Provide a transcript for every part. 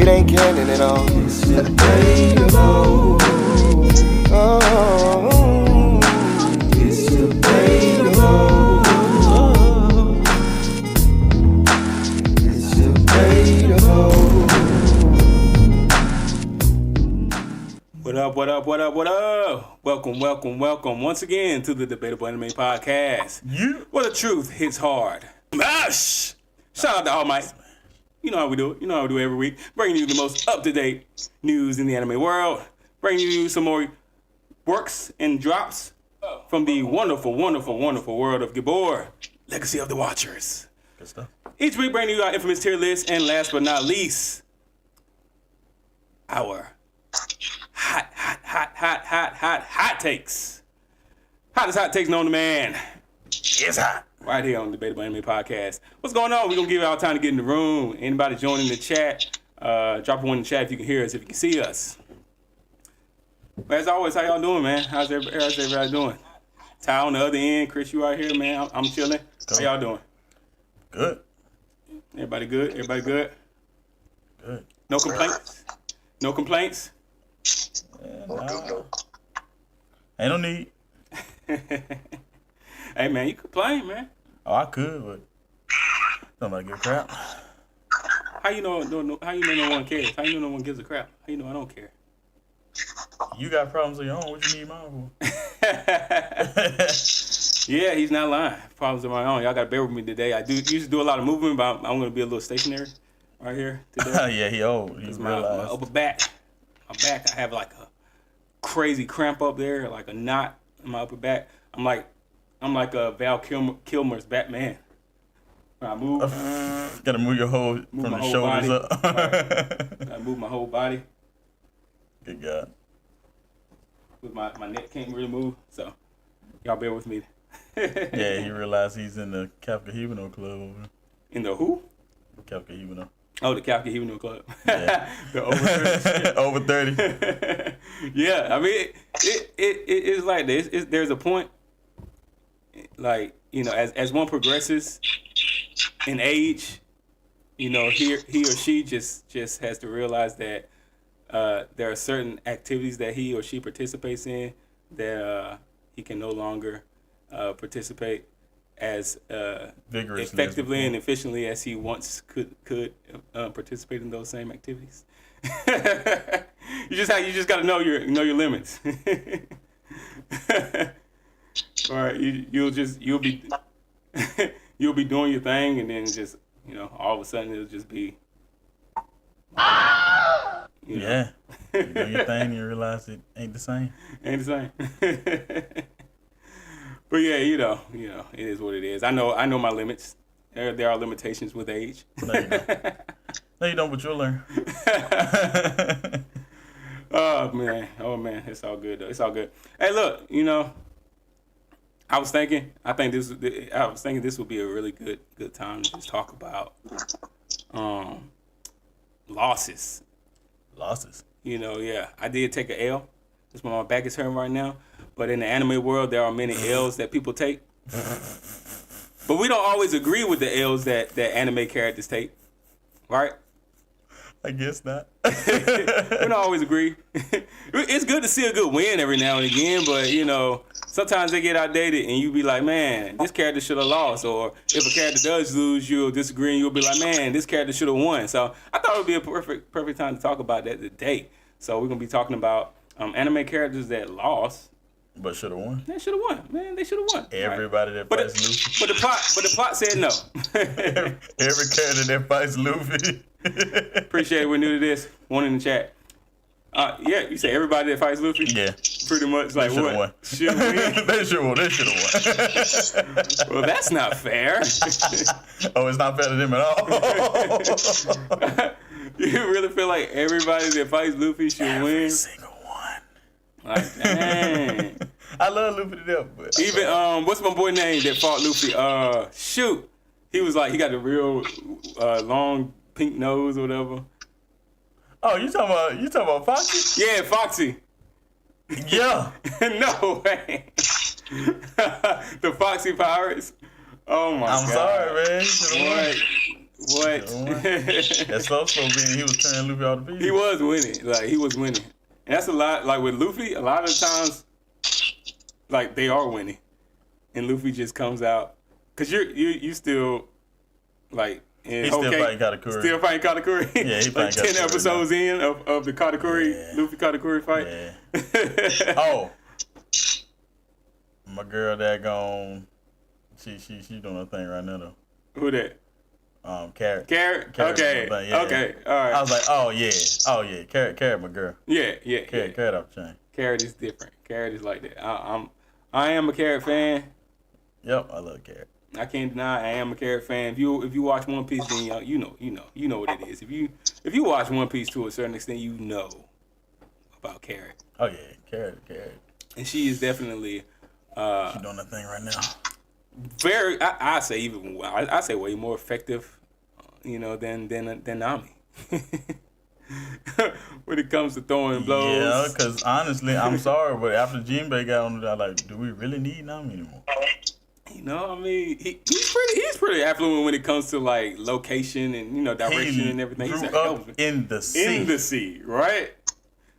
It ain't canon at all. It's debatable. Oh, It's debatable. It's debatable. What up, what up, what up, what up? Welcome once again to the DebatableAnime podcast. You? Where the truth hits hard. Mash! Shout out to All Might. You know how we do it. You know how we do it every week. Bringing you the most up-to-date news in the anime world. Bringing you some more works and drops from the wonderful, wonderful, wonderful world of Gabor, Legacy of the Watchers. Good stuff. Each week bringing you our infamous tier list, and last but not least, our hot takes. Hottest hot takes known to man. It's hot. Right here on the DebatableAnime podcast. What's going on? We're going to give y'all time to get in the room. Anybody joining the chat, drop one in the chat if you can hear us, if you can see us. But as always, how y'all doing, man? How's everybody doing? Ty on the other end. Chris, you right here, man. I'm chilling. How y'all doing? Good. Everybody good? Everybody good? Good. No complaints? No complaints? Ain't no need. Hey, man, you complain, man. Oh, I could, but nobody give a crap. How you know no one cares? How you know no one gives a crap? How you know I don't care? You got problems of your own. What you need mine for? Yeah, he's not lying. Problems of my own. Y'all got to bear with me today. I used to do a lot of movement, but I'm going to be a little stationary right here today. Yeah, he old. He My upper back, I have like a crazy cramp up there, like a knot in my upper back. I'm like a Val Kilmer's Batman. When I move, Gotta move your whole from my the whole shoulders body. up. I move my whole body. Good God. With my neck can't really move, so y'all bear with me. Yeah, he realized he's in the Kafka Hibino club over there. In the who? Kafka Hibino. Oh, the Kafka Hibino Club. Yeah. The over 30. Over 30. Yeah, I mean, it's like this. There's a point, like, you know, as one progresses in age, you know, he or she just has to realize that there are certain activities that he or she participates in that he can no longer participate as Vigorously effectively and efficiently as he once could participate in those same activities. you just got to know your limits. All right, you'll be you'll be doing your thing, and then just, you know, all of a sudden it'll just be. You know. Yeah. You do your thing and you realize it ain't the same. Ain't the same. But yeah, you know, it is what it is. I know my limits. There are limitations with age. No, you don't. No, you don't, but you'll learn. Oh man, it's all good though. It's all good. Hey, look, you know, I was thinking this would be a really good time to just talk about losses. Losses. You know, yeah, I did take an L. That's why my back is hurting right now. But in the anime world, there are many L's that people take. But we don't always agree with the L's that anime characters take, right? I guess not. We don't always agree. It's good to see a good win every now and again, but, you know, sometimes they get outdated and you be like, man, this character should have lost. Or if a character does lose, you'll disagree and you'll be like, man, this character should have won. So I thought it would be a perfect time to talk about that today. So we're going to be talking about anime characters that lost. But should have won. They should have won, man. They should have won. Everybody that fights Luffy. But the plot said no. Every character that fights Luffy. Appreciate it. We're new to this. One in the chat. Yeah, you say everybody that fights Luffy? Yeah. Pretty much like what? Won. Should win? They should have won. Well, that's not fair. Oh, it's not fair to them at all. You really feel like everybody that fights Luffy should win? Every single one. Like, dang. I love Luffy to death, but Even what's my boy name that fought Luffy? Shoot, he was like, he got the real long pink nose or whatever. Oh, you talking about Foxy? Yeah, Foxy. Yeah. No way. The Foxy Pirates. Oh my God. I'm sorry, man. What? That slow being, he was turning Luffy all the pieces. He was winning. Like, he was winning. And that's a lot. Like, with Luffy, a lot of the times, like, they are winning. And Luffy just comes out. Because you still, like, in He's still fighting Katakuri. Still fighting Katakuri? Yeah, he like fighting 10 Katakuri episodes in of the Katakuri, Luffy Katakuri fight. Yeah. Oh. My girl that gone, she doing her thing right now, though. Who that? Carrot. Carrot? Okay. Yeah. Okay. All right. I was like, oh yeah. Carrot, my girl. Yeah. Carrot off the chain. Carrot is different. Carrot is like that. I am a Carrot fan. Yep, I love Carrot. I can't deny I am a Carrot fan. If you watch One Piece, then you know what it is. If you watch One Piece to a certain extent, you know about Carrot. Oh yeah, Carrot. And she is definitely She doing that thing right now. very. I say way more effective, than Nami. When it comes to throwing blows. Yeah, because honestly, I'm sorry, but after Jinbei got on it, I like, do we really need Nami anymore? I mean, he's pretty affluent when it comes to like location and direction and everything. Grew He's up in the sea. in the sea, right?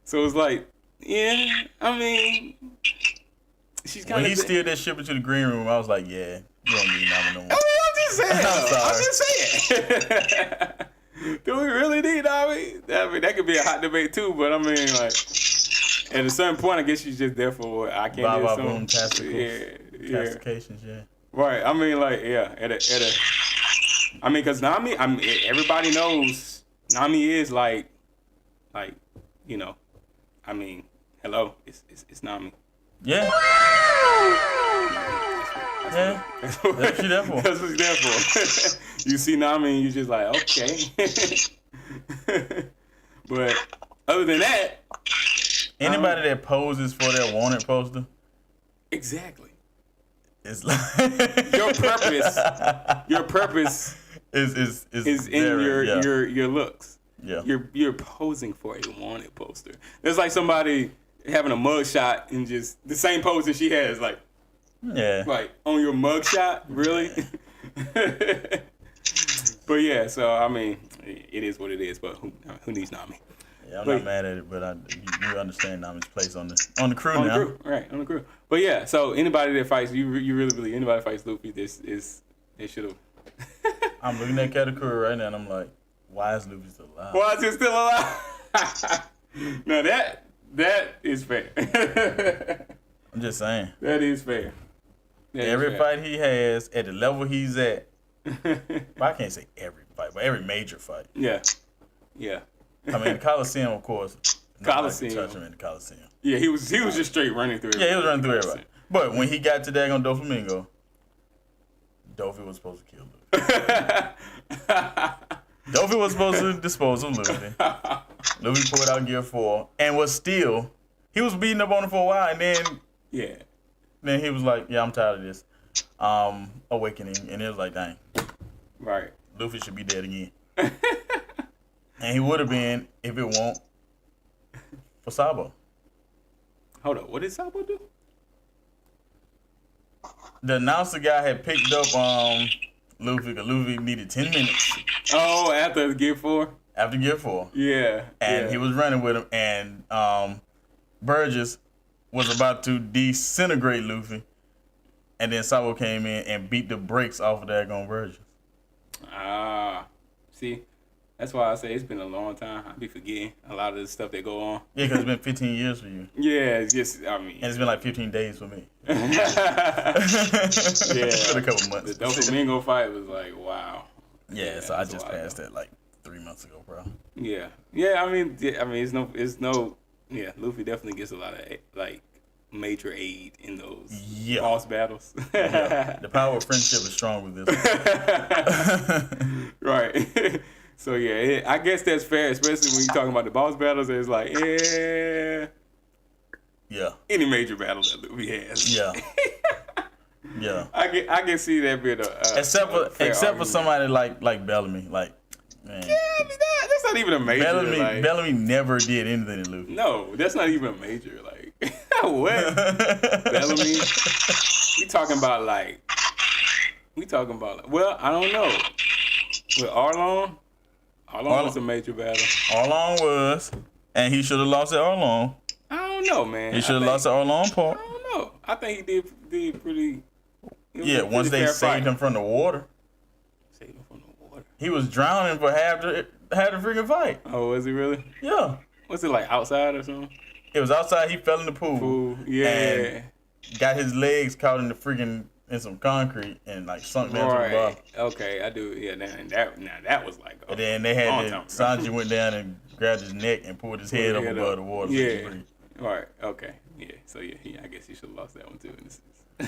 So it's like, yeah, I mean, she's kind When of. he steered that ship into the green room, I was like, yeah, you don't need Nami no more. I mean, I'm just saying. I'm I'm just saying. Do we really need Nami? I mean, that could be a hot debate too. But I mean, like, at a certain point, I guess she's just there for what I can't Blah, assume. boom, Castifications, yeah. Right. I mean, like, yeah. I mean, cause Nami. I mean, everybody knows Nami is like, I mean, hello, it's Nami. Yeah. That's what she there for. That's what she's there for. You see Nami and you just like, okay. But other than that, anybody that poses for their wanted poster, exactly. it's like Your purpose is in your looks. Yeah. You're posing for a wanted poster. It's like somebody having a mug shot and just the same pose that she has, like on your mug shot, really. But yeah, so I mean, it is what it is. But who needs Nami? Yeah, I'm not mad at it, but you understand Nami's place on the crew on now. The crew, right, on the crew. But yeah, so anybody that fights, you really believe anybody that fights Luffy, they should have. I'm looking at Katakuri right now, and I'm like, why is Luffy still alive? Why is he still alive? Now that is fair. I'm just saying. That is fair. Every fight he has at the level he's at. Well, I can't say every fight, but every major fight. Yeah. I mean, the Coliseum, of course. Coliseum. Touch him in the Coliseum. Yeah, he was just straight running through everybody. Yeah, he was running through everybody. But when he got to daggone Doflamingo, Dofi was supposed to kill Luffy. Dofi was supposed to dispose of Luffy. Luffy pulled out Gear 4 and he was beating up on him for a while, and then he was like, yeah, I'm tired of this. Awakening, and it was like, dang. Right. Luffy should be dead again. And he would have been if it weren't for Sabo. Hold up, what did Sabo do? The announcer guy had picked up Luffy, because Luffy needed 10 minutes. Oh, after Gear 4? After Gear 4. Yeah. And he was running with him, and Burgess was about to disintegrate Luffy. And then Sabo came in and beat the brakes off of that daggone Burgess. See? That's why I say it's been a long time. I be forgetting a lot of the stuff that go on. Yeah, because it's been 15 years for you. Yeah, it's just, I mean. And it's been like 15 days for me. Yeah. It's been a couple months. The Doflamingo fight was like, wow. Yeah, so I just passed that like 3 months ago, bro. Yeah. I mean, it's no. Yeah, Luffy definitely gets a lot of like major aid in those boss battles. Yeah. The power of friendship is strong with this. Right. So yeah, I guess that's fair, especially when you're talking about the boss battles. It's like, any major battle that Luffy has. Yeah. Yeah. I can see that being except for somebody like Bellamy, like, man. Yeah, I mean that's not even a major. Bellamy never did anything to Luffy. No, that's not even a major. Like, what? Bellamy? We talking about like, well, I don't know. With Arlong? Arlong was a major battle. Arlong was, and he should have lost at Arlong. I don't know, man. He should have lost at Arlong Park. I don't know. I think he did pretty. Yeah, once they saved him from the water. Saved him from the water. He was drowning for half the freaking fight. Oh, was he really? Yeah. Was it like outside or something? It was outside. He fell in the pool. Yeah. And got his legs caught in some concrete and like sunk down to the bottom. Okay, I do. Yeah, that was like. And then they had Sanji went down and grabbed his neck and pulled his head up above the water. Yeah. Right. Okay. Yeah. So yeah, I guess he should have lost that one too.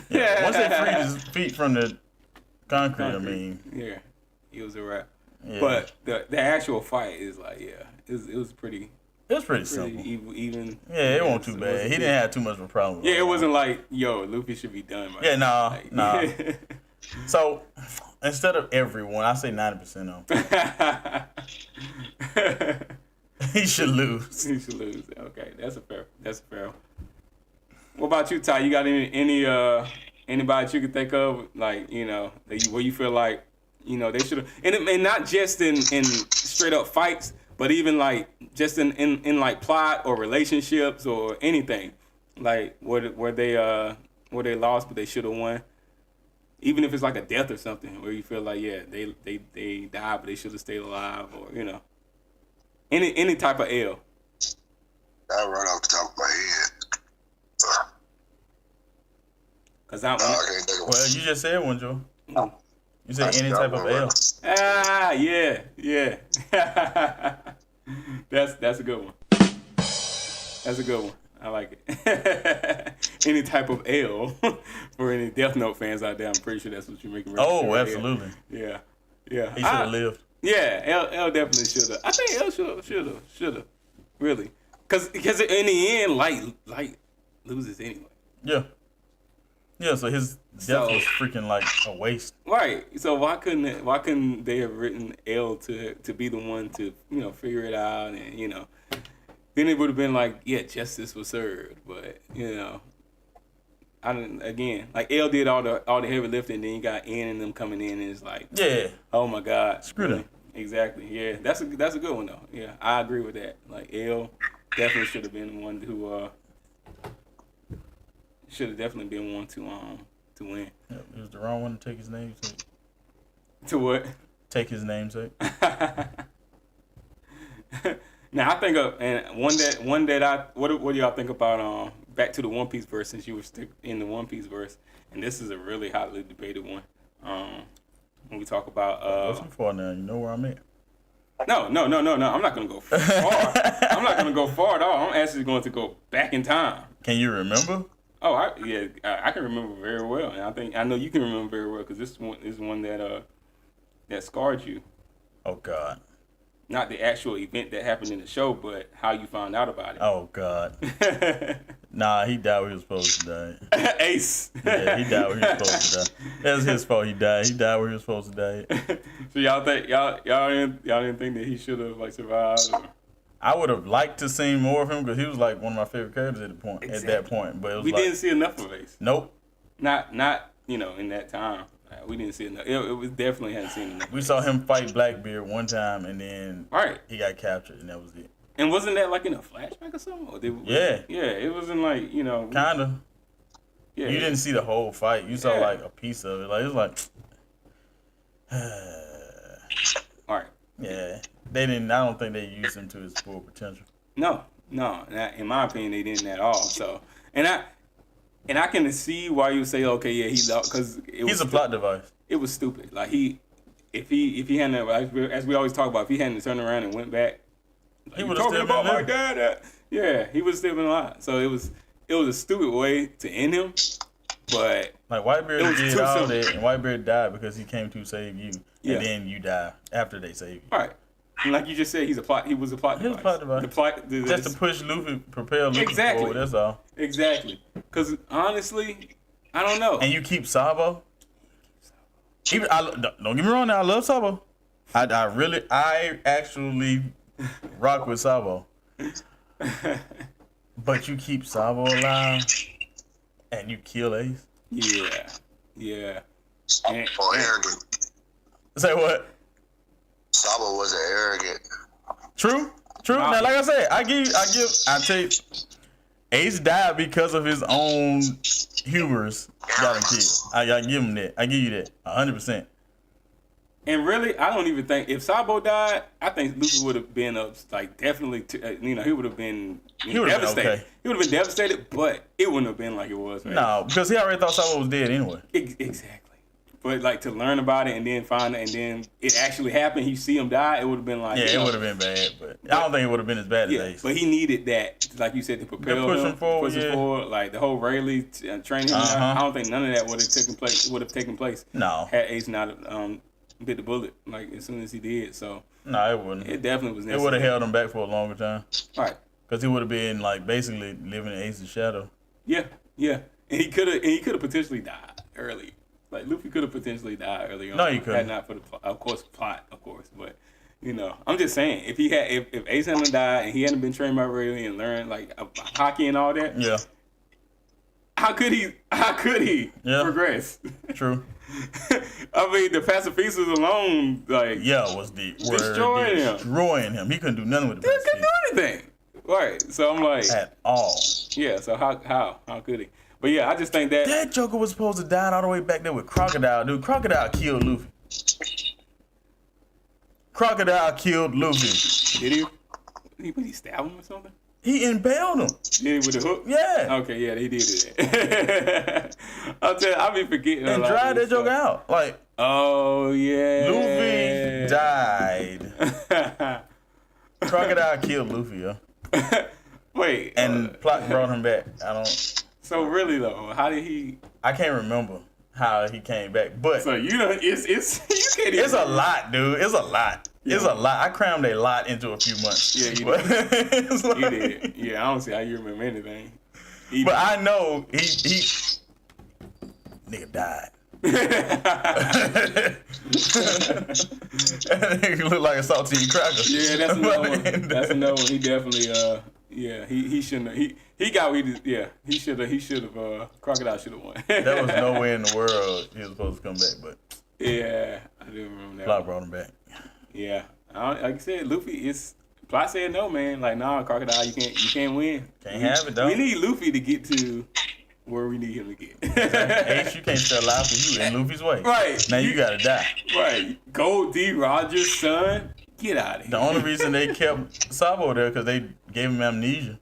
Yeah. Once they freed his feet from the concrete, I mean. Yeah, he was a wrap. Yeah. But the actual fight is like, it was pretty. It was pretty simple. Even. Yeah, it wasn't too bad. He didn't have too much of a problem with it. Yeah, it wasn't like, yo, Luffy should be done. Right? Yeah, nah. So, instead of everyone, I say 90% of them. He should lose. He should lose. Okay, that's a fair. What about you, Ty? You got anybody that you could think of, like, where you feel like, they should have, and not just in straight up fights, but even like just in like plot or relationships or anything, like where they lost but they should have won, even if it's like a death or something where you feel like they died but they should have stayed alive, or any type of L. That right off the top of my head. Cause I can't think of one. Well, you just said one, Joe. Oh. You said any type of L. Yeah. That's a good one. That's a good one. I like it. Any type of L for any Death Note fans out there. I'm pretty sure that's what you're making reference to. Oh, absolutely. Yeah. He should have lived. Yeah, L definitely should have. I think L should have. Really. Because in the end, Light loses anyway. Yeah. Yeah, so his death was freaking like a waste. Right. So why couldn't they have written L to be the one to figure it out, and then it would have been like, yeah, justice was served. But again, like L did all the heavy lifting, and then you got N and them coming in, and it's like, yeah, oh my God, screw them. Exactly. Yeah, that's a good one though. Yeah, I agree with that. Like L definitely should have been the one who should have definitely been one to win. Yeah, it was the wrong one to take his namesake. To what? Take his namesake. Now I think one that what do y'all think about back to the One Piece verse, since you were in the One Piece verse, and this is a really hotly debated one. When we talk about what's too far now? You know where I'm at. No. I'm not gonna go far. I'm not gonna go far at all. I'm actually going to go back in time. Can you remember? Oh, I can remember very well, and I know you can remember very well, because this one is one that scarred you. Oh God. Not the actual event that happened in the show, but how you found out about it. Oh God. Nah, he died when he was supposed to die. Ace. Yeah, he died when he was supposed to die. That was his fault. He died. He died when he was supposed to die. So y'all didn't think that he should have survived? Or? I would have liked to see more of him, because he was like one of my favorite characters at that point. But it was didn't see enough of Ace. Nope. Not in that time. We didn't see enough. It was definitely hadn't seen enough. We saw him fight Blackbeard one time, and then he got captured, and that was it. And wasn't that like in a flashback or something? Or yeah, it wasn't like kinda. Yeah, you didn't see the whole fight. You saw like a piece of it. Like it was like, all right. Yeah, they didn't. I don't think they used him to his full potential. No. In my opinion, they didn't at all. So, and I can see why you say, okay, yeah, he lost, because he's a plot device. It was stupid. Like if he hadn't, as we always talk about, if he hadn't turned around and went back, like, he would have still been my dad. Yeah, he would still been alive. So it was a stupid way to end him. But like Whitebeard did all that, and Whitebeard died because he came to save you, and then you die after they save you. All right. And like you just said, he was a plot device. He was a plot device. Just to push Luffy, propel Luffy forward, that's all. Exactly. Because honestly, I don't know. And you keep Sabo. Don't get me wrong now, I love Sabo. I actually rock with Sabo. But you keep Sabo alive and you kill Ace? Yeah. Or arrogant. Say what? Sabo wasn't arrogant. True. Now, like I said, I take Ace died because of his own hubris. Got him killed. I give him that. I give you that 100%. And really, I don't even think if Sabo died, I think Luffy would have been definitely. He would have been devastated. Okay. He would have been devastated, but it wouldn't have been like it was. Right? No, because he already thought Sabo was dead anyway. Exactly. But to learn about it and then find it and then it actually happened, you see him die, it would have been like it would have been bad, but I don't think it would have been as bad as Ace. But he needed that, like you said, to propel him forward. Like the whole Rayleigh training him. I don't think none of that would have taken place. No, had Ace not bit the bullet as soon as he did. So no, it wouldn't. It definitely was necessary. It would have held him back for a longer time. Right. Because he would have been basically living in Ace's shadow. Yeah. And he could have potentially died early. Like Luffy could have potentially died early on. No, he couldn't. Had not for the plot, of course. But I'm just saying, if Ace hadn't died and he hadn't been trained by Rayleigh and learned hockey and all that, yeah, how could he progress? True. I mean, the pacifistas alone, was destroying him. He couldn't do nothing with the pacifistas. He couldn't do anything. Right. So I'm like, at all. Yeah. So how could he? But yeah, I just think that Joker was supposed to die all the way back there with Crocodile, dude. Crocodile killed Luffy. Did he? Did he stab him or something? He impaled him. Did he with the hook? Yeah. Okay, yeah, he did that. I'll tell you, I'll be forgetting. And dried that joke out. Oh yeah. Luffy died. Crocodile killed Luffy, yo. Wait. And Plot brought him back. So really though, how did he? I can't remember how he came back, but so it's you can't. It's a lot, dude. It's a lot. Yeah. It's a lot. I crammed a lot into a few months. Yeah, you did. You did. Yeah, I don't see how you remember anything. But I know he nigga died. That nigga look like a saltine cracker. Yeah, that's another one. That's another one. He definitely he shouldn't have. He got what he did. Yeah, he should have Crocodile should have won. There was no way in the world he was supposed to come back, but yeah, I do remember that. Plot brought him back. Yeah, like I said, Luffy Plot said no, man. Nah, Crocodile, you can't win. Can't have it though. We need Luffy to get to where we need him to get. Ace, you can't stay alive for you in Luffy's way. Right. Now you gotta die. Right. Gold D. Rogers' son, get out of here. The only reason they kept Sabo there because they gave him amnesia.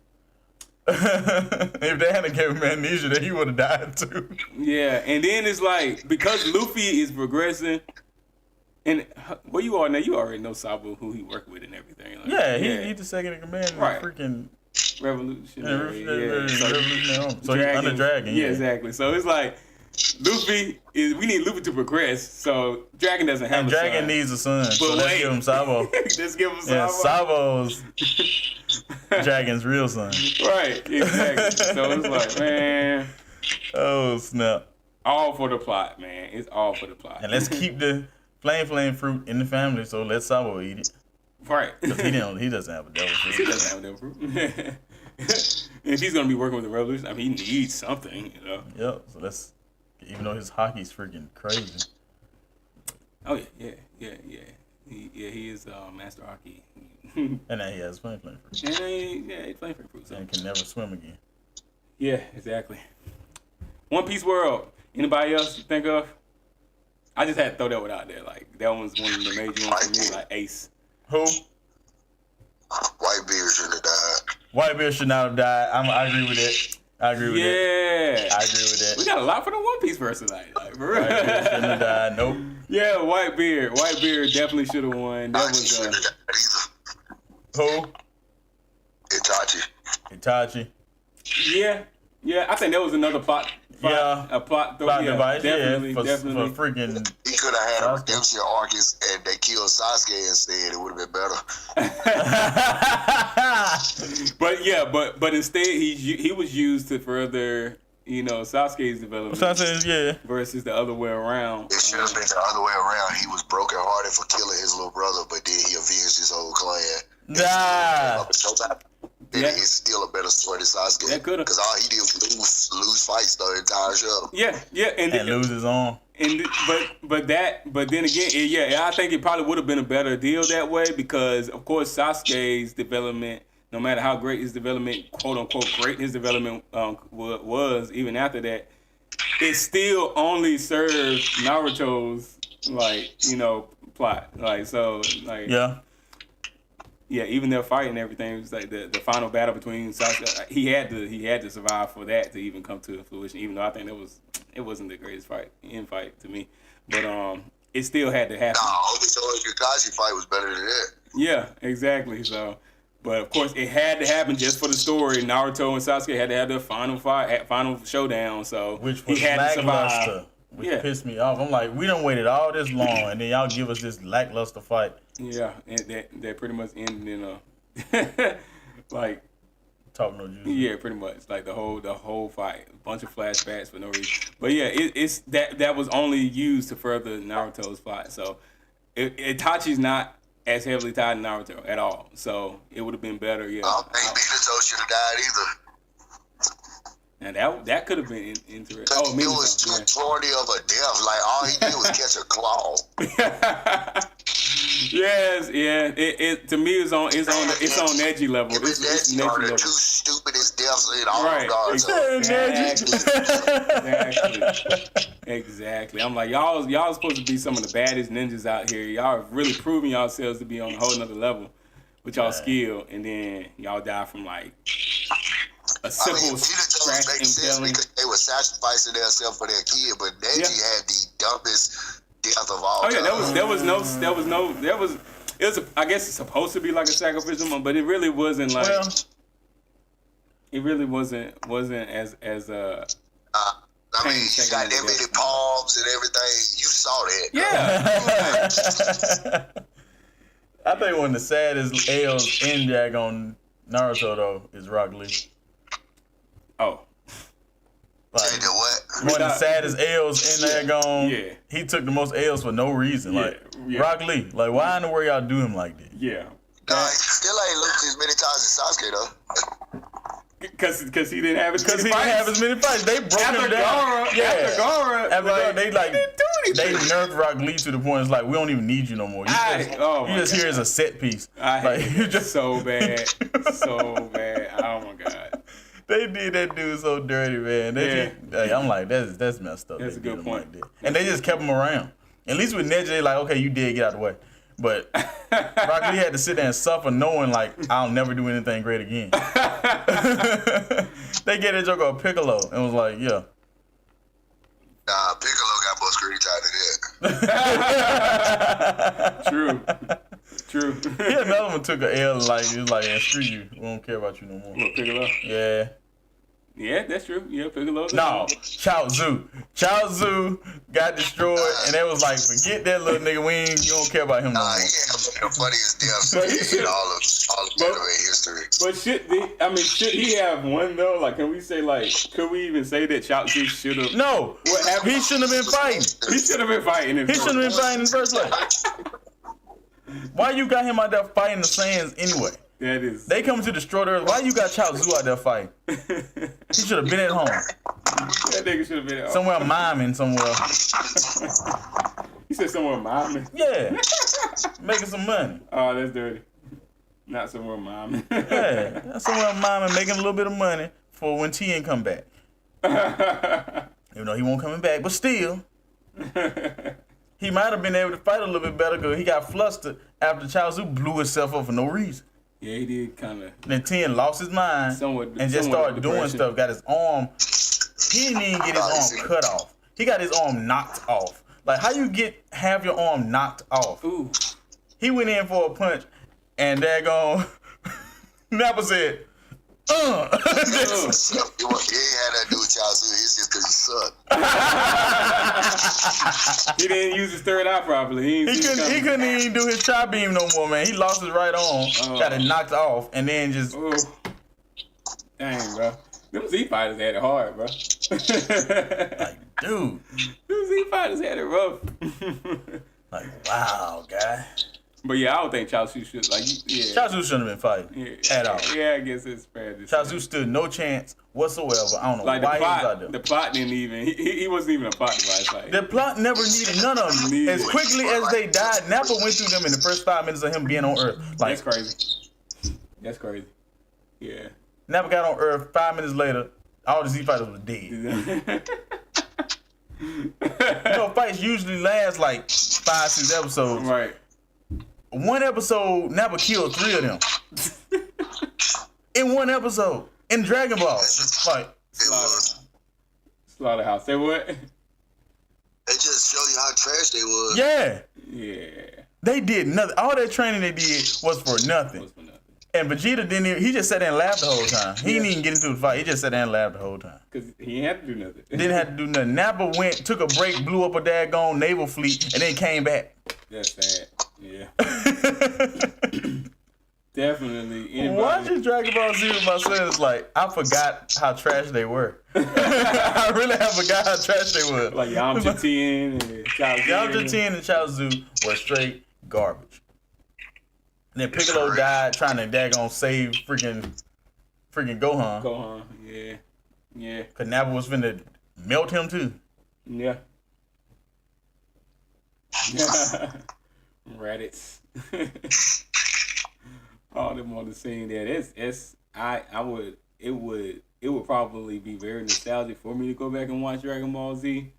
If they hadn't given him amnesia, then he would have died too. Yeah, and then it's because Luffy is progressing, and where you are now, you already know Sabo, who he worked with and everything. He's the second in command. Right. Freaking revolutionary. So he's under Dragon. Yeah, exactly. So it's Luffy we need Luffy to progress. So Dragon doesn't have a son. And Dragon needs a son. But so let's give him Sabo. Let's give him Sabo. Yeah, Sabo's Dragon's real son. Right, exactly. So it's man. Oh snap! All for the plot, man. It's all for the plot. And let's keep the flame fruit in the family. So let Sabo eat it. Right. Because he doesn't have a devil fruit. He doesn't have a devil fruit. And he's gonna be working with the revolution, he needs something, Yep. So let's. Even though his hockey's freaking crazy. Oh yeah. He is master hockey. And now he has flame fruit. And he's flame fruit. So. And can never swim again. Yeah, exactly. One Piece World. Anybody else you think of? I just had to throw that one out there. That one's one of the major ones for me. Ace. Who? Whitebeard should have died. Whitebeard should not have died. I agree with it. I agree with that. Yeah. I agree with that. We got a lot for the One Piece verse tonight. Whitebeard shouldn't have died. Nope. Yeah, Whitebeard. Whitebeard definitely should have won. That was Who? Itachi. Yeah. I think that was another plot. A plot device. Definitely. For freaking. He could have had a redemption arc and they killed Sasuke instead. It would have been better. But instead he was used to further Sasuke's development. Versus the other way around. It should have been the other way around. He was brokenhearted for killing his little brother, but then he avenged his whole clan. Then it's still a better story than Sasuke. That could have. Because all he did was lose fights the entire show. Yeah, and lose his own. but then again, I think it probably would have been a better deal that way because of course Sasuke's development, no matter how great his development, quote unquote great his development was, even after that, it still only served Naruto's plot. Even their fight and everything, it was like the final battle between Sasuke. He had to survive for that to even come to fruition. Even though I think it wasn't the greatest fight to me, but it still had to happen. Nah, Obito's Kakashi fight was better than that. Yeah, exactly. So, but of course, it had to happen just for the story. Naruto and Sasuke had to have their final fight, final showdown. So which was he had to survive. lackluster, which pissed me off. I'm like, we done waited all this long, and then y'all give us this lackluster fight. Yeah, and that pretty much ended in like talk no juice. Yeah, pretty much like the whole fight, a bunch of flashbacks for no reason. But yeah, it's that was only used to further Naruto's plot. So Itachi's not as heavily tied to Naruto at all. So it would have been better. Yeah, I don't think Minato should have died either. And that could have been interesting. Oh, it was too thorny of a death. Like all he did was catch a claw. Yes, yeah. It to me it's on edgy level. It's edgy one of level. the two stupidest deaths in all of Naruto. Exactly. I'm like y'all supposed to be some of the baddest ninjas out here. Y'all are really proving yourselves to be on a whole nother level with y'all skill, and then y'all die from like a simple scratch impaling. Because they were sacrificing themselves for their kid, but Neji had the dumbest death of all. Oh yeah, I guess it's supposed to be like a sacrificial one, but it really wasn't like. Well, it really wasn't as I mean, he got that many palms and everything. You saw that. Yeah. I think one of the saddest L's in Jag on Naruto though is Rock Lee. Oh. Like, what? One of the saddest L's in there gone. Yeah. He took the most L's for no reason. Rock Lee. Like, why in the world y'all do him like this? Yeah. He still ain't lose as many times as Sasuke though. Because he didn't have as many fights. Because he didn't have as many fights. They broke him down. After Gaara, they nerfed Rock Lee to the point it's like, we don't even need you no more. You just here as a set piece. So bad. So bad. Oh my God. They did that dude so dirty, man. I'm like, that's messed up. That's a good point. Like and they just kept him around. At least with Neji, they like, okay, you did get out of the way. But Rock Lee had to sit there and suffer knowing, like, I'll never do anything great again. They gave that joke on Piccolo and was like, yeah. Nah, Piccolo got more screen time than that. True. Yeah, another one took an L and he was like, yeah, screw you. We don't care about you no more. What, Piccolo? Yeah. Yeah, that's true. Yeah, Piccolo. No, Chaozu. Chaozu got destroyed, and they was like, forget that little nigga. You don't care about him no more. He had the funniest death in all of anime history. But should he have one though? Like, can we say could we even say that Chaozu should have? No, he shouldn't have been fighting. He should have been fighting. He shouldn't have been fighting in the first place. Why you got him out there fighting the Saiyans anyway? That is. They come to destroy the Earth. Why you got Chaozu out there fighting? He should have been at home. That nigga should have been at home. Somewhere miming somewhere. You said somewhere miming? Yeah. Making some money. Oh, that's dirty. Not somewhere miming. Yeah. Somewhere miming, making a little bit of money for when Tien come back. Even though he won't coming back, but still. He might have been able to fight a little bit better because he got flustered after Chaozu blew himself up for no reason. Yeah, he did kind of. Then Tien lost his mind and just started doing stuff. Got his arm. He didn't even get his arm cut off. He got his arm knocked off. Like, how you have your arm knocked off? Ooh. He went in for a punch, and daggone Nappa said, He ain't had that to do with Chaozu. It's just because he sucked. He didn't use his third eye properly. He couldn't even do his tri beam no more, man. He lost his right arm, got it knocked off, and then just. Ooh. Dang, bro. Them Z fighters had it hard, bro. Like, dude. Them Z fighters had it rough. Like, wow, guy. But yeah, I don't think Chaozu should Chaozu shouldn't have been fighting at all. Yeah, I guess it's fair to say. Chaozu stood no chance whatsoever. I don't know like why he was out there. The plot didn't even. He wasn't even a plot device. Like The plot never needed none of them. As quickly as they died, Nappa went through them in the first 5 minutes of him being on Earth. Like, that's crazy. That's crazy. Yeah. Nappa got on Earth 5 minutes later. All the Z fighters was dead. Fights usually last like 5-6 episodes. Right. One episode, Nappa killed 3 of them. In one episode. In Dragon Ball. Like, Slaughterhouse. Say what? They just show you how trash they was. yeah. Yeah. They did nothing. All that training they did was for nothing. And Vegeta didn't even, he just sat there and laughed the whole time. He didn't even get into the fight. He just sat there and laughed the whole time. Because he didn't have to do nothing. Didn't have to do nothing. Nappa went, took a break, blew up a daggone naval fleet, and then came back. That's sad. Yeah. Definitely. Watching Dragon Ball Z with my son is like, I forgot how trash they were. I really have forgot how trash they were. Like Yamcha Tien and Chaozu. Yamcha Tien and Chaozu were straight garbage. And then Piccolo died trying to daggone save freaking Gohan. Gohan, yeah. Yeah. Cause Nappa was finna melt him too. Yeah. Raditz. All them on the scene there. It would probably be very nostalgic for me to go back and watch Dragon Ball Z.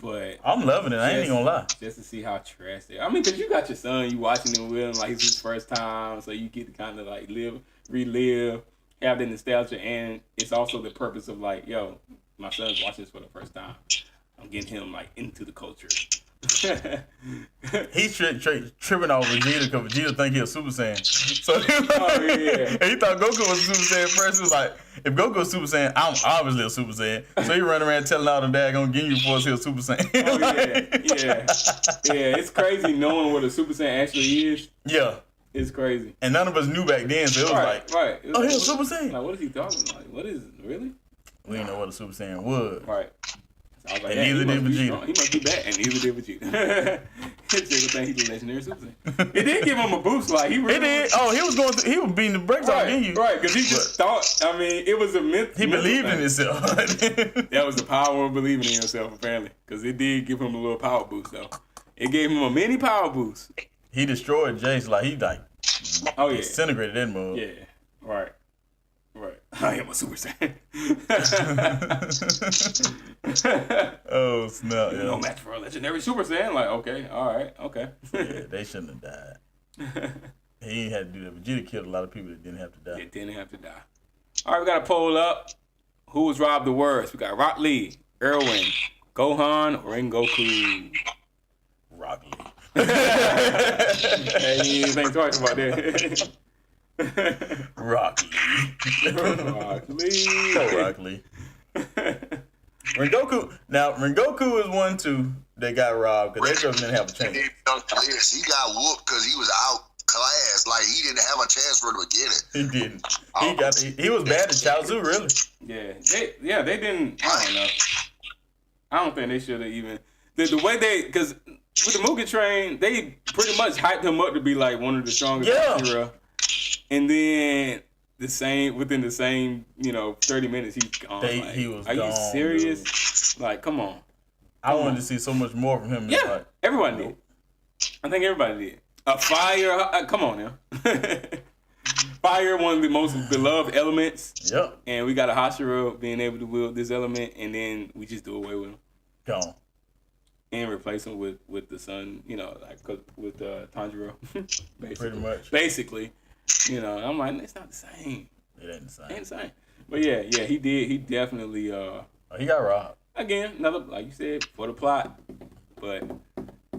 But I'm loving it. I ain't even gonna lie. Just to see how trash they are. I mean, cause you got your son, you watching him with him like it's his first time, so you get to kind of like relive, have the nostalgia, and it's also the purpose of like, yo, my son's watching this for the first time. I'm getting him like into the culture. He's tripping off Vegeta because Vegeta think he a Super Saiyan. So he thought Goku was a Super Saiyan first. He was like, if Goku was Super Saiyan, I'm obviously a Super Saiyan. So he run around telling all the daggone Ginyu Force he a Super Saiyan. Yeah. It's crazy knowing what a Super Saiyan actually is. Yeah. It's crazy. And none of us knew back then, so it was right. Oh, he's a Super Saiyan. Like, what is he talking about? Like, what is it? Really? We didn't know what a Super Saiyan was. Right. I was like, and neither did Vegeta. He must be bad, and neither did Vegeta. Just think he's a legendary Super Saiyan. It did give him a boost, like he really. It did. Oh, he was going through. He was beating the brakes off Ginyu. Right, because he just thought. I mean, it was a myth. He believed in himself. That was the power of believing in yourself, apparently, because it did give him a little power boost, though. It gave him a mini power boost. He destroyed Jace, like he disintegrated that move. Yeah, right. I am a Super Saiyan. Oh snap! Yeah. No match for a legendary Super Saiyan. Like, okay, all right, okay. Yeah, they shouldn't have died. He ain't had to do that. Vegeta killed a lot of people that didn't have to die. It didn't have to die. All right, we got a poll up. Who was robbed the worst? We got Rock Lee, Erwin, Gohan, or Rengoku. Rock Lee. Hey, you didn't think twice about that. Rock Lee. Rock Lee. Rock Lee. Rengoku is one too that got robbed because they just didn't have a chance. He got whooped because he was outclassed. Like he didn't have a chance for the beginning. He didn't. He was bad at Chaozu, really. Yeah, they didn't. I don't know. I don't think they should have even the way because with the Mugen Train, they pretty much hyped him up to be like one of the strongest hero. And then within the same 30 minutes, he's gone. He was Are gone, you serious? Dude. Like, come on. I wanted to see so much more from him. Yeah, everybody did. I think everybody did. Fire, come on now. Fire, one of the most beloved elements. Yep. And we got a Hashira being able to wield this element, and then we just do away with him. Gone. And replace him with the sun, with Tanjiro. Pretty much. Basically. I'm like, it's not the same. It ain't the same. Ain't the same. But yeah, he did. He definitely. He got robbed. Again, another, like you said, for the plot. But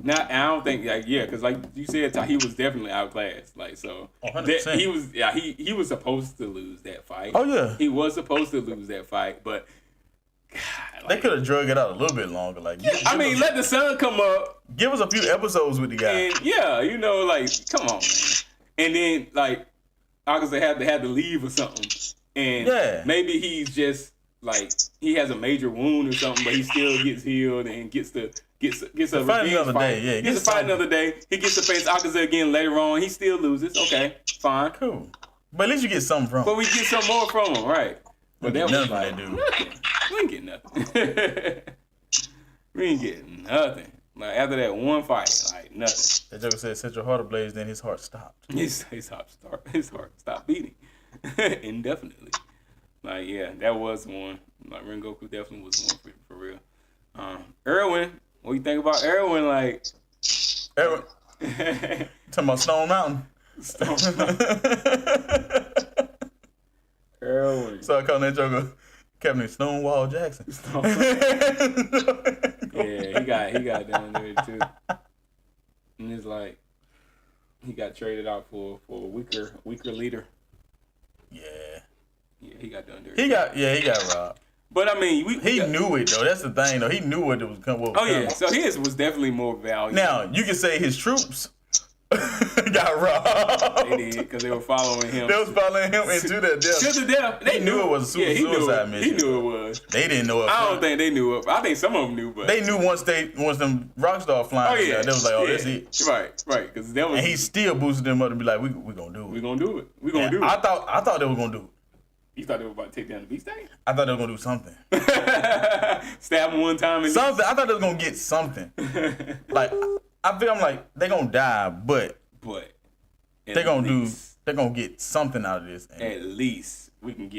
not. I don't think because like you said, he was definitely outclassed. Like so, 100%. He was. Yeah, he was supposed to lose that fight. Oh yeah, he was supposed to lose that fight, but. God, they could have drug it out a little bit longer. Like, let the sun come up. Give us a few episodes with the guy. And come on, man. And then, like, August had to leave or something. And maybe he's just, like, he has a major wound or something, but he still gets healed and gets to gets a fight revenge another fight. day, yeah, Gets to fight another day. He gets to face Akaza again later on. He still loses. Okay, fine. Cool. But at least you get something from him. But we get some more from him, right? But that was like, dude. nothing. We ain't get nothing. We ain't getting nothing. Like, after that one fight, like, nothing. That Joker said, set your heart ablaze, then his heart stopped. His heart stopped beating indefinitely. Like, yeah, that was one. Like, Rengoku definitely was one for real. Erwin, what you think about Erwin? Like, Erwin. Talking about Stone Mountain. Erwin. So I call that Joker Captain Stonewall Jackson. Yeah, he got down there too. And it's like he got traded out for a weaker leader. Yeah. Yeah, he got done there. He got robbed. But I mean, he knew it though. That's the thing though. He knew what it was coming. Yeah, so his was definitely more valuable. Now you can say his troops got robbed. They did because they were following him. They was following him into the death. To the death. They knew it was a suicide mission. He knew it was. They didn't know it. I don't think they knew it. I think some of them knew, but they knew once them rock stars flying. They was like, that's it. Right. Because that was. And he still boosted them up to be like, we gonna do it. We gonna do it. We gonna do it. I thought they were gonna do it. You thought they were about to take down the beast thing? I thought they were gonna do something. Stab him one time and something. I thought they were gonna get something. Like I feel I'm like they gonna die, but they gonna get something out of this. At least we can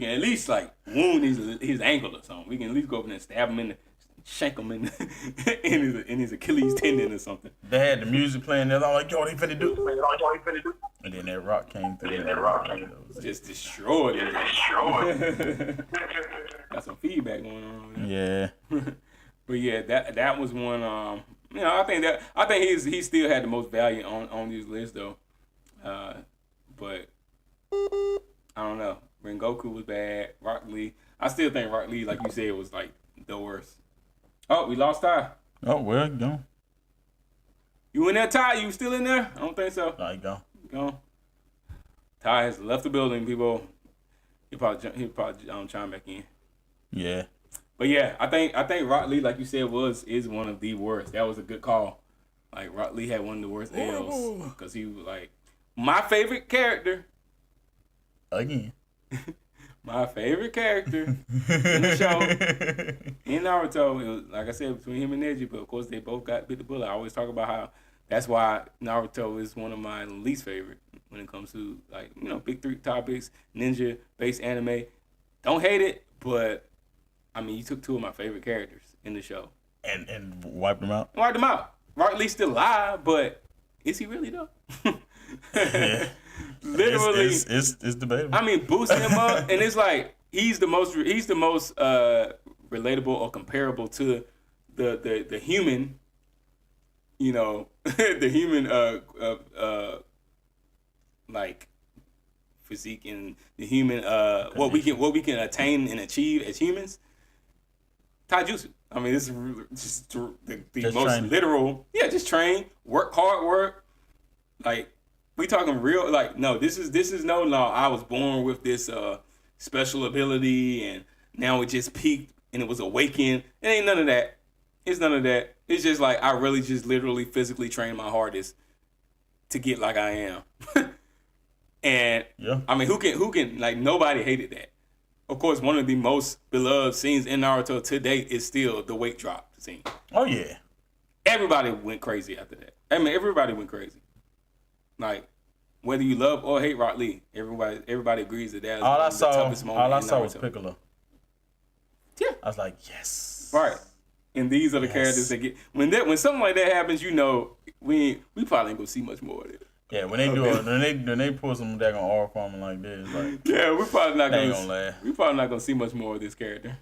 at least like wound his ankle or something. We can at least go over there and stab him shank him in his Achilles tendon or something. They had the music playing there. I'm like, yo, they finna do. And then that rock came through. Just destroyed it. Got some feedback going on. Yeah. But yeah, that was one. I think he still had the most value on these lists though. But I don't know. Rengoku was bad. Rock Lee. I still think Rock Lee, like you said, was like the worst. Oh, we lost Ty. Oh, well, go. You in there, Ty? You still in there? I don't think so. All right, go. Go. Ty has left the building, people. He'll probably chime back in. Yeah. But yeah, I think Rock Lee, like you said, is one of the worst. That was a good call. Like Rock Lee had one of the worst L's because he was like my favorite character. Again. My favorite character in the show, in Naruto, it was, like I said, between him and Neji, but of course they both got bit the bullet. I always talk about how that's why Naruto is one of my least favorite when it comes to big three topics, ninja-based anime. Don't hate it, but I mean, you took two of my favorite characters in the show. And wiped them out? Wiped them out. Rock Lee's still alive, but is he really though? Yeah. Literally, it's debatable. I mean, boosting him up, and it's like he's the most relatable or comparable to the human, the human like physique and the human what we can attain and achieve as humans. Taijutsu. I mean, this is just the most train. literal. Yeah, just train, hard work, like. We talking real, like, no, this is no, I was born with this special ability and now it just peaked and it was awakened. It ain't none of that. It's none of that. It's just like I really just literally physically trained my hardest to get like I am. And yeah. I mean, who can like nobody hated that. Of course, one of the most beloved scenes in Naruto to date is still the weight drop scene. Oh yeah. Everybody went crazy after that. I mean, everybody went crazy. Like, whether you love or hate Rock Lee, everybody agrees that that's the toughest moment. All I saw was Piccolo. Yeah. I was like, yes. Right. And these are the characters that get when something like that happens, we probably ain't gonna see much more of it. Yeah, when they pull some daggone aura from him like this, like yeah, we're probably not gonna see much more of this character.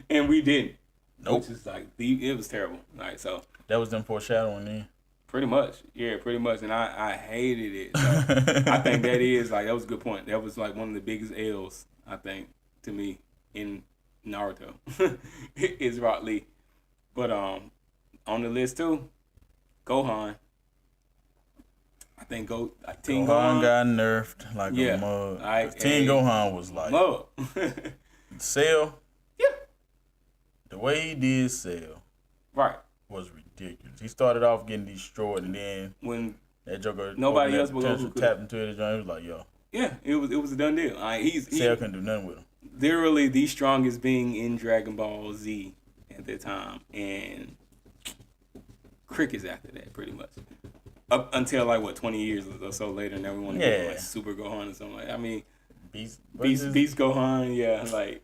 And we didn't. Nope. Which is like it was terrible. Like so. That was them foreshadowing then. Pretty much. Yeah, pretty much. And I hated it. So I think that was a good point. That was like one of the biggest L's, I think, to me in Naruto. Is Rock Lee. But on the list too, Gohan. I think Teen Gohan got nerfed like a mug. Teen Gohan was like mug. Cell. Yeah. the way he did Cell was ridiculous. He started off getting destroyed, and then when that Joker nobody else who tapped into it, it was like, yo. Yeah, it was a done deal. Cell couldn't do nothing with him. Literally the strongest being in Dragon Ball Z at that time, and Crickets after that, pretty much. Up until like 20 years or so later, now we want to go like Super Gohan or something like that. I mean, Beast Gohan, yeah, like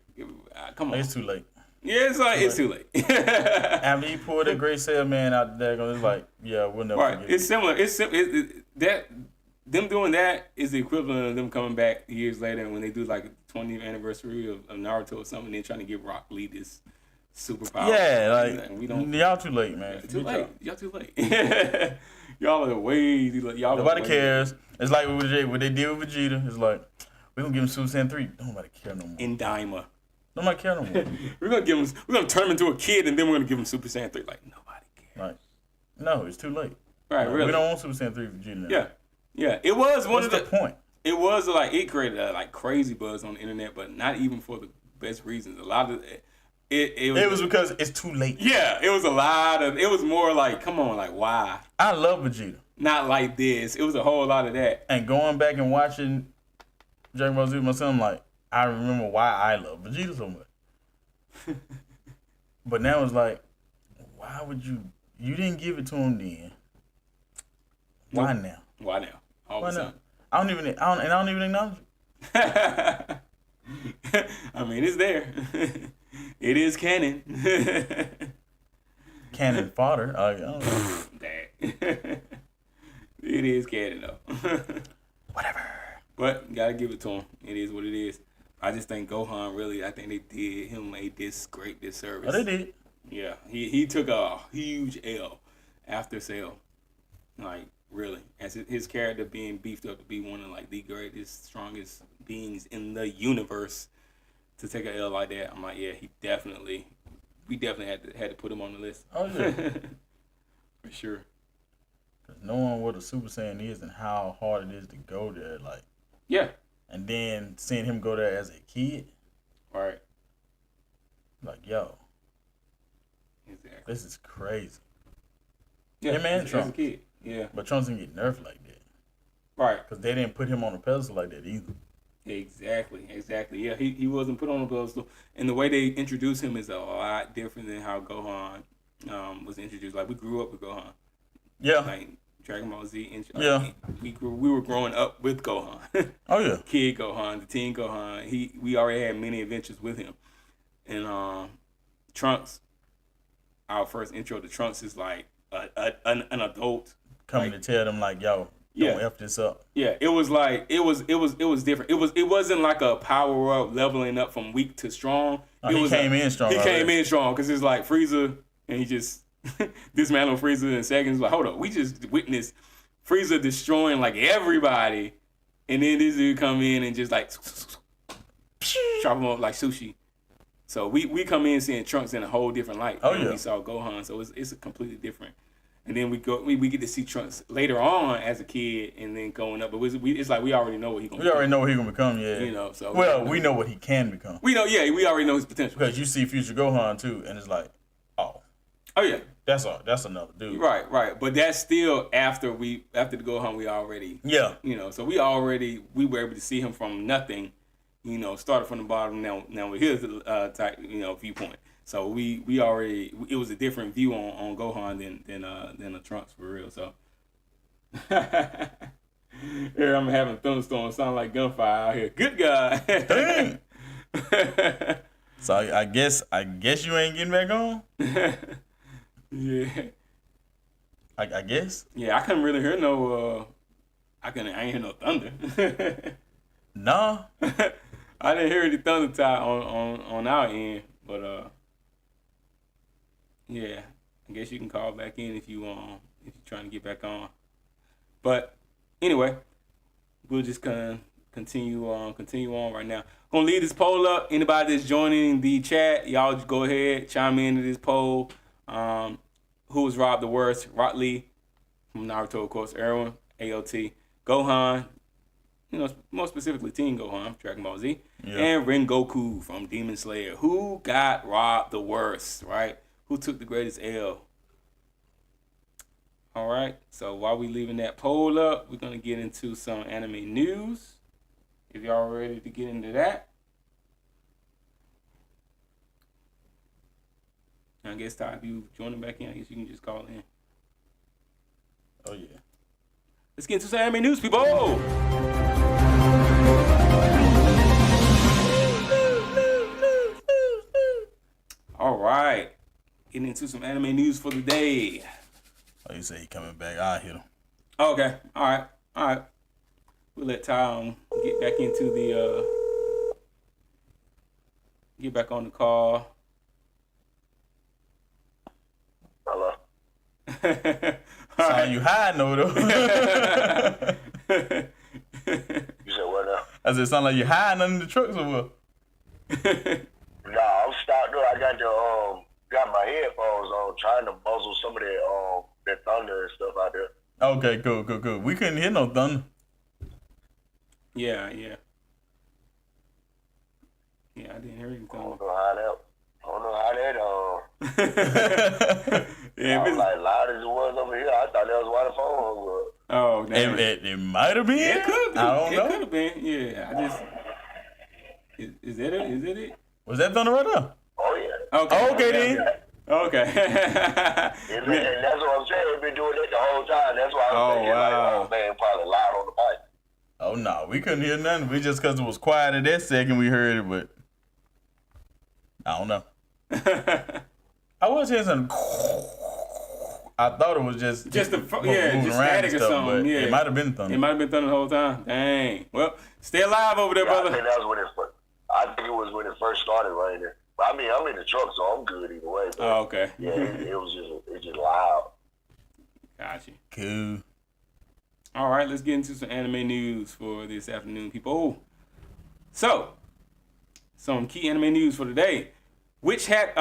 come on, it's too late. Yeah, it's too late. After he pulled a great Cell man out there, it's like, yeah, we'll never forget. It's similar. That them doing that is the equivalent of them coming back years later when they do like 20th anniversary of Naruto or something. They're trying to give Rock Lee this superpower. Yeah, like we don't. Y'all too late, man. Yeah, too late. Y'all too late. Y'all are way too late. Nobody cares. It's like what they did with Vegeta. It's like we're gonna give him Super Saiyan 3. Nobody care no more. In Daima. Nobody care no more. We're gonna turn him into a kid and then we're gonna give him Super Saiyan 3. Like nobody cares. Like, no, it's too late. Right, like, really. We don't want Super Saiyan 3 Vegeta now. Yeah. Yeah. It was one What's of the point? It was like it created a like crazy buzz on the internet, but not even for the best reasons. A lot of it was because it's too late. Yeah, it was a lot of. It was more like, come on, like why? I love Vegeta. Not like this. It was a whole lot of that. And going back and watching Dragon Ball Z with my son, like I remember why I love Vegeta so much. But now it's like, why would you? You didn't give it to him then. Why now? Why now? All why of a now? I don't even acknowledge it. I mean, it's there. It is canon. Canon fodder. I don't know. Dang. It is canon though. Whatever. But gotta give it to him. It is what it is. I just think Gohan I think they did him a great disservice. Oh, they did. Yeah, he took a huge L after Cell. Like, really. As his character being beefed up to be one of like the greatest, strongest beings in the universe, to take a L like that, I'm like, yeah, we definitely had to put him on the list. Oh yeah. For sure. Cause knowing what a Super Saiyan is and how hard it is to go there, like. Yeah. And then seeing him go there as a kid. Right. Like, yo. Exactly. This is crazy. Yeah, man, as Trunks. a kid. Yeah. But Trunks didn't get nerfed like that. Right. Because they didn't put him on a pedestal like that either. Exactly. Yeah, he wasn't put on a pedestal. And the way they introduced him is a lot different than how Gohan was introduced. Like, we grew up with Gohan. Yeah. Like, Dragon Ball Z. Yeah. We were growing up with Gohan. Oh, yeah. Kid Gohan, the teen Gohan. We already had many adventures with him. And Trunks, our first intro to Trunks is like an adult. Coming to tell them like, yo, don't F this up. Yeah, it was like it was different. It wasn't like a power up leveling up from weak to strong. He came in strong. He came in strong because it's like Frieza and he just dismantled Frieza in seconds. Like, hold up, we just witnessed Frieza destroying like everybody, and then this dude come in and just like chop him up like sushi. So we come in seeing Trunks in a whole different light. Oh yeah. We saw Gohan, so it's a completely different. And then we get to see Trunks later on as a kid, and then going up. But it's like we already know what he's gonna. We already know what he's gonna become. Yeah. You know. So we know what he can become. We know. Yeah, we already know his potential. Because you see future Gohan too, and it's like, oh yeah. That's another dude. Right. But that's still after the Gohan we already. Yeah. You know. So we were able to see him from nothing. You know, started from the bottom. Now with his type, viewpoint. So we already, it was a different view on Gohan than a Trunks for real. So here I'm having thunderstorms sound like gunfire out here. Good guy. Dang. So I guess you ain't getting back on. Yeah. I guess. Yeah, I couldn't really hear no. I ain't hear no thunder. Nah. I didn't hear any thunder tie on our end, but yeah, I guess you can call back in if you're trying to get back on. But anyway, we'll just continue on right now. Gonna leave this poll up. Anybody that's joining the chat, y'all just go ahead, chime into this poll. Who was robbed the worst? Rock Lee from Naruto, of course. Erwin, AOT, Gohan, more specifically Teen Gohan, Dragon Ball Z, and Rengoku from Demon Slayer. Who got robbed the worst, right? Who took the greatest L? All right, so while we leaving that poll up, we're going to get into some anime news. If y'all ready to get into that. I guess, Ty, if you joining back in, I guess you can just call in. Oh, yeah. Let's get into some anime news, people. All right. Getting into some anime news for the day. Oh, you say he coming back. I'll hit him. Okay. All right. We'll let Ty get back into get back on the call. Hello. Sound you hiding over there. You said what now? I said, sound like you hiding under the trucks over Nah, I'm stopped though. I got my headphones on, trying to muzzle some of that thunder and stuff out there. Okay, cool. We couldn't hear no thunder. Yeah, I didn't hear anything. I don't know how that Yeah, I was like loud as it was over here. I thought that was why the phone was. oh, damn. It might have been. It could be. I don't know. It could have been. Yeah, I just. Is that it? Is it it? Was that thunder right there? Oh yeah. Okay. Then. Okay. And that's what I'm saying. We've been doing it the whole time. That's why I was thinking, wow. like, oh man, probably loud on the mic. Oh no, we couldn't hear nothing. We just because it was quiet at that second we heard it, but I don't know. I was hearing something. I thought it was just just moving around static and or stuff, something. but Yeah, it might have been thunder. It might have been thunder the whole time. Dang. Well, stay alive over there, Yeah, brother. I think that was when it first. I think it was when it first started raining. But I mean, I'm in the truck, so I'm good either way. But Oh, okay. yeah, it was just loud. Gotcha. Cool. All right, let's get into some anime news for this afternoon, people. So, some key anime news for today. Witch Hat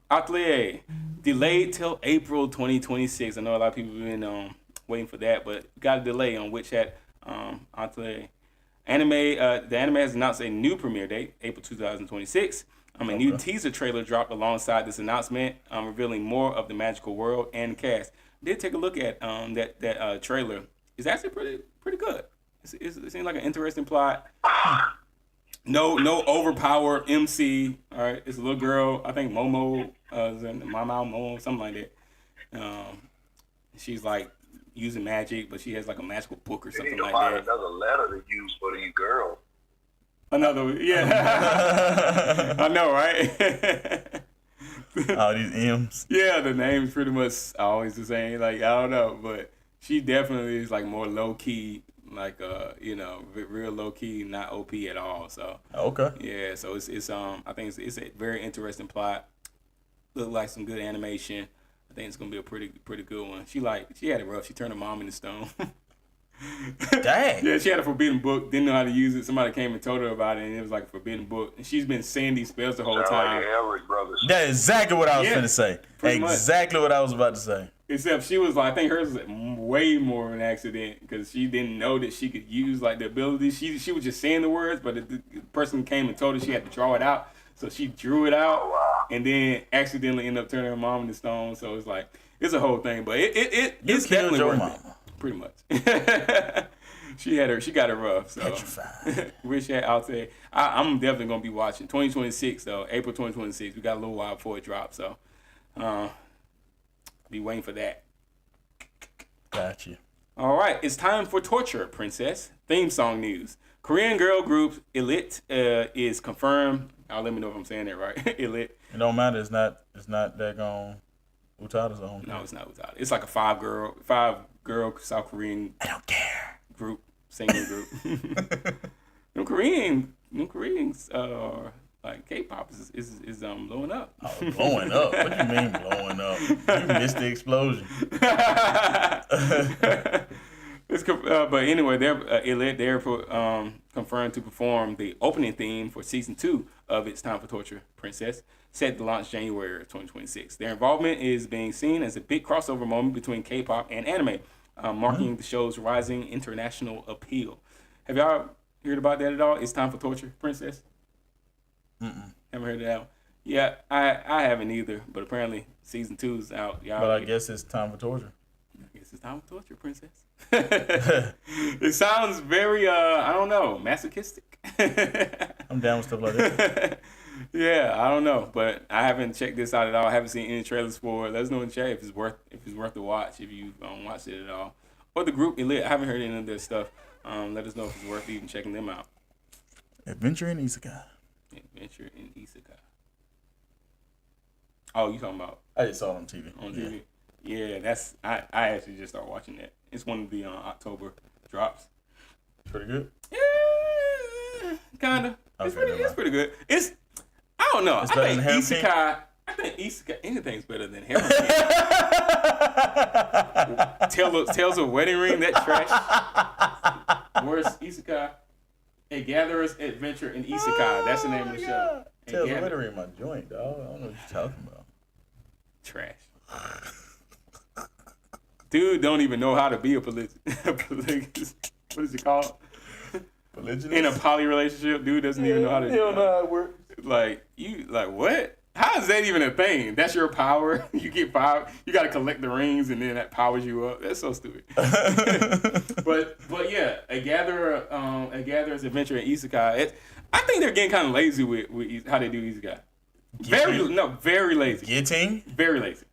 Atelier delayed till April 2026. I know a lot of people have been waiting for that, but got a delay on Witch Hat Atelier. The anime has announced a new premiere date, April 2026. A new teaser trailer dropped alongside this announcement, revealing more of the magical world and cast. I did take a look at that trailer. It's actually pretty good. It seems like an interesting plot. No overpowered MC. All right, it's a little girl. I think Momo, Momo, something like that. She's like using magic, but she has like a magical book or something like that. Another letter to use for these girls. Another, yeah. I know, right? All these M's. Yeah, the name's pretty much always the same. Like, I don't know, but she definitely is like more low key, like real low key, not OP at all. So Okay. yeah, so it's I think it's a very interesting plot. Look like some good animation. I think it's gonna be a pretty good one. She had it rough. She turned her mom into stone. Dang. Yeah, she had a forbidden book, didn't know how to use it. Somebody came and told her about it, and it was like a forbidden book. And she's been saying these spells the whole time. Like the Everett brothers. That's exactly what I was finna say. pretty much. Exactly what I was about to say. Except she was like, I think hers was way more of an accident because she didn't know that she could use like the abilities. She was just saying the words, but the person came and told her she had to draw it out. So she drew it out and then accidentally ended up turning her mom into stone. So it's like, it's a whole thing. But it's definitely your worth mama. it. Pretty much. She got it rough. So Petrified. Wish that out there. I'm definitely gonna be watching 2026 though. April 2026. We got a little while before it drops, so be waiting for that. Gotcha. All right, it's time for Torture Princess theme song news. Korean girl group Elite is confirmed. Let me know if I'm saying that right. Elite. It don't matter. It's not that gone. Utada's on. No, it's not Utada. It's like a five girl South Korean. I don't care. Group, singing group. Them Koreans, like K-pop is blowing up. Oh, blowing up? What do you mean blowing up? You missed the explosion. But anyway, they're confirmed to perform the opening theme for season 2 of It's Time for Torture Princess, set to launch January 2026. Their involvement is being seen as a big crossover moment between K-pop and anime, marking the show's rising international appeal. Have y'all heard about that at all? It's Time for Torture, Princess. Haven't heard of that one. Yeah, I haven't either. But apparently season 2's out. Y'all. But I guess it's Time for Torture. I guess it's Time for Torture, Princess. It sounds very I don't know, masochistic. I'm down with stuff like that. Yeah, I don't know, but I haven't checked this out at all. I haven't seen any trailers for it. Let us know in the chat if it's worth the watch, if you watched it at all. Or the group Elite. I haven't heard any of their stuff. Let us know if it's worth even checking them out. Adventure in Isekai. Adventure in Isekai. Oh, you talking about? I just saw it on TV. On TV. Yeah, that's I actually just started watching that. It's one of the October drops. Pretty good. Yeah, kinda. It's pretty good. I don't know. It's better than Harem King? I think Isekai, anything's better than Harem King. Tales of Wedding Ring, that trash. Worst Isekai. A Gatherer's Adventure in Isekai. That's the name of the show. Tales of Wedding Ring, my joint, dog. I don't know what you're talking about. Trash. Dude don't even know how to be a polygamous. What is it called? Polygynous? In a poly relationship, dude doesn't even know how to. You don't know how it works. Like what? How is that even a thing? That's your power. You get power. You got to collect the rings, and then that powers you up. That's so stupid. but yeah, a gatherer's adventure in Isekai. I think they're getting kind of lazy with how they do Isekai. Very lazy. Very lazy.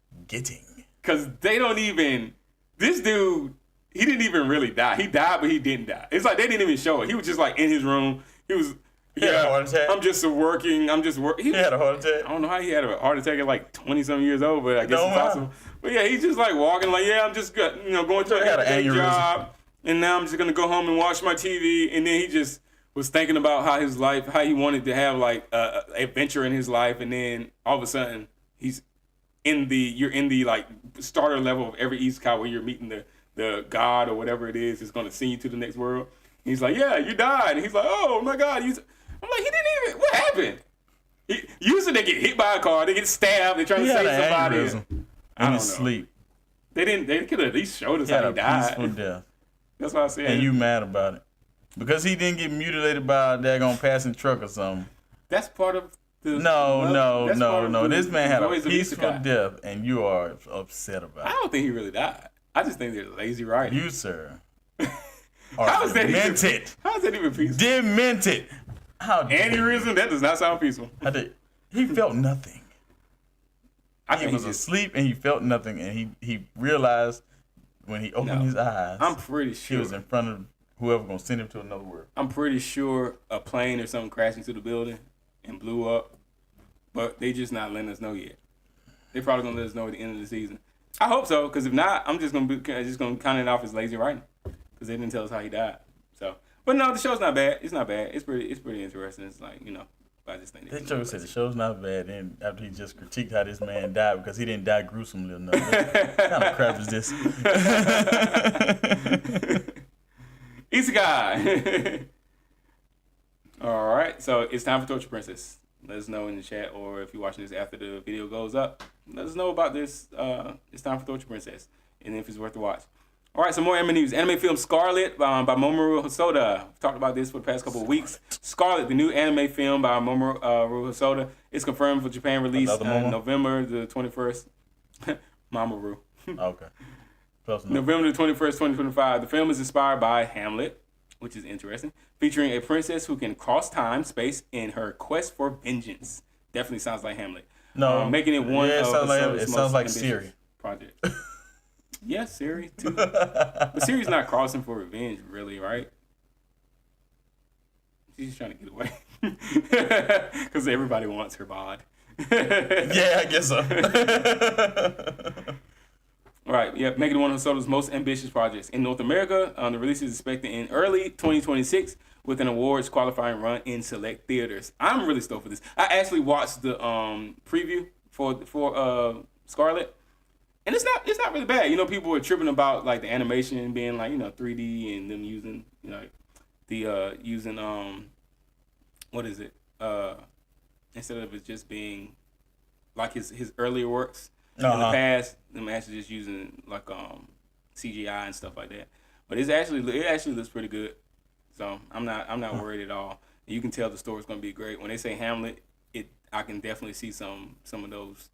Because they don't even. This dude, he didn't even really die. He died, but he didn't die. It's like they didn't even show it. He was just like in his room. He was. He had a heart attack. I'm just working. He had a heart attack. I don't know how he had a heart attack at like 20-some years old, but I guess it's possible. But yeah, he's just like walking like, yeah, I'm just going to a job, and now I'm just gonna go home and watch my TV. And then he just was thinking about how he wanted to have like adventure in his life, and then all of a sudden you're in the like starter level of every Isekai where you're meeting the god or whatever it is that's gonna send you to the next world. And he's like, yeah, you died. And he's like, oh my god, I'm like, he didn't even. What happened? Usually they get hit by a car, they get stabbed, they try to save somebody. I don't know. Sleep. They didn't. They could have at least showed us how he died. Peaceful death. That's what I said. And you mad about it because he didn't get mutilated by a daggone passing truck or something. That's part of the. No. This man had a peaceful death, and you are upset about it. I don't think he really died. I just think they're lazy writing. You, sir. How is that demented? How is that even peaceful? Demented. How aneurysm? That does not sound peaceful. He felt nothing. He was asleep and he felt nothing, and he realized when he opened his eyes. I'm pretty sure he was in front of whoever gonna send him to another world. I'm pretty sure a plane or something crashed into the building and blew up, but they just not letting us know yet. They probably gonna let us know at the end of the season. I hope so, because if not, I'm just gonna count it off as lazy writing, because they didn't tell us how he died. So, but no, the show's not bad. It's not bad. It's pretty interesting. It's like, I just think that joke said the show's not bad, and after he just critiqued how this man died because he didn't die gruesomely enough. What kind of crap is this? Isekai. All right, so it's time for Torture Princess. Let us know in the chat, or if you're watching this after the video goes up, let us know about this. It's time for Torture Princess, and if it's worth the watch. All right, some more anime news. Anime film Scarlet by Mamoru Hosoda. We've talked about this for the past couple of weeks. Scarlet, the new anime film by Mamoru Hosoda, is confirmed for Japan release November the 21st. Mamoru. Okay. November the 21st, 2025. The film is inspired by Hamlet, which is interesting, featuring a princess who can cross time, space, in her quest for vengeance. Definitely sounds like Hamlet. No. Making it one of it sounds like Siri. Project. Yeah, Siri too. But Siri's not crossing for revenge, really, right? She's just trying to get away. Because everybody wants her bod. Yeah, I guess so. All right, yeah, making it one of Hosoda's most ambitious projects. In North America, the release is expected in early 2026 with an awards qualifying run in select theaters. I'm really stoked for this. I actually watched the preview for Scarlet. And it's not really bad. People were tripping about like the animation being like 3D and them using what is it? Instead of it just being like his earlier works in the past, them actually just using like CGI and stuff like that. But it actually looks pretty good. So I'm not worried at all. You can tell the story's gonna be great. When they say Hamlet, I can definitely see some of those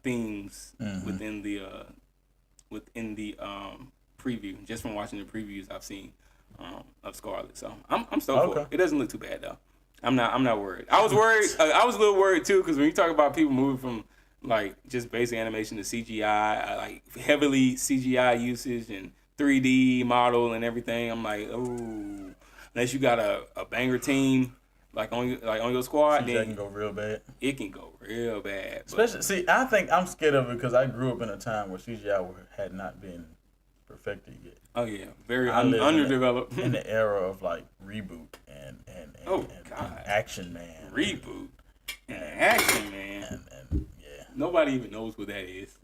themes within the preview. Just from watching the previews I've seen of Scarlet. So I'm stoked for it. It doesn't look too bad though. I'm not worried. I was worried. I was a little worried too, because when you talk about people moving from like just basic animation to CGI, like heavily CGI usage and 3D model and everything, I'm like, oh, unless you got a banger team like on your squad, then that can go real bad. It can go real bad. Especially, I think I'm scared of it because I grew up in a time where CGI had not been perfected yet. Oh yeah, very underdeveloped. In the era of like reboot and Action Man. Reboot and Action Man. And yeah. Nobody even knows what that is.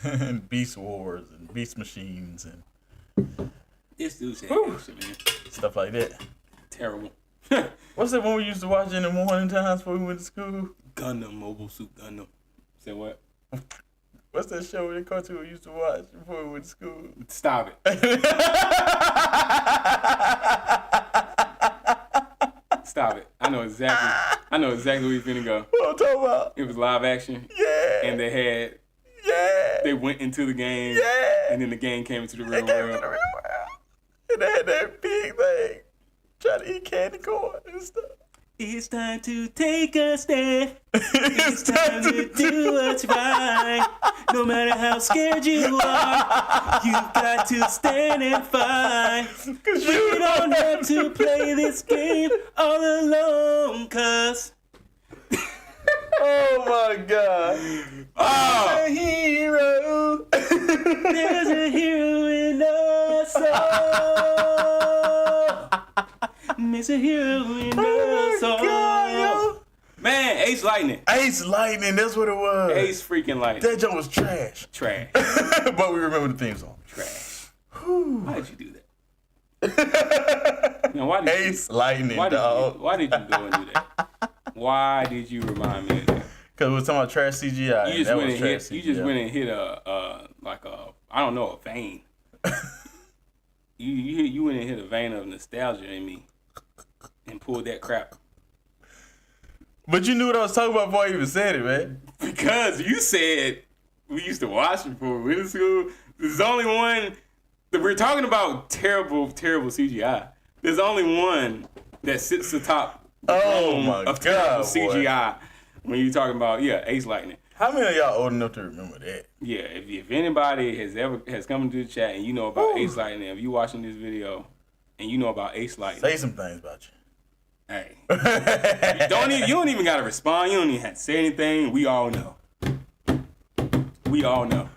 And Beast Wars and Beast Machines and this dude said Action Man. Stuff like that. Terrible. What's that one we used to watch in the morning times before we went to school? Gundam, Mobile Suit Gundam. Say what? What's that show in the cartoon we used to watch before we went to school? Stop it. Stop it. I know exactly where you're finna go. What I'm talking about? It was live action. Yeah. And they went into the game. Yeah. And then the game came into the real world. And they had that big thing. Trying to eat candy corn and stuff. It's time to take a stand. It's time to do what's right. No matter how scared you are, you've got to stand and fight. You don't have to play this game all alone, cuz. Oh my God. Oh. A hero. There's a hero in us all. There's a hero in us all. God, man, Ace Lightning. Ace Lightning, that's what it was. Ace freaking Lightning. That joke was trash. Trash. But we remember the theme song. Trash. Why did you do that? Now, Ace Lightning, dog. Why did you go and do that? Why did you remind me of that? Because we were talking about trash CGI. You just went and hit a vein. you went and hit a vein of nostalgia in me and pulled that crap. But you knew what I was talking about before I even said it, man. Because you said we used to watch it before we went to school. There's only one that we're talking about terrible CGI. There's only one that sits atop of terrible CGI when you're talking about Ace Lightning. How many of y'all old enough to remember that? Yeah, if anybody has come into the chat and you know about Ace Lightning, if you watching this video and you know about Ace Lightning, say some things about you. Hey, you don't even gotta respond. You don't even have to say anything. We all know. We all know.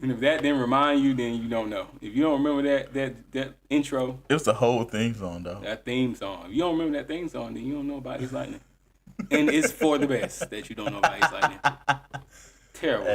And if that didn't remind you, then you don't know. If you don't remember that intro, it was the whole theme song, though. That theme song. If you don't remember that theme song, then you don't know about Ace Lightning. And it's for the best that you don't know about Ace Lightning. Terrible.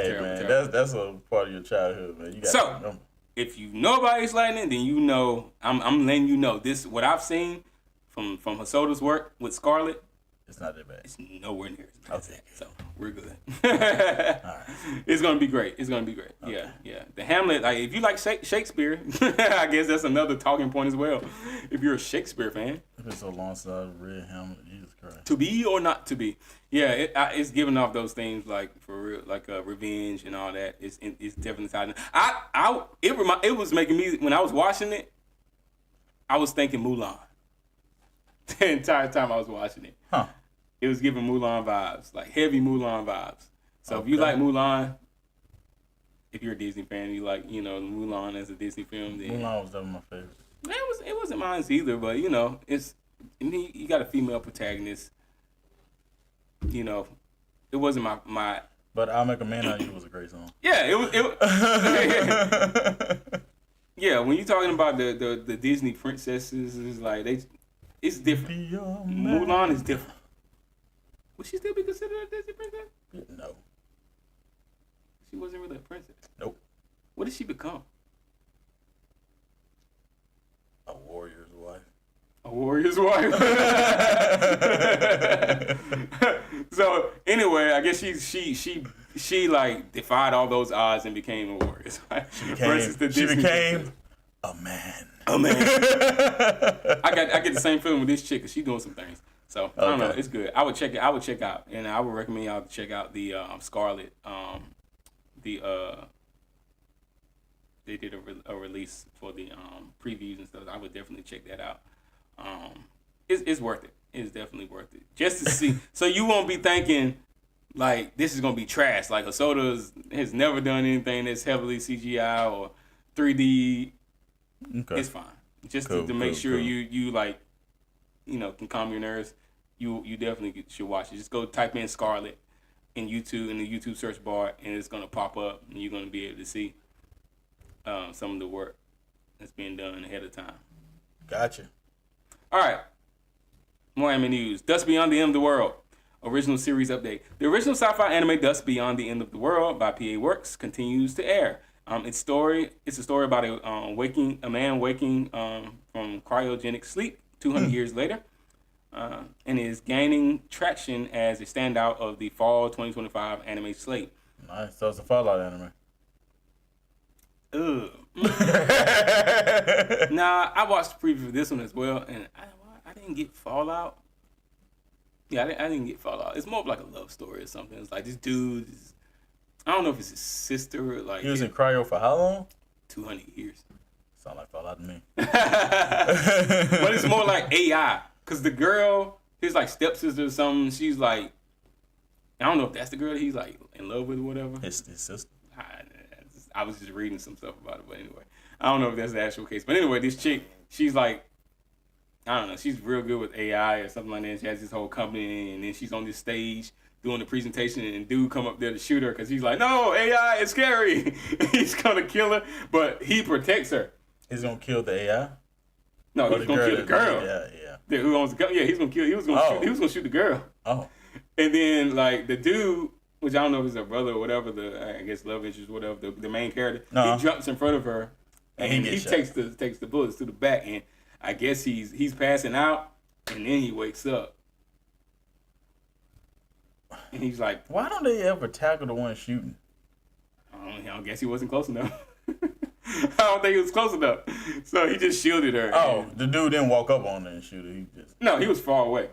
That's a part of your childhood, man. You gotta remember. If you know about Ace Lightning, then you know. I'm letting you know this. What I've seen from Hosoda's work with Scarlet. It's not that bad. It's nowhere near as bad as that. So we're good. All right. It's gonna be great. Okay. Yeah. The Hamlet. Like if you like Shakespeare, I guess that's another talking point as well. If you're a Shakespeare fan. It's been so long since I read Hamlet. Jesus Christ. To be or not to be. Yeah. It's giving off those things like for real, like revenge and all that. It's definitely tied. It was making me when I was watching it. I was thinking Mulan. The entire time I was watching it. Huh. It was giving Mulan vibes, like heavy Mulan vibes. So if you like Mulan, if you're a Disney fan, you like, Mulan as a Disney film, then Mulan was definitely my favorite. It wasn't mine either, but it's you got a female protagonist. It wasn't my. But I'll Make a Man Out of You was a great song. Yeah, it was. Yeah, when you're talking about the Disney princesses, it's like it's different. Mulan is different. Would she still be considered a Disney princess? No. She wasn't really a princess. Nope. What did she become? A warrior's wife. A warrior's wife. So anyway, I guess she like defied all those odds and became a warrior. She became a man. Oh man, I get the same feeling with this chick because she's doing some things. So I don't know, it's good. I would check out, and I would recommend y'all to check out the Scarlet. They did a release for the previews and stuff. I would definitely check that out. It's worth it. It's definitely worth it just to see. So you won't be thinking like this is gonna be trash. Like Hosoda has never done anything that's heavily CGI or 3D. Okay. It's fine. Just to make sure you like, can calm your nerves. You definitely should watch it. Just go type in Scarlet in the YouTube search bar, and it's gonna pop up, and you're gonna be able to see some of the work that's being done ahead of time. Gotcha. All right. More anime news. Dust Beyond the End of the World. Original series update. The original sci-fi anime Dust Beyond the End of the World by PA Works continues to air. It's a story about a man waking from cryogenic sleep 200 years later, and is gaining traction as a standout of the fall 2025 anime slate. Nice. So it's a Fallout anime. Ugh. Nah, I watched the preview for this one as well, and I didn't get Fallout. Yeah, I didn't get Fallout. It's more of like a love story or something. It's like this dude I don't know if it's his sister or like. He was in cryo for how long? 200 years. Sound like Fallout to me. But it's more like AI. Because the girl, his like stepsister or something, she's like, I don't know if that's the girl that he's like in love with or whatever. His sister. I was just reading some stuff about it, but anyway. I don't know if that's the actual case. But anyway, this chick, she's like, I don't know, she's real good with AI or something like that. She has this whole company, and then she's on this stage doing the presentation, and dude come up there to shoot her because he's like, no, AI is scary. He's going to kill her, but he protects her. He's going to kill the AI? No, he's going to kill the girl. Yeah. Who owns the gun. Yeah, he's going to kill. He was going to shoot the girl. Oh. And then, like, the dude, which I don't know if it's her brother or whatever, I guess love interest, whatever, the main character, he jumps in front of her, and he takes the bullets to the back, and I guess he's passing out, and then he wakes up. And he's like, why don't they ever tackle the one shooting? I guess he wasn't close enough. I don't think he was close enough. So he just shielded her. Oh, the dude didn't walk up on her and shoot her. No, he was far away.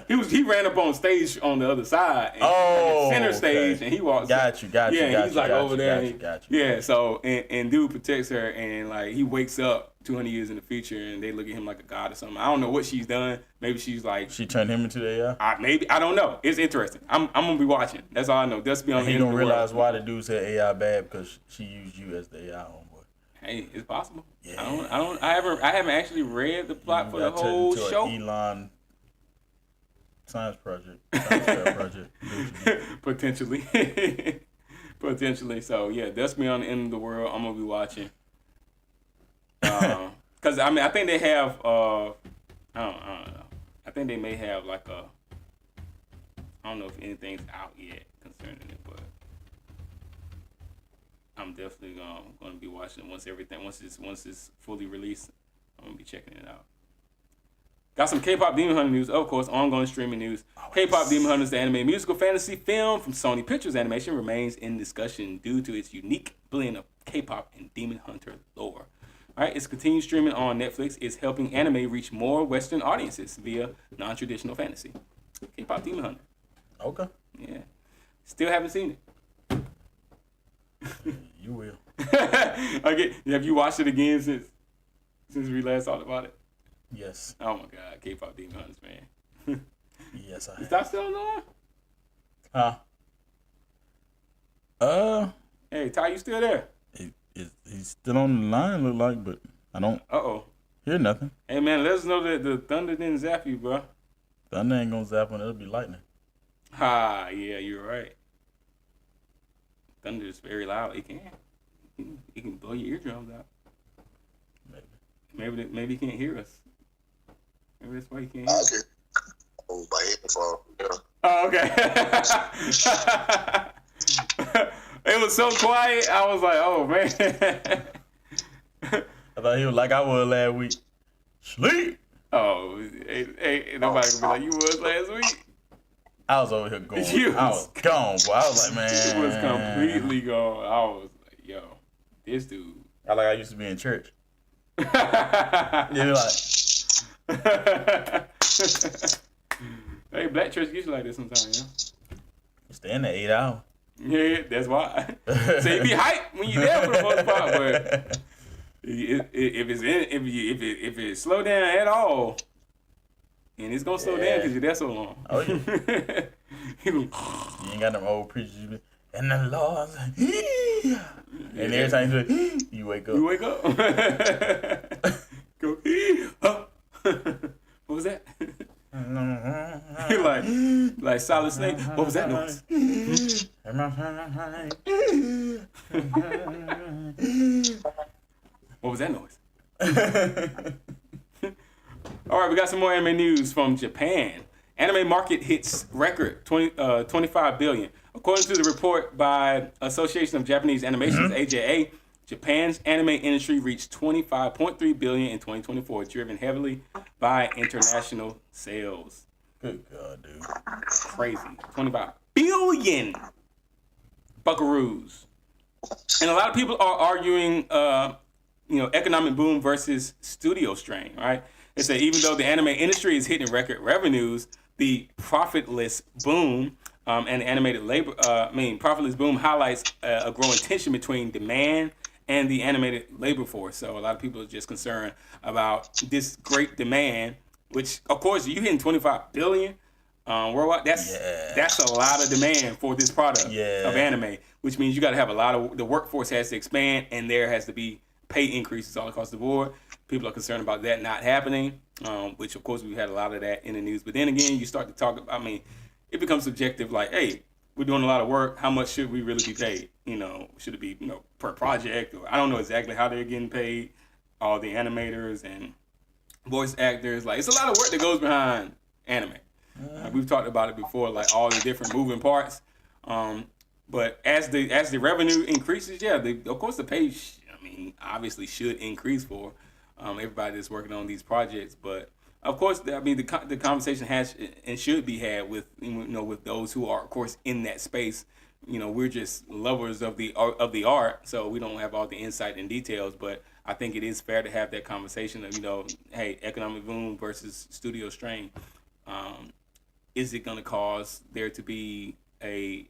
He ran up on stage on the other side. And center stage, and he walks. Got you. Yeah, he's like over there. Got you. Yeah, so and dude protects her, and like he wakes up 200 years in the future, and they look at him like a god or something. I don't know what she's done. Maybe she's like she turned him into the AI. Maybe I don't know. It's interesting. I'm gonna be watching. That's all I know. Just be on. He gonna realize why the dude said AI bad because she used you as the AI homeboy. Hey, it's possible. Yeah. I haven't actually read the plot for the whole show. Elon science project. Science project. Potentially. Potentially. So yeah, Dust Beyond the End of the World. I'm gonna be watching. Cause I think they have I don't know. I think they may have like I don't know if anything's out yet concerning it, but I'm definitely going to be watching it once it's fully released. I'm going to be checking it out. Got some K-pop Demon Hunter news, of course, ongoing streaming news. K-pop Demon Hunter, the anime musical fantasy film from Sony Pictures Animation, remains in discussion due to its unique blend of K-pop and Demon Hunter lore. All right, it's continued streaming on Netflix. It's helping anime reach more Western audiences via non-traditional fantasy. K-pop Demon Hunter. Okay. Yeah. Still haven't seen it. You will. Okay. Have you watched it again since we last talked about it? Yes. Oh my God, K-pop Demon Hunters, man. Yes, I have. Is that still on? Huh? Hey, Ty, you still there? He's still on the line, look like, but I don't hear nothing. Hey man, let us know that the thunder didn't zap you, bro. Thunder ain't gonna zap when it'll be lightning. Yeah, you're right. Thunder is very loud. It can blow your eardrums out. Maybe he can't hear us. Maybe that's why he can't hear us. My headphone. Yeah. Oh, okay. It was so quiet. I was like, oh man. I thought he was like I was last week. Sleep. Oh, hey, nobody can be like you was last week. I was over here going. I was gone, boy. I was like, man. He was completely gone. I was like, yo, this dude. I used to be in church. You're like, hey, black church gets you like this sometimes, yeah. stay in there 8 hours. Yeah, that's why. So you be hyped when you're there for the most part, but if it slow down at all, and it's gonna slow down because you're there so long. Oh yeah. You ain't got them old preachers. You be, and the Lord, and every time you wake up. You wake up. Go. What was that? like Solid Snake. What was that noise? What was that noise? All right, we got some more anime news from Japan. Anime market hits record 25 billion. According to the report by Association of Japanese Animations, AJA, Japan's anime industry reached 25.3 billion in 2024, driven heavily by international sales. Good God, dude. Crazy. 25 billion buckaroos. And a lot of people are arguing, economic boom versus studio strain, right? They say even though the anime industry is hitting record revenues, the profitless boom and the profitless boom highlights a growing tension between demand and the animated labor force. So a lot of people are just concerned about this great demand, which of course you hitting 25 billion worldwide. That's a lot of demand for this product of anime, which means you got to have the workforce has to expand, and there has to be pay increases all across the board. People are concerned about that not happening, which of course we had a lot of that in the news. But then again, you start to talk about, it becomes subjective, like, hey, we're doing a lot of work. How much should we really be paid? Should it be, per project? Or I don't know exactly how they're getting paid. All the animators and voice actors, like, it's a lot of work that goes behind anime. We've talked about it before, like all the different moving parts. But as the revenue increases, of course the pay, obviously should increase for everybody that's working on these projects. But of course, the conversation has and should be had with with those who are, of course, in that space. We're just lovers of the art, so we don't have all the insight and details. But I think it is fair to have that conversation of hey, economic boom versus studio strain. Is it going to cause there to be a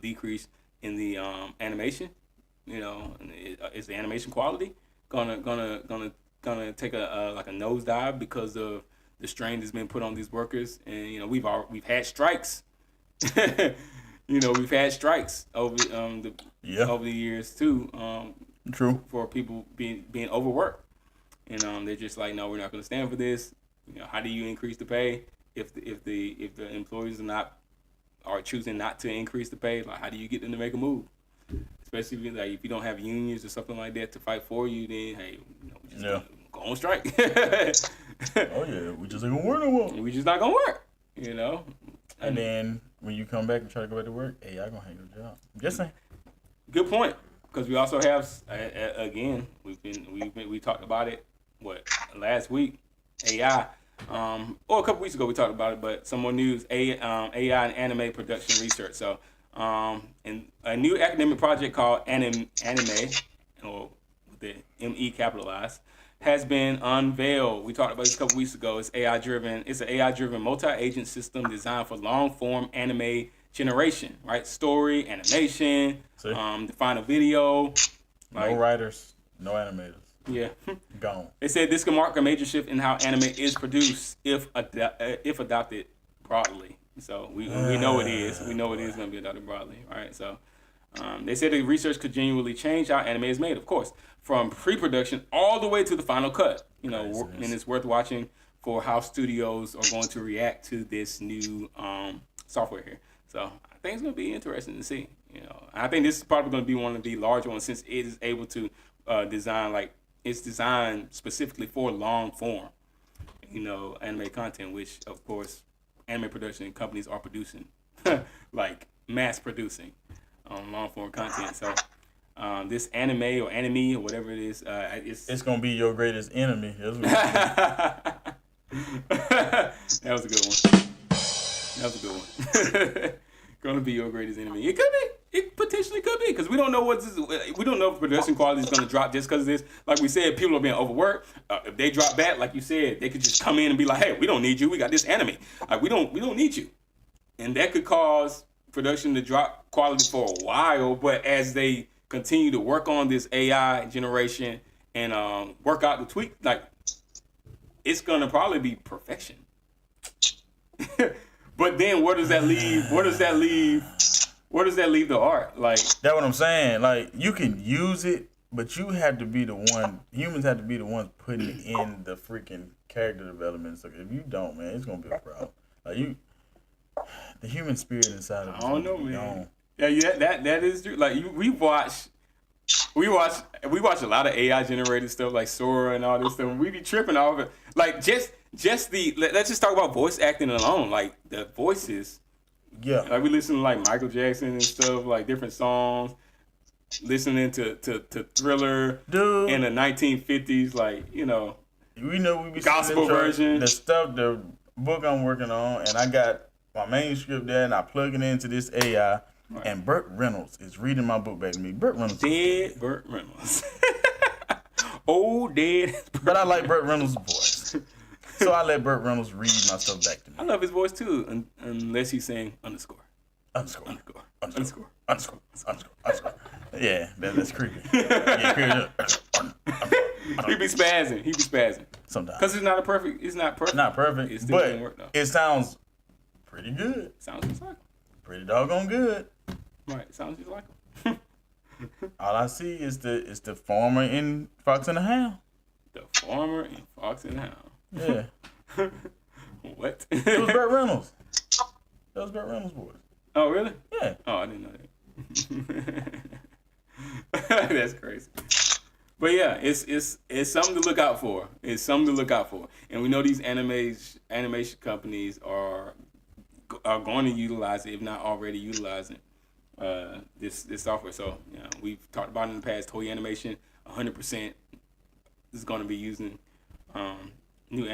decrease in the animation? Is the animation quality gonna take a nosedive because of the strain that's been put on these workers? And we've had strikes. We've had strikes over the years too. True. For people being overworked, and they're just like, no, we're not going to stand for this. How do you increase the pay if the employees are choosing not to increase the pay? Like, how do you get them to make a move? Especially if you don't have unions or something like that to fight for you, then hey, we just go on strike. Oh yeah, we just ain't gonna work no more. We just not gonna work, And then when you come back and try to go back to work, hey, y'all gonna hang your job. Just saying. Good point, because we also have again we talked about it last week, AI. Or a couple weeks ago we talked about it, but some more news. AI and anime production research. So, and a new academic project called Anime, or with the ME capitalized, has been unveiled. We talked about this a couple weeks ago. It's an AI-driven multi-agent system designed for long-form anime generation, right? Story, animation, the final video. No writers, no animators. Yeah. Gone. They said this could mark a major shift in how anime is produced if adopted broadly. So we know it is. We know it is going to be adopted broadly, right? So they said the research could genuinely change how anime is made, of course, from pre-production all the way to the final cut. And it's worth watching for how studios are going to react to this new software here. So I think it's going to be interesting to see. I think this is probably going to be one of the larger ones since it is able to design it's designed specifically for long form, anime content, which of course anime production companies are producing, like mass producing long form content. So this anime or anime or whatever it is, it's gonna be your greatest enemy. That was a good one. Gonna be your greatest enemy. It could be. It potentially potentially could be, because we don't know we don't know if production quality is going to drop just because of this. Like we said, people are being overworked. If they drop back, like you said, they could just come in and be like, "Hey, we don't need you. We got this anime. We don't need you," and that could cause production to drop quality for a while. But as they continue to work on this AI generation and work out the tweak, like it's gonna probably be perfection. But then where does that leave? Where does that leave the art? Like, that's what I'm saying. Like, you can use it, but you have to be the one. Humans have to be the ones putting in the freaking character development. So if you don't, man, it's gonna be a problem. Like the human spirit inside of it. I don't know, man. Gone. Yeah, that is true. Like we watch a lot of AI generated stuff like Sora and all this stuff. And we be tripping off it. Like let's just talk about voice acting alone. Like the voices. Yeah. Like we listen to like Michael Jackson and stuff, like different songs. Listening to Thriller, dude, in the 1950s, like, you know. We know we be gospel version. The book I'm working on, and I got my manuscript there, and I plug it into this AI. Right. And Burt Reynolds is reading my book back to me. Burt Reynolds. Dead Burt Reynolds. Old dead. But I like Burt Reynolds' voice. So I let Burt Reynolds read my stuff back to me. I love his voice too, unless he's saying underscore. Yeah, that's creepy. Yeah, he be spazzing. Sometimes. Because it's not perfect. Not perfect, it still doesn't work, though. It sounds pretty good. Sounds just like him. Pretty doggone good. Right, sounds just like him. All I see is the farmer in Fox and the Hound. The farmer in Fox and the Hound. Yeah. What? It was Burt Reynolds. That was Burt Reynolds' voice. Oh, really? Yeah. Oh, I didn't know that. That's crazy. But yeah, it's something to look out for. It's something to look out for. And we know these animation companies are going to utilize it, if not already utilizing this software. So, you know, we've talked about it in the past. Toei Animation, 100% is going to be using new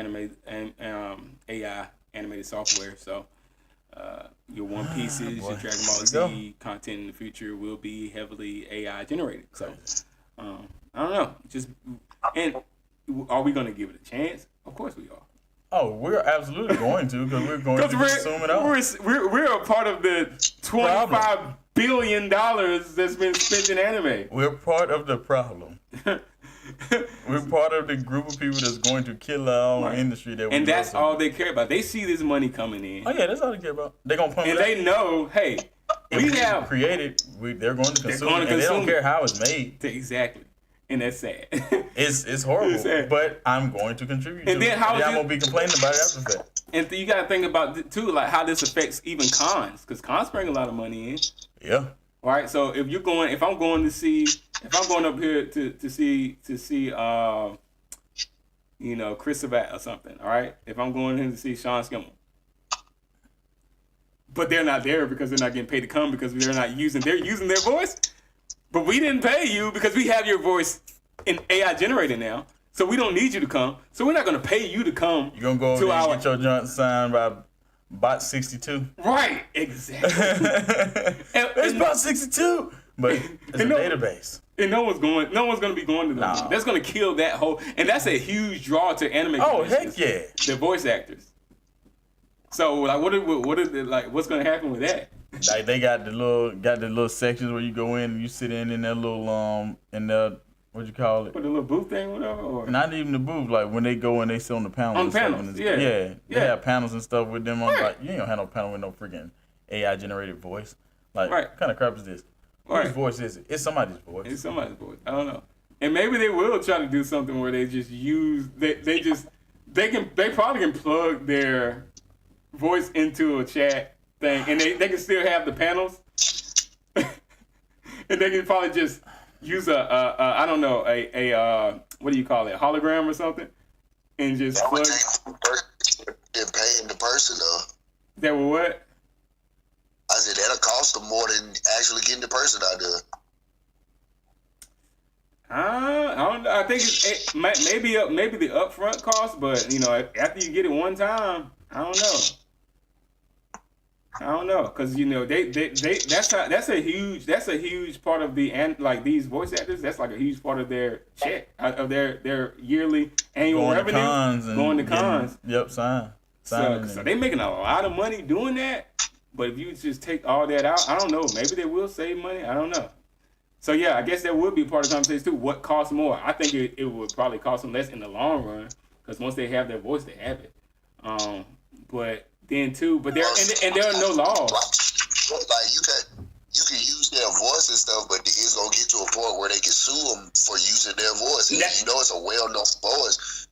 AI animated software. So, your One Pieces, your Dragon Ball Z content in the future will be heavily AI generated. So, I don't know. And are we going to give it a chance? Of course we are. Oh, we're absolutely going to, because we're going to consume it out. We're a part of the $25 billion that's been spent in anime. We're part of the problem. We're part of the group of people that's going to kill our own industry. And that's all they care about. They see this money coming in. Oh, yeah, that's all they care about. They're going to pump it out. And they know, hey, we have created, they're going to consume it, and they don't care how it's made. Exactly. And that's sad. It's horrible, it's sad. But I'm going to contribute to it. I'm going to be complaining about it after that. And you got to think about, too, like how this affects even cons, because cons bring a lot of money in. Yeah. All right, so if I'm going up here to see you know, Chris Sabat or something, all right? If I'm going in to see Sean Skimmel, but they're not there because they're not getting paid to come because they're using their voice, but we didn't pay you because we have your voice in AI generated now, so we don't need you to come, so we're not going to pay you to come. You're going to go over and get your joint signed by Bot 62. Right, exactly. It's Bot 62, but it's a database. And no one's going to be going to them. No. That's going to kill that whole, and that's a huge draw to anime. Oh, heck yeah. The voice actors. So like, what's going to happen with that? Like they got the little sections where you go in and you sit in that little what you call it? With the little booth thing, whatever. Or? Not even the booth. Like when they go and they sit on the panels. On the panels, yeah. They have panels and stuff with them. I'm like, you ain't gonna have no panel with no freaking AI generated voice. Like, what kind of crap is this? Whose voice is it? It's somebody's voice. It's somebody's voice. I don't know. And maybe they will try to do something where they just use they probably can plug their voice into a chat thing, and they can still have the panels, and they can probably just use I don't know, a what do you call it, hologram or something, and just plug. They're paying the person though. That will what? I said that'll cost them more than actually getting the person out there. I don't know. I think it maybe the upfront cost, but you know, after you get it one time, I don't know. I don't know, cause you know they that's a huge part of the like these voice actors. That's like a huge part of their check of their yearly annual revenue going to cons. Yep, sign. So they making a lot of money doing that. But if you just take all that out, I don't know. Maybe they will save money. I don't know. So yeah, I guess that would be part of the conversation too. What costs more? I think it would probably cost them less in the long run, because once they have their voice, they have it. But then too, but there are no laws. Like you can use their voice and stuff, but it's gonna get to a point where they can sue them for using their voice. And you know, it's a well-known voice.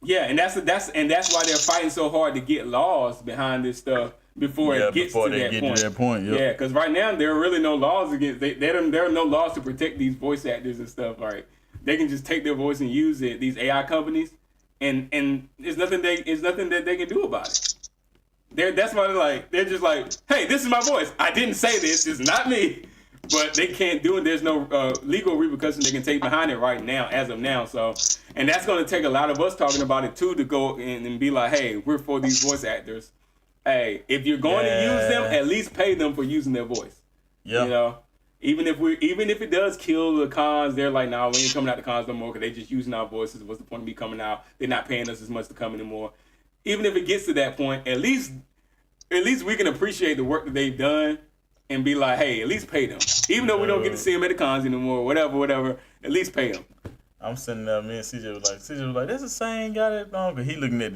Yeah, and that's why they're fighting so hard to get laws behind this stuff before it gets to that point. Yep. Yeah, because right now there are really no laws against. There are no laws to protect these voice actors and stuff. Right? They can just take their voice and use it. These AI companies, and there's nothing that they can do about it. That's why they're just like, hey, this is my voice. I didn't say this. It's not me. But they can't do it. There's no legal repercussions they can take behind it right now, as of now. So, and that's going to take a lot of us talking about it too to go in and be like, hey, we're for these voice actors. Hey, if you're going to use them, at least pay them for using their voice. Yeah. You know, even if it does kill the cons, they're like, nah, we ain't coming out the cons no more because they just using our voices. What's the point of me coming out? They're not paying us as much to come anymore. Even if it gets to that point, at least we can appreciate the work that they've done. And be like, hey, at least pay them. Even though we don't get to see them at the cons anymore, whatever, at least pay them. I'm sitting there, me and CJ was like, that's the same guy that because he looking at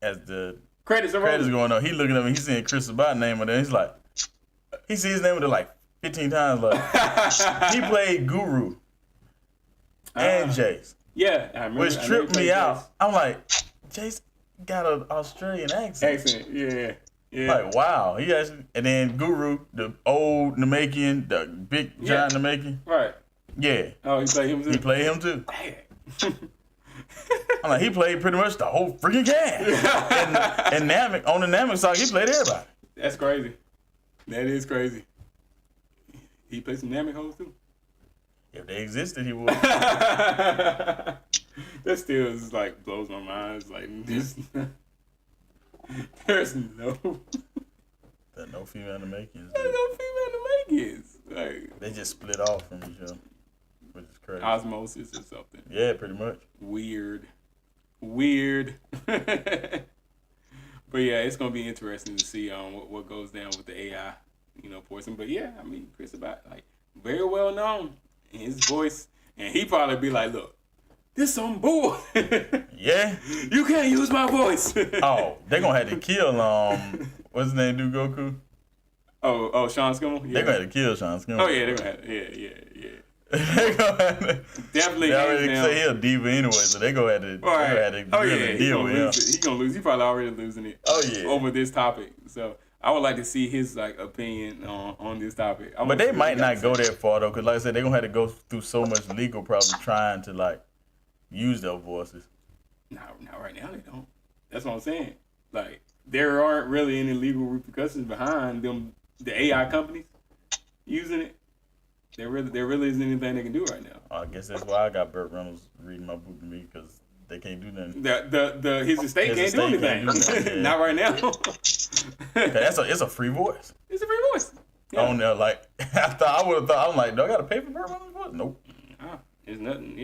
as the credits going on. He looking at me, he's seeing Chris Sabat's name on there. He's like, he sees his name on there like 15 times. Like, he played Guru and Jace. Yeah, I remember. Which tripped me out. Jace. I'm like, Jace got an Australian accent. Yeah. Like, wow. He actually, and then Guru, the old Namekian, the big giant Namekian. Right. Yeah. Oh, he played him too? He played him too. I'm like, he played pretty much the whole freaking cast. and Namek, on the Namek song, he played everybody. That's crazy. That is crazy. He played some Namek hoes too? If they existed, he would. That still is like blows my mind. It's like this. There's no female Namekians. There's no female Namekians. Like, they just split off from each other, which is crazy. Osmosis or something. Yeah, pretty much. Weird. But yeah, it's gonna be interesting to see what goes down with the AI, portion. But yeah, I mean, Chris Sabat, like, very well known in his voice, and he probably be like, look. This some bull. Yeah. You can't use my voice. Oh, they're gonna have to kill what's his name, do Goku? Oh, Sean Schimmel? Yeah. They're gonna have to kill Sean Schimmel. Oh yeah, they're gonna have yeah. They're gonna have to, definitely. They already say he's a diva anyway, so they're gonna have to really deal with him. He's gonna lose. He's probably already losing it. Oh yeah. Over this topic. So I would like to see his opinion on this topic. But they might not go that far though, because like I said, they're gonna have to go through so much legal problems trying to use their voices. Not right now they don't. That's what I'm saying. Like, there aren't really any legal repercussions behind them, the AI companies using it. There really isn't anything they can do right now. I guess that's why I got Burt Reynolds reading my book to me, because they can't do nothing. His estate can't do anything. Not right now. It's a free voice. It's a free voice. Yeah. On there, like, I would have thought, I'm like, do I got to pay for Burt Reynolds' voice? Nope. It's nothing.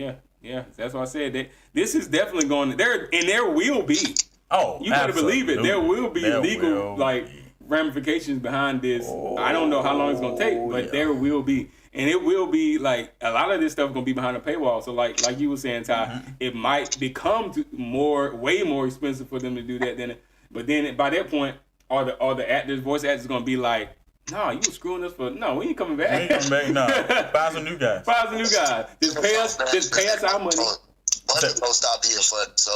Yeah, that's why I said this is definitely going there, and there will be. Oh, you better believe it. There will be legal ramifications behind this. I don't know how long it's gonna take, but there will be, and it will be like a lot of this stuff gonna be behind a paywall. So like you were saying, Ty, it might become way more expensive for them to do that. But then by that point, are the voice actors gonna be like, no, you were screwing us we ain't coming back. We ain't coming back, no. Find some new guys. Just pay us our money. Money don't stop being fun. So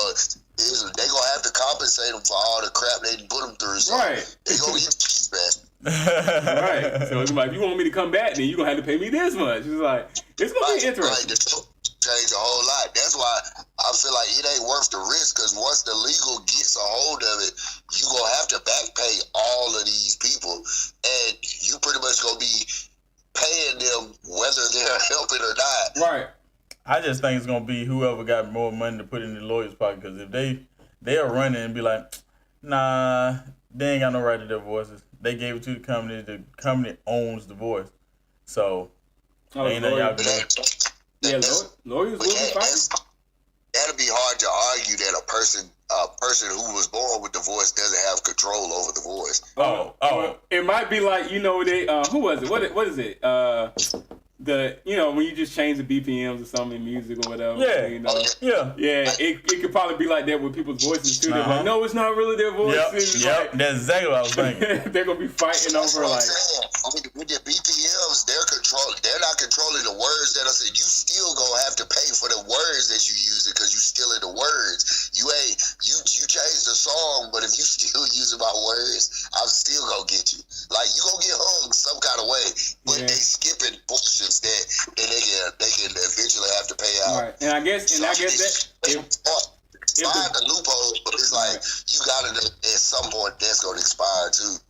they gonna have to compensate them for all the crap they put them through. So right. They gonna get stressed. Right. So it's like, if you want me to come back, then you gonna have to pay me this much. It's like, it's gonna be interesting. Right. Change a whole lot. That's why I feel like it ain't worth the risk, because once the legal gets a hold of it, you gonna have to back pay all of these people, and you pretty much gonna be paying them whether they're helping or not. Right. I just think it's gonna be whoever got more money to put in the lawyer's pocket, because if they'll run it and be like, nah, they ain't got no right to their voices. they gave it to the company. The company owns the voice, so ain't nothing y'all can do. Yeah, lawyers will be fighting. That'll be hard to argue that a person who was born with the voice doesn't have control over the voice. It might be like, you know, they who was it? What is it? When you just change the BPMs or something in music or whatever. Yeah. You know. Yeah. It could probably be like that with people's voices too. They're like, no, it's not really their voices. Yep. That's exactly what I was thinking. They're gonna be fighting over like. With the BPMs, they're not controlling the words that I said. You still gonna have to pay for the words that you use because you still in the words. You changed the song, but if you still using my words, I'm still gonna get you. Like you gonna get hung some kind of way, but they skipping portions that they can eventually have to pay out. Right, and I guess that find the loophole, but it's like you gotta at some point that's gonna expire too.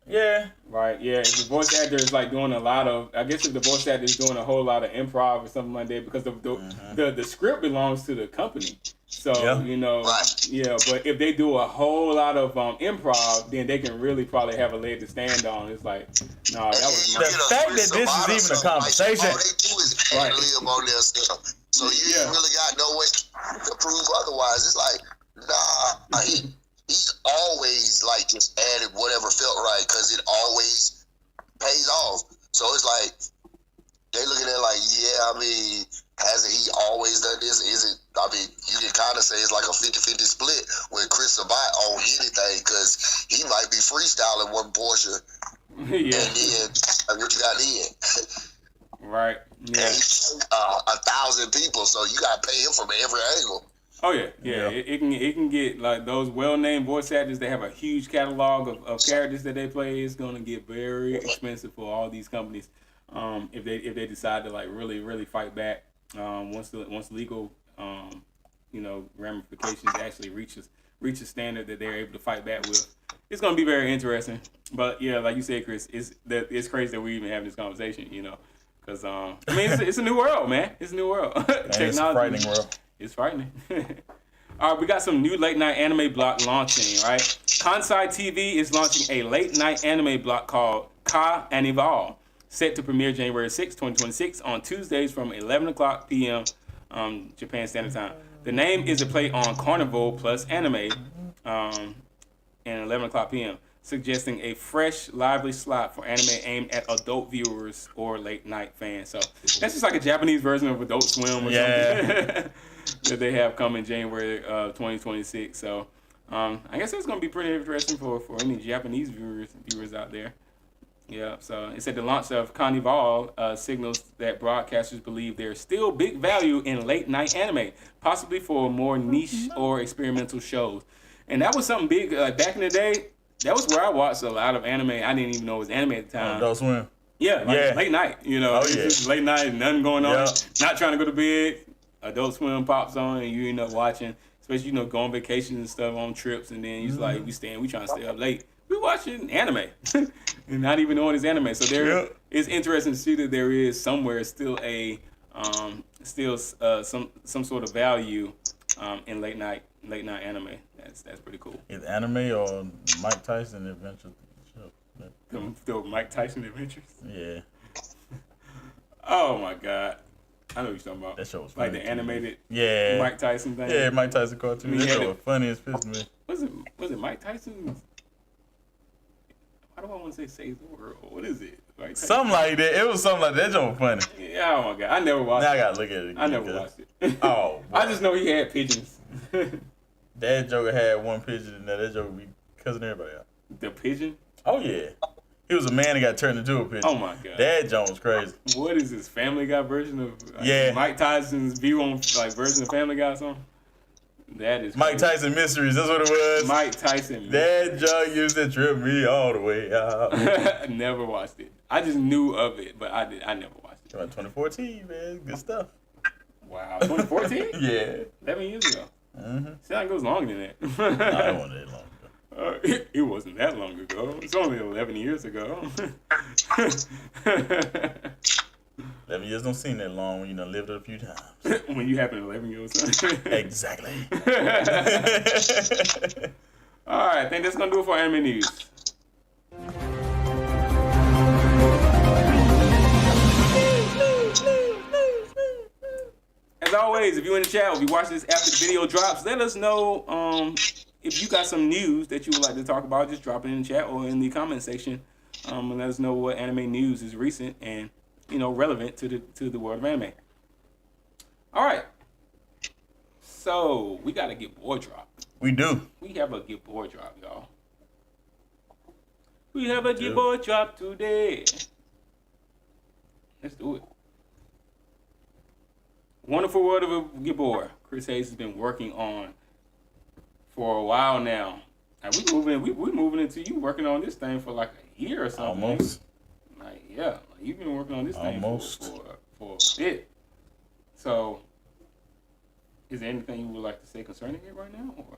Yeah. Right. Yeah. If the voice actor is like doing a lot of, I guess if the voice actor is doing a whole lot of improv or something like that, because the script belongs to the company. So you know, but if they do a whole lot of improv, then they can really probably have a leg to stand on. It's like, no, that was the fact that this is even a conversation. All they do is live on their stuff. So you ain't really got no way to prove otherwise. It's like, nah, he's always like just added whatever felt right because it always pays off. So it's like they looking at it like, yeah, I mean, hasn't he always done this? Is it? I mean, you can kind of say it's like a 50-50 split with Chris Sabat on anything because he might be freestyling one portion, and then what you got in. Right. Yeah. And he's 1,000 people, so you got to pay him from every angle. Oh yeah. It can get like those well-named voice actors that have a huge catalog of characters that they play. It's going to get very expensive for all these companies if they decide to like really fight back once legal ramifications actually reach a standard that they're able to fight back with. It's going to be very interesting. But yeah, like you said, Chris, it's crazy that we even having this conversation. You know, because I mean it's a new world, man. It's a new world. Technology. It's a frightening world. It's frightening. All right, we got some new late night anime block launching, right? Kansai TV is launching a late night anime block called Carnival, set to premiere January 6, 2026 on Tuesdays from 11 o'clock p.m. Japan Standard Time. The name is a play on Carnival plus anime and 11 o'clock p.m., suggesting a fresh, lively slot for anime aimed at adult viewers or late night fans. So that's just like a Japanese version of Adult Swim or something that they have coming January 2026. So I guess it's going to be pretty interesting for any Japanese viewers out there. Yeah, so it said the launch of Carnival signals that broadcasters believe there's still big value in late night anime, possibly for more niche or experimental shows. And that was something big back in the day. That was where I watched a lot of anime. I didn't even know it was anime at the time. Adult Swim. Yeah, late night. You know, it's just late night, nothing going on. Not trying to go to bed. Adult Swim pops on, and you end up watching. Especially, go on vacations and stuff, on trips, and then you like, we trying to stay up late. We watching anime, and not even knowing it's anime. So it's interesting to see that there is somewhere still some sort of value in late night anime. That's pretty cool. Either anime or Mike Tyson Adventures. The Mike Tyson Adventures? Yeah. Oh my God. I know what you're talking about. That show was funny. Like the animated Mike Tyson thing? Yeah, Mike Tyson cartoon. That show was funny as piss to me. Was it Mike Tyson? Why do I want to say Save the World? What is it? Something like that. It was something like that. That show was funny. Yeah, oh my God. I never watched it. Now I gotta look at it again. I never watched it. Oh. I just know he had pigeons. That Joker had one pigeon and that Joker be cussing everybody out. The pigeon? Oh yeah. He was a man that got turned into a pigeon. Oh my God. That Joke was crazy. What is this, Family Guy version of Mike Tyson's view on version of Family Guy or something? That is Mike Tyson Mysteries, that's what it was. Mike Tyson. That Joke used to trip me all the way out. I never watched it. I just knew of it, but I never watched it. 2014, man. Good stuff. Wow. 2014? Yeah. 11 years ago. Mm-hmm. Sounds like it was longer than that. No, it wasn't that long ago. It wasn't that long ago. It's only 11 years ago. 11 years don't seem that long when you done lived it a few times. When you happen 11 years old. Exactly. All right, I think that's going to do it for anime news. always, if you're in the chat, if you watch this after the video drops, let us know if you got some news that you would like to talk about. Just drop it in the chat or in the comment section, and let us know what anime news is recent and relevant to the world of anime. All right. So we got to get board drop. We do. We have a get board drop, y'all. We have a get board drop today. Let's do it. Wonderful World of a Gibor. Chris Hayes has been working on for a while now. And we moving into you working on this thing for like a year or something. Almost. You've been working on this thing for a bit. So, is there anything you would like to say concerning it right now? Or?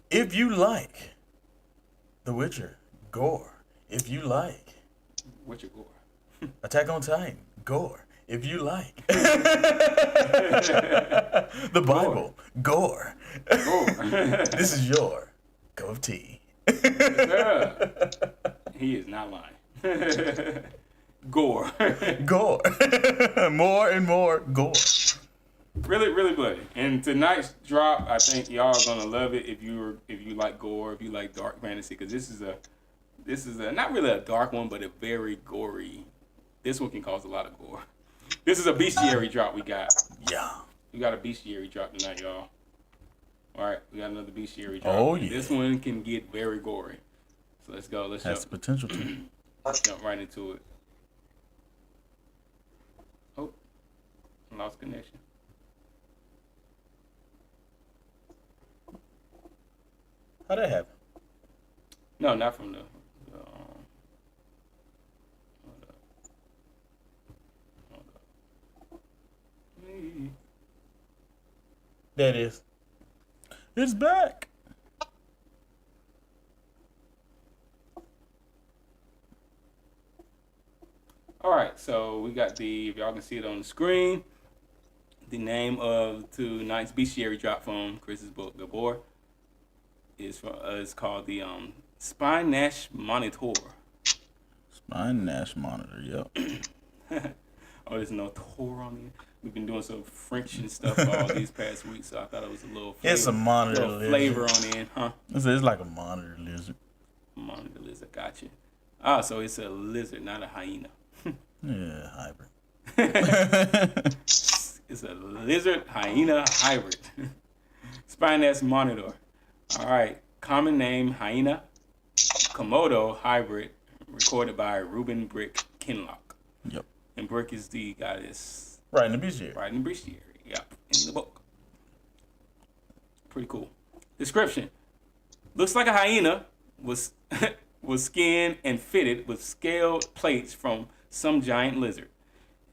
If you like The Witcher, gore. If you like Witcher gore. Attack on Titan, gore. If you like the Bible, gore. This is your cup of tea. He is not lying. Gore. Gore. More and more gore. Really, really bloody. And tonight's drop, I think y'all are gonna love it if you like gore, if you like dark fantasy, because this is a not really a dark one, but a very gory. This one can cause a lot of gore. This is a bestiary drop we got. Yeah. We got a bestiary drop tonight, y'all. All right, we got another bestiary drop. Oh yeah. This one can get very gory. So let's go. Has potential to. Let's jump right into it. Oh, lost connection. How'd that happen? No, not from the There it is. It's back. All right, so we got if y'all can see it on the screen, the name of tonight's bestiary drop from Chris's book, Gabor, is called the Spine Nash Monitor. Spine Nash Monitor, yep. Oh, there's no Tor on it. We've been doing some French and stuff all these past weeks, so I thought it was a little flavor. It's a monitor lizard. Flavor on the end, huh? It's like a monitor lizard. Monitor lizard, gotcha. Ah, so it's a lizard, not a hyena. Yeah, hybrid. It's a lizard hyena hybrid. Spine Nash Monitor. All right, common name hyena. Komodo hybrid, recorded by Ruben Brick Kinlock. Yep. And Brick is the goddess. Right in the bestiary. Right in the bestiary, yep, in the book. Pretty cool. Description. Looks like a hyena was skinned and fitted with scaled plates from some giant lizard.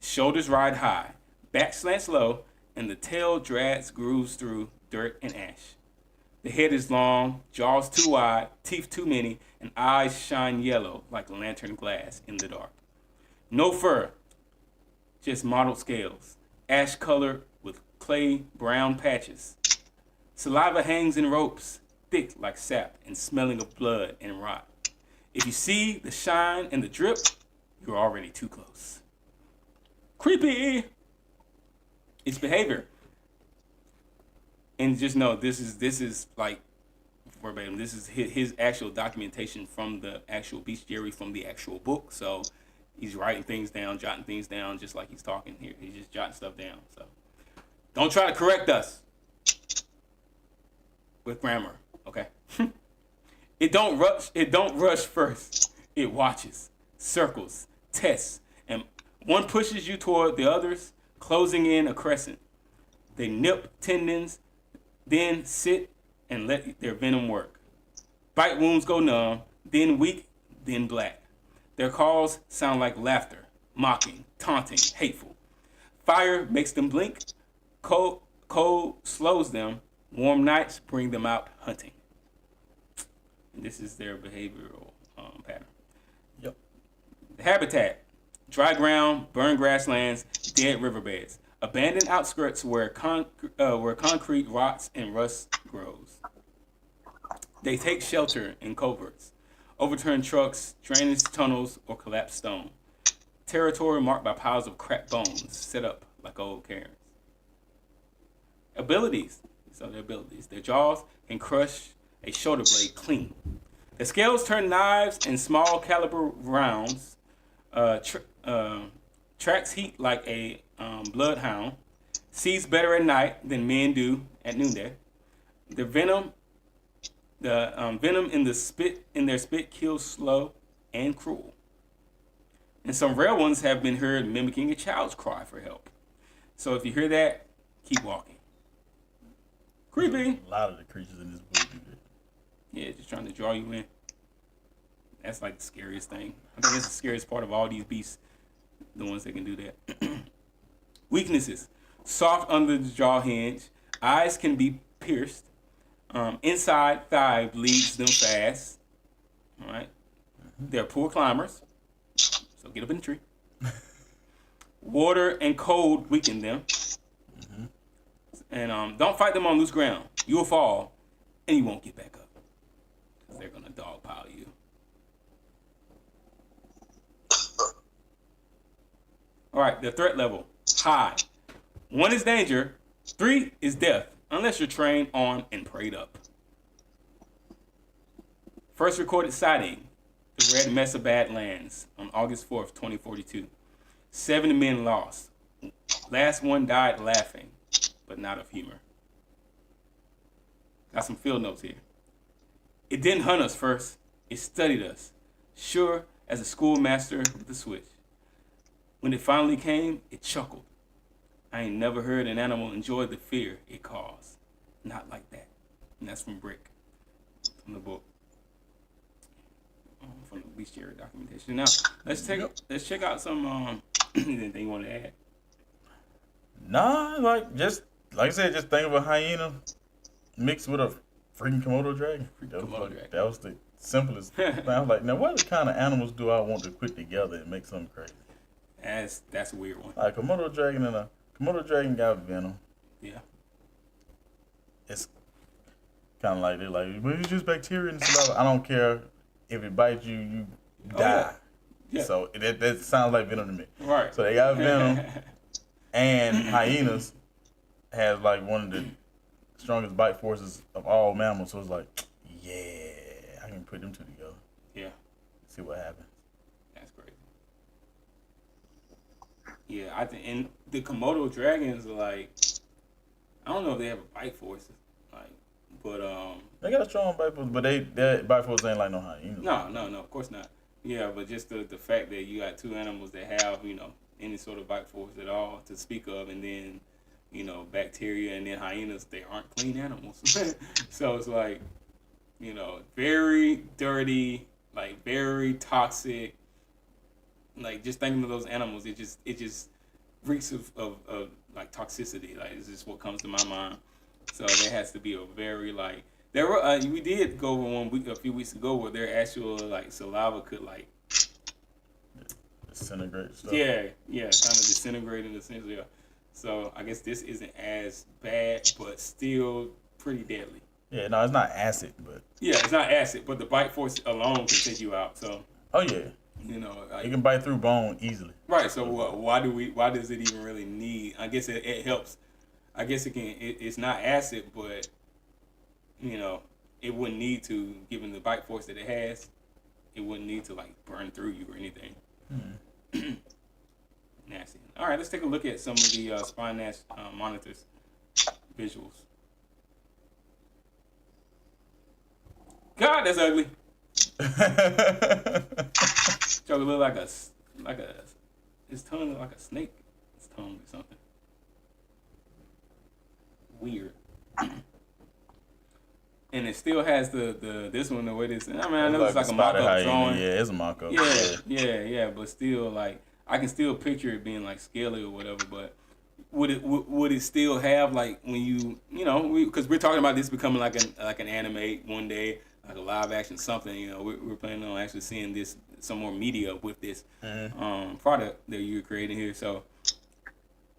Shoulders ride high, back slants low, and the tail drags grooves through dirt and ash. The head is long, jaws too wide, teeth too many, and eyes shine yellow like lantern glass in the dark. No fur, just mottled scales, ash colored with clay brown patches. Saliva hangs in ropes, thick like sap and smelling of blood and rot. If you see the shine and the drip, you're already too close. Creepy! Its behavior. And just know, this is like verbatim. This is his actual documentation from the actual bestiary from the actual book. So he's writing things down, jotting things down, just like he's talking here. He's just jotting stuff down. So don't try to correct us with grammar, okay? It don't rush first. It watches, circles, tests, and one pushes you toward the others, closing in a crescent. They nip tendons, then sit and let their venom work. Bite wounds go numb, then weak, then black. Their calls sound like laughter, mocking, taunting, hateful. Fire makes them blink. Cold slows them. Warm nights bring them out hunting. And this is their behavioral pattern. Yep. The habitat: dry ground, burned grasslands, dead riverbeds, abandoned outskirts where concrete rots and rust grows. They take shelter in coverts, overturned trucks, drainage tunnels, or collapsed stone. Territory marked by piles of cracked bones set up like old cairns. abilities. So their abilities. Their jaws can crush a shoulder blade clean. The scales turn knives and small caliber rounds. Tracks heat like a bloodhound. Sees better at night than men do at noonday. The venom in their spit kills slow and cruel. And some rare ones have been heard mimicking a child's cry for help. So if you hear that, keep walking. Creepy. A lot of the creatures in this book do that. Yeah, just trying to draw you in. That's like the scariest thing. I think it's the scariest part of all these beasts, the ones that can do that. Weaknesses. Soft under the jaw hinge. Eyes can be pierced. Inside thigh bleeds them fast. All right. They're poor climbers. So get up in the tree. Water and cold weaken them. And don't fight them on loose ground. You'll fall, and you won't get back up. Because they're going to dogpile you. All right, the threat level, high. 1 is danger. 3 is death, unless you're trained, armed, and prayed up. First recorded sighting, the Red Mesa Badlands, on August 4th, 2042. 7 men lost. Last one died laughing, but not of humor. Got some field notes here. It didn't hunt us first. It studied us, sure as a schoolmaster with a switch. When it finally came, it chuckled. I ain't never heard an animal enjoy the fear it caused. Not like that. And that's from Brick, from the book, from the bestiary documentation. Now, let's check out some anything you want to add. Nah, like I said, just think of a hyena mixed with a freaking Komodo dragon. That was the simplest thing. I was like, now what kind of animals do I want to put together and make something crazy? That's a weird one. Like Komodo dragon got venom. Yeah. It's kind of like they're like, well, it's just bacteria and stuff. I don't care if it bites you, you die. Yeah. So that sounds like venom to me. Right. So they got venom, and hyenas has like one of the strongest bite forces of all mammals. So it's like, yeah, I can put them two together. Yeah. See what happens. That's crazy. Yeah, I think, and the Komodo dragons are like, I don't know if they have a bite force, like, but they got a strong bite force, but their bite force ain't like no hyena. No, of course not. Yeah, but just the fact that you got two animals that have, any sort of bite force at all to speak of, and then, bacteria, and then hyenas, they aren't clean animals. So it's like, very dirty, like very toxic. Like just thinking of those animals, it just reeks of like toxicity. Like it's just what comes to my mind. So there has to be a very like there were we did go over a few weeks ago where their actual like saliva could like disintegrate stuff. Yeah, kind of disintegrate in the sense. Yeah. So I guess this isn't as bad, but still pretty deadly. Yeah, no, it's not acid, but yeah, it's not acid, but the bite force alone can take you out. So oh yeah. Like, you can bite through bone easily. Right. So why does it even really need? I guess it helps. I guess it's not acid, but it wouldn't need to, given the bite force that it has. It wouldn't need to like burn through you or anything. Nasty. All right, let's take a look at some of the spine monitors visuals. God, that's ugly. Joker look like his tongue look like a snake. His tongue or something. Weird. And it still has the this one the way this. I mean, I know it's like a mock-up drawing. Yeah, it's a mock-up. Yeah. But still, like I can still picture it being like scaly or whatever. But would it still have like when you because we're talking about this becoming like an anime one day. Like a live action something, we're planning on actually seeing this some more media with this product that you're creating here. So,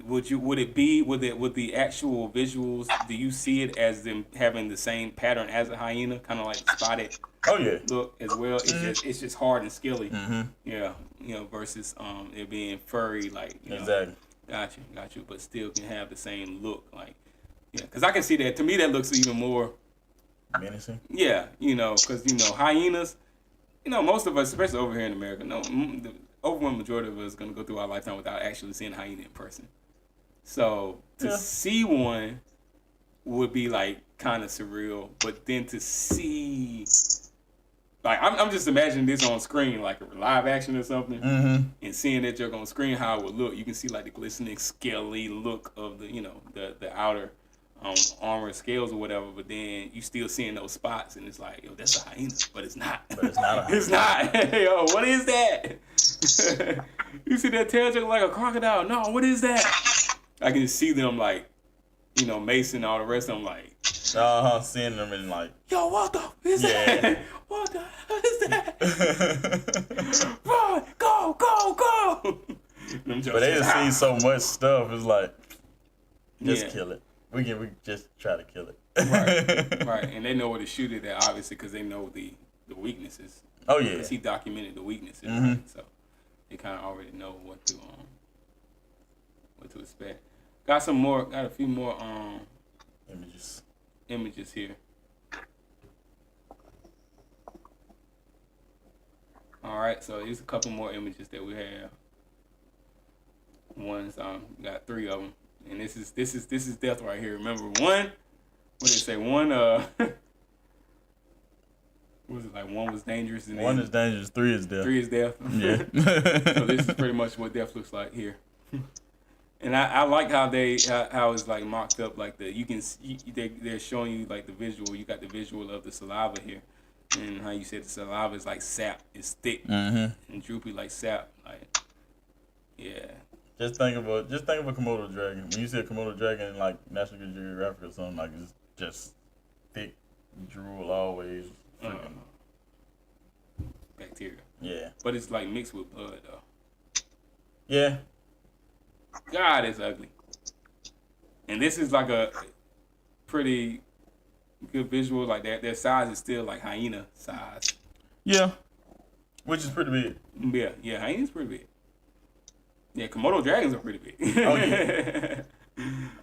would the actual visuals? Do you see it as them having the same pattern as a hyena, kind of like spotted? Oh yeah. Look as well. It's just hard and skilly. Yeah, versus it being furry like. Exactly. Got you. But still can have the same look like. Yeah, because I can see that. To me, that looks even more menacing. Yeah, because hyenas. Most of us, especially over here in America, the overwhelming majority of us is gonna go through our lifetime without actually seeing a hyena in person. So to see one would be like kind of surreal, but then to see, like, I'm just imagining this on screen, like a live action or something, and seeing that you're on screen how it would look. You can see like the glistening, scaly look of the the outer armor scales or whatever, but then you still seeing those spots, and it's like, yo, that's a hyena, but it's not. But it's not a hyena. It's not. Yo, what is that? You see that tail just like a crocodile? No, what is that? I can see them like, Mason and all the rest of them like, seeing them and like, yo, what the is that? What the hell is that? Run, go. But they just see so much stuff. It's like, just kill it. We just try to kill it. Right, and they know where to shoot it at, obviously, because they know the weaknesses. Oh yeah, because he documented the weaknesses, right? So they kind of already know what to expect. Got a few more images here. All right, so here's a couple more images that we have. One's got 3 of them. And this is death right here. Remember, one, what did it say? One, what was it like? One was dangerous, and one is dangerous. 3 is death. 3 is death. Yeah. So this is pretty much what death looks like here. And I like how how it's like mocked up, like they're showing you like the visual. You got the visual of the saliva here, and how you said the saliva is like sap. It's thick and droopy like sap. Like, yeah. Just think of a Komodo dragon. When you see a Komodo dragon in like National Geographic or something, like it's just thick drool always. Bacteria. Yeah. But it's like mixed with blood though. Yeah. God, it's ugly. And this is like a pretty good visual. Like their size is still like hyena size. Yeah. Which is pretty big. Yeah, hyena's pretty big. Yeah, Komodo dragons are pretty big. Oh yeah.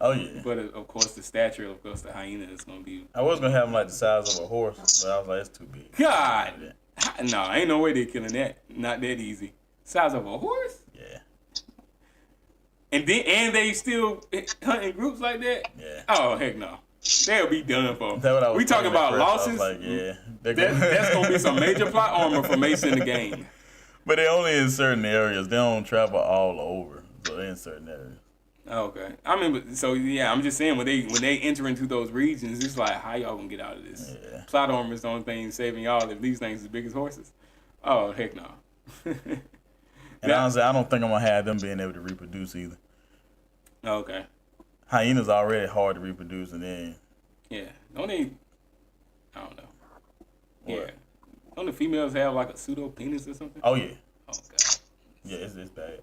Oh yeah. But of course, the stature of the hyena is gonna be. I was gonna have them like the size of a horse, but I was like, it's too big. God, no, ain't no way they're killing that. Not that easy. Size of a horse. Yeah. And they still hunt in groups like that. Yeah. Oh heck no. They'll be done for. That's what I was we talking about losses. Like, yeah. That's gonna be some major plot armor for Mace in the game. But they only in certain areas. They don't travel all over. So they're in certain areas. Okay. I mean, so yeah, I'm just saying when they enter into those regions, it's like, how y'all gonna get out of this? Yeah. Plot armor is the only thing saving y'all if these things are as big as horses. Oh heck no. And honestly, I don't think I'm gonna have them being able to reproduce either. Okay. Hyenas already hard to reproduce, and then yeah, don't they? I don't know. What? Yeah. Don't the females have like a pseudo penis or something? Oh yeah. Oh god. Yeah, it's bad.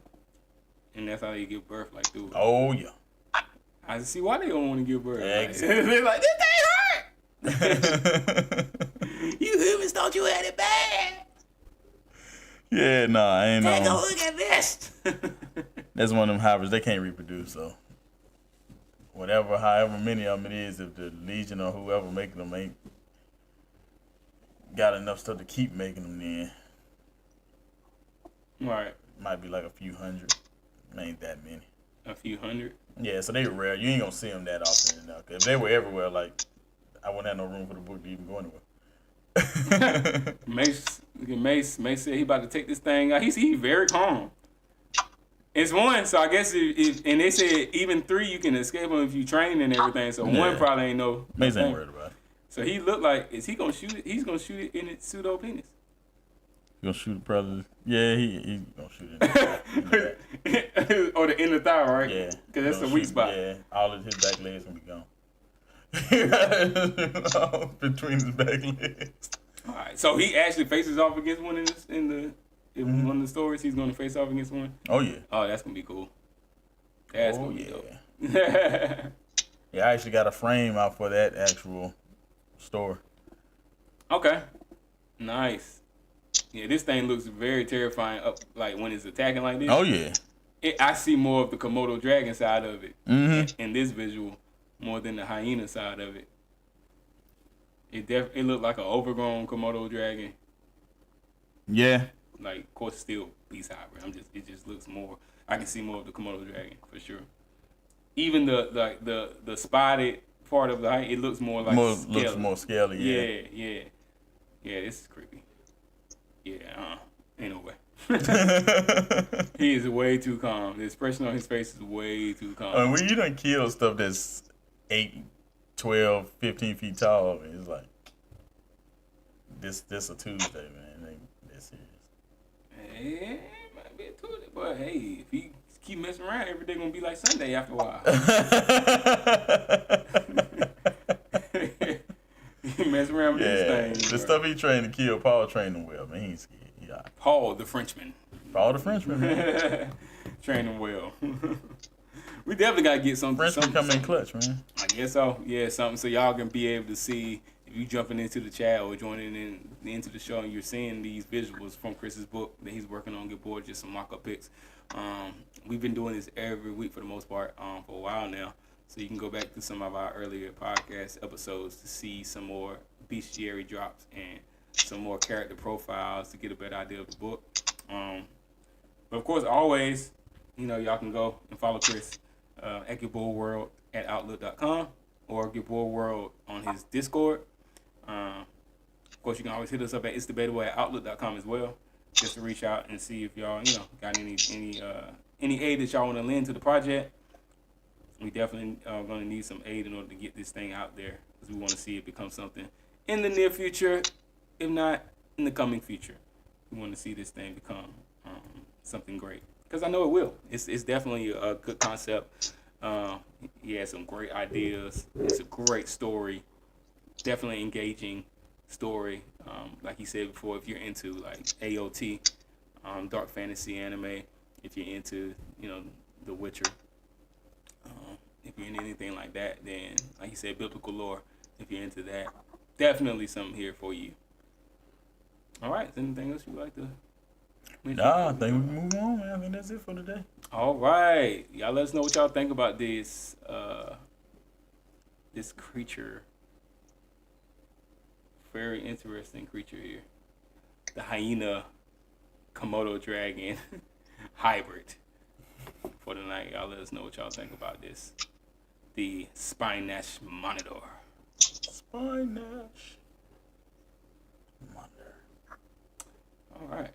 And that's how they give birth, like through it. Oh yeah. I see why they don't want to give birth. Exactly. They're like, this thing hurt. You humans thought you had it bad. Yeah, nah, I ain't know. Take a look at this. That's one of them hybrids. They can't reproduce, so however many of them it is, if the Legion or whoever making them ain't got enough stuff to keep making them, then Right. might be like a few hundred. Ain't that many. A few hundred. Yeah, so they rare. You ain't gonna see them that often enough. If they were everywhere, like I wouldn't have no room for the book to even go anywhere. Mace said he about to take this thing out. He's very calm. It's 1, so I guess and they said even 3 you can escape him if you train and everything. So 1 probably ain't no. Mace ain't worried about it. So he looked like, is he gonna shoot it? He's gonna shoot it in its pseudo penis. He gonna shoot it probably. Yeah, he gonna shoot it. Or the inner thigh, right? Yeah, because that's the weak spot. Yeah, all of his back legs gonna be gone. Between his back legs. All right, so he actually faces off against one in one of the stories. He's gonna face off against one. Oh yeah. Oh, that's gonna be cool. That's gonna be dope. Yeah, I actually got a frame out for that actual store. Okay. Nice. Yeah, this thing looks very terrifying. Up like when it's attacking like this. Oh yeah. I see more of the Komodo dragon side of it in this visual. more than the hyena side of it. It looked like an overgrown Komodo dragon. Yeah. Like, of course, still beast hybrid. It just looks more. I can see more of the Komodo dragon for sure. Even the spotted part of the hyena, it looks more like scaly. Looks more scaly. Yeah. This is creepy. Yeah, ain't no way. He is way too calm. The expression on his face is way too calm. I mean, when you done kill stuff that's 8, 12, 15 feet tall, it's like this a Tuesday, man. It ain't that serious. Yeah, it might be a Tuesday, but hey, if he keep messing around, every day gonna be like Sunday after a while. He messing around with these things. The stuff he trained to kill, Paul trained him well, man. He ain't scared. Yeah. Paul the Frenchman. Paul the Frenchman, man. Train him well. We definitely gotta get something. Frenchman come in clutch, man. I guess so. Yeah, something so y'all can be able to see if you jumping into the chat or joining into the show and you're seeing these visuals from Chris's book that he's working on. Get bored, just some mock-up pics. We've been doing this every week for the most part for a while now. So you can go back to some of our earlier podcast episodes to see some more bestiary drops and some more character profiles to get a better idea of the book. But of course, always, y'all can go and follow Chris at GetBoredWorld at Outlook.com or GetBoredWorld on his Discord. Of course, you can always hit us up at itsdebatable at Outlook.com as well, just to reach out and see if y'all, got any aid that y'all want to lend to the project. We definitely are going to need some aid in order to get this thing out there because we want to see it become something in the near future, if not in the coming future. We want to see this thing become something great because I know it will. It's definitely a good concept. He has some great ideas. It's a great story. Definitely engaging story. Like he said before, if you're into like AOT, dark fantasy anime, if you're into The Witcher. If you're into anything like that, then, like you said, biblical lore, if you're into that, definitely something here for you. All right, is there anything else you'd like to mention? Nah, I think we can move on, man. I think that's it for today. All right. Y'all let us know what y'all think about this this creature. Very interesting creature here. The hyena Komodo dragon hybrid. For tonight, y'all let us know what y'all think about this. The Spinash Monitor. Spinash Monitor. All right.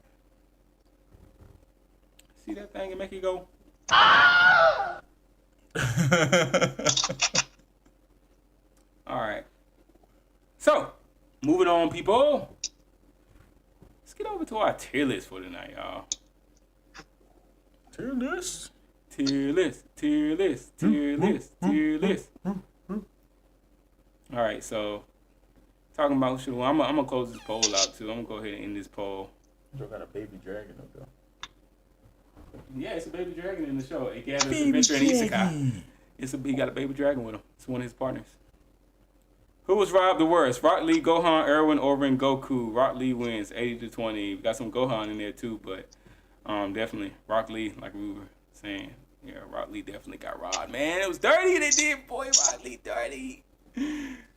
See that thing and make it go. All right. So, moving on, people. Let's get over to our tier list for tonight, y'all. Tier list. All right, so talking about I'm gonna close this poll out too. I'm gonna go ahead and end this poll. You got a baby dragon up there. Yeah, it's a baby dragon in the show. It gathers adventure in Isekai. He got a baby dragon with him. It's one of his partners. Who was robbed the worst? Rock Lee, Gohan, Erwin, Orban, Goku. Rock Lee wins 80-20. We got some Gohan in there too, but definitely Rock Lee, like we were saying. Yeah, Rock Lee definitely got robbed. Man, it was dirty. They did, boy. Rock Lee dirty.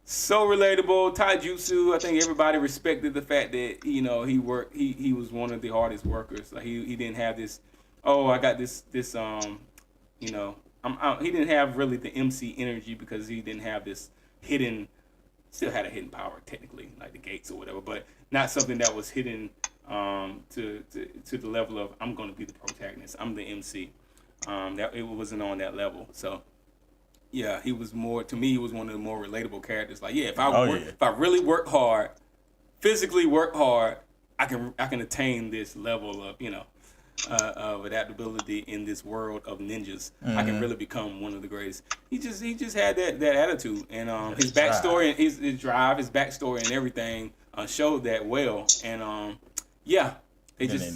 So relatable. Taijutsu, I think everybody respected the fact that he worked. He was one of the hardest workers. Like he didn't have this. Oh, I got this. He didn't have really the MC energy because he didn't have this hidden. Still had a hidden power technically, like the gates or whatever, but not something that was hidden to the level of I'm going to be the protagonist. I'm the MC. That it wasn't on that level. So yeah, he was more, to me, he was one of the more relatable characters. Like, yeah, if I really work hard, physically work hard, I can attain this level of of adaptability in this world of ninjas. I can really become one of the greatest. He just had that attitude, and his backstory and his drive, his backstory and everything showed that well. And they just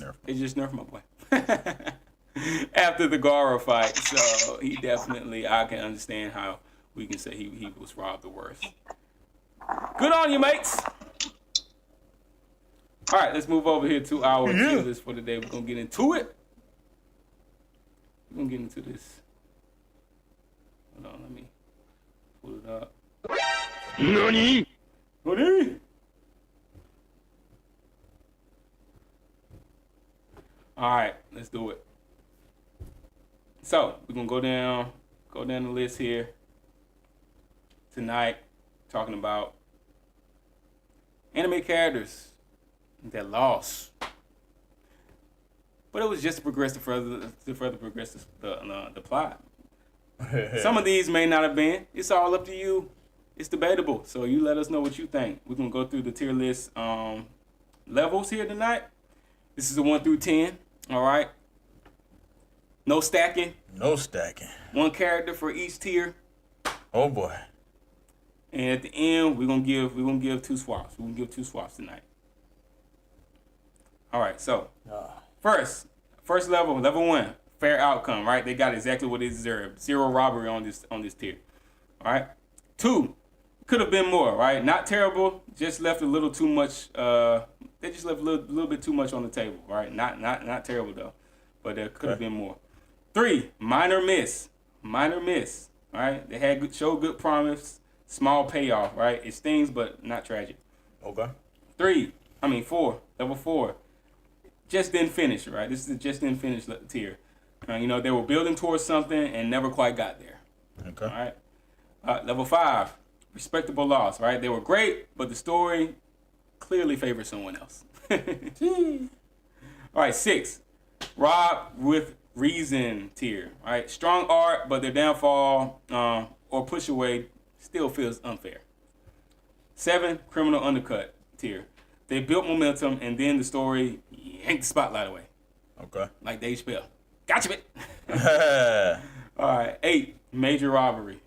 nerfed my boy after the Gara fight. So he definitely, I can understand how we can say he was robbed the worst. Good on you, mates. All right, let's move over here to our tier list for today. We're going to get into it. We're going to get into this. Hold on, let me pull up. NANI? NANI? Alright, let's do it. So, we're going to go down the list here tonight, talking about anime characters that lost. But it was just to progress to further progress the plot. Some of these may not have been. It's all up to you. It's debatable. So you let us know what you think. We're gonna go through the tier list levels here tonight. This is a 1 through 10. All right. No stacking. No stacking. One character for each tier. Oh boy. And at the end, we're gonna give 2 swaps. We're gonna give 2 swaps tonight. All right. So. First level 1, fair outcome, right? They got exactly what they deserved. 0 robbery on this tier. All right. 2, could have been more, right? Not terrible, just left a little too much. They just left a little bit too much on the table, right? Not terrible though, but there could have been more. 3, minor miss, right? They had showed good promise, small payoff, right? It stings, but not tragic. Okay. 4, level 4. Just didn't finish, right? This is the just didn't finish tier. They were building towards something and never quite got there. Okay. All right. Level 5, respectable loss, right? They were great, but the story clearly favors someone else. All right, 6, rob with reason tier, right? Strong art, but their downfall or push away still feels unfair. 7, criminal undercut tier. They built momentum, and then the story yanked the spotlight away. Okay. Like Dave Chappelle. Gotcha, bit. All right. 8, major robbery.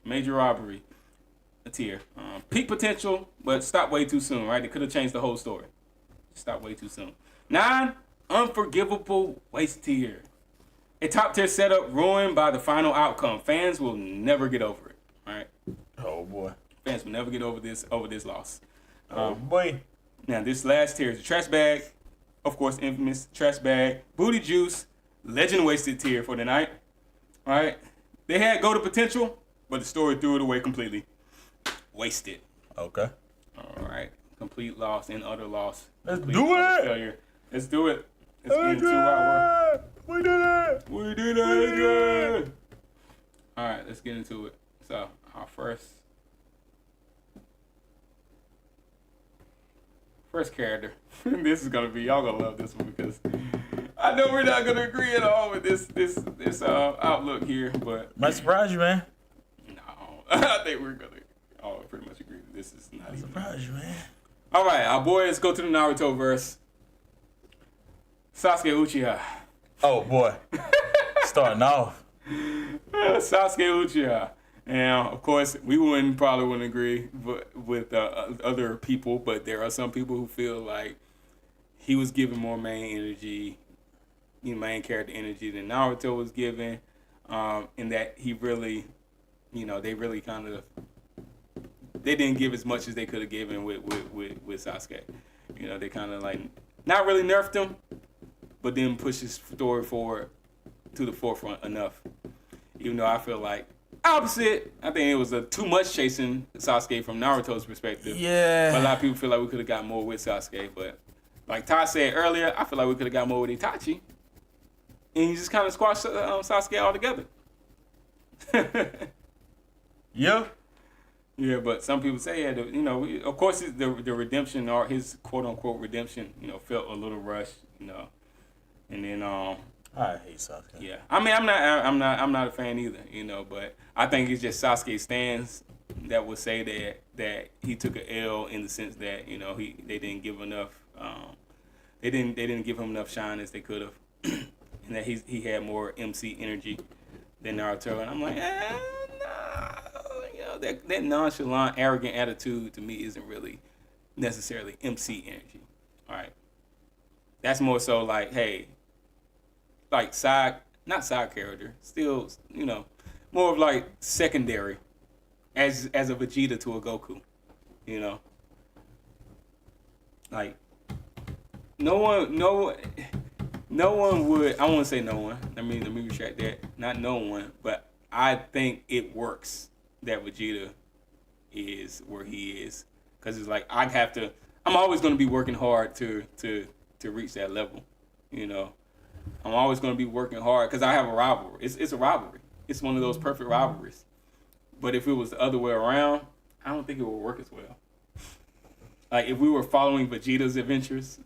A tier. Peak potential, but stopped way too soon, right? They could have changed the whole story. Stopped way too soon. 9, unforgivable waste tier. A top tier setup ruined by the final outcome. Fans will never get over it. All right. Oh boy. Fans will never get over this loss. Oh boy. Now, this last tier is the trash bag. Of course, infamous trash bag. Booty juice. Legend wasted tier for the night. All right. They had go to potential, but the story threw it away completely. Wasted. Okay. All right. Complete loss and utter loss. Let's Complete do it. Failure. Let's do it. Let's get into our... We did it. We did it again. All right. Let's get into it. So, our first character. This is gonna be, y'all gonna love this one because I know we're not gonna agree at all with this outlook here, but Might surprise you, man. no, I think we're gonna all pretty much agree that this is not even. Surprise you, man. All right, our boy, let's go to the Naruto verse. Sasuke Uchiha. Oh boy. Starting off. Sasuke Uchiha. Now, of course, we probably wouldn't agree with other people, but there are some people who feel like he was given more main character energy than Naruto was given, and that he really, they didn't give as much as they could have given with Sasuke. They kind of like not really nerfed him, but then pushed his story forward to the forefront enough. Even though I feel like opposite. I think it was too much chasing Sasuke from Naruto's perspective. Yeah. But a lot of people feel like we could have got more with Sasuke. But like Todd said earlier, I feel like we could have got more with Itachi. And he just kind of squashed Sasuke altogether. Yeah. Yeah, but some people say, of course, the redemption or his quote unquote redemption, felt a little rushed, and then I hate Sasuke. Yeah, I mean, I'm not a fan either, but I think it's just Sasuke stands that would say that he took an L in the sense that they didn't give enough, they didn't give him enough shine as they could have, and that he had more MC energy than Naruto, and I'm like, nah, that nonchalant, arrogant attitude to me isn't really necessarily MC energy. All right, that's more so like, hey. Like not side character, still, more of like secondary, as a Vegeta to a Goku, like no one would. I won't say no one. Let me retract that. Not no one, but I think it works that Vegeta is where he is, because it's like I'm always going to be working hard to reach that level, you know. I'm always going to be working hard because I have a rivalry. It's a rivalry. It's one of those perfect rivalries. But if it was the other way around, I don't think it would work as well. Like if we were following Vegeta's adventures,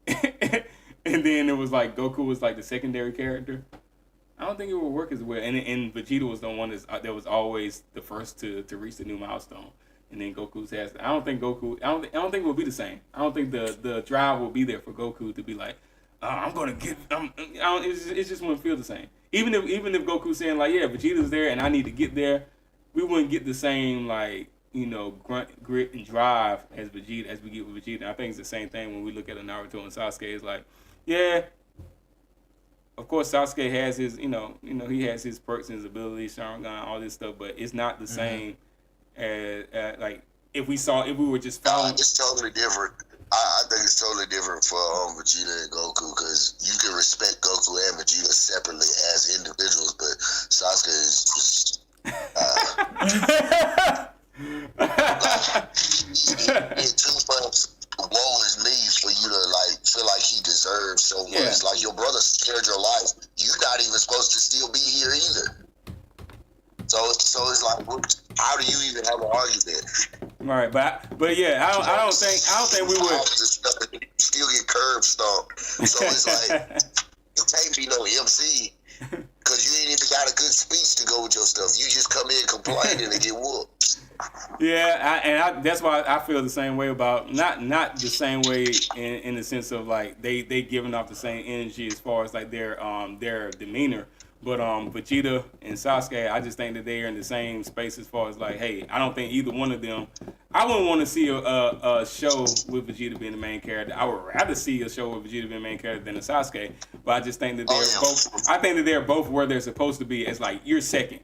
and then it was like Goku was like the secondary character, I don't think it would work as well. And Vegeta was the one that was always the first to reach the new milestone. And then Goku's has. I don't think it will be the same. I don't think the drive will be there for Goku to be like, I'm gonna get. It just wouldn't feel the same. Even if Goku's saying like, yeah, Vegeta's there and I need to get there, we wouldn't get the same like, you know, grunt, grit, and drive as we get with Vegeta. I think it's the same thing when we look at a Naruto and Sasuke. It's like, yeah, of course Sasuke has his, you know, he has his perks and his abilities, Sharingan, all this stuff, but it's not the same as like if we were just following. It's totally different. I think it's totally different for Vegeta and Goku, because you can respect Goku and Vegeta separately as individuals, but Sasuke is just it's too much woe is me for you to like feel like he deserves so much. Yeah. Like your brother spared your life. You're not even supposed to still be here either. So it's like, how do you even have an argument? Right, but yeah, I don't think we would still get curb stomped. So it's like you can't be no MC because you ain't even got a good speech to go with your stuff. You just come in complaining and get whooped. Yeah, that's why I feel the same way about not the same way in the sense of like they giving off the same energy as far as like their demeanor. But Vegeta and Sasuke, I just think that they are in the same space as far as like, hey, I don't think either one of them. I wouldn't want to see a show with Vegeta being the main character. I would rather see a show with Vegeta being the main character than a Sasuke. But I just think that they're both. I think that they're both where they're supposed to be. It's like you're second.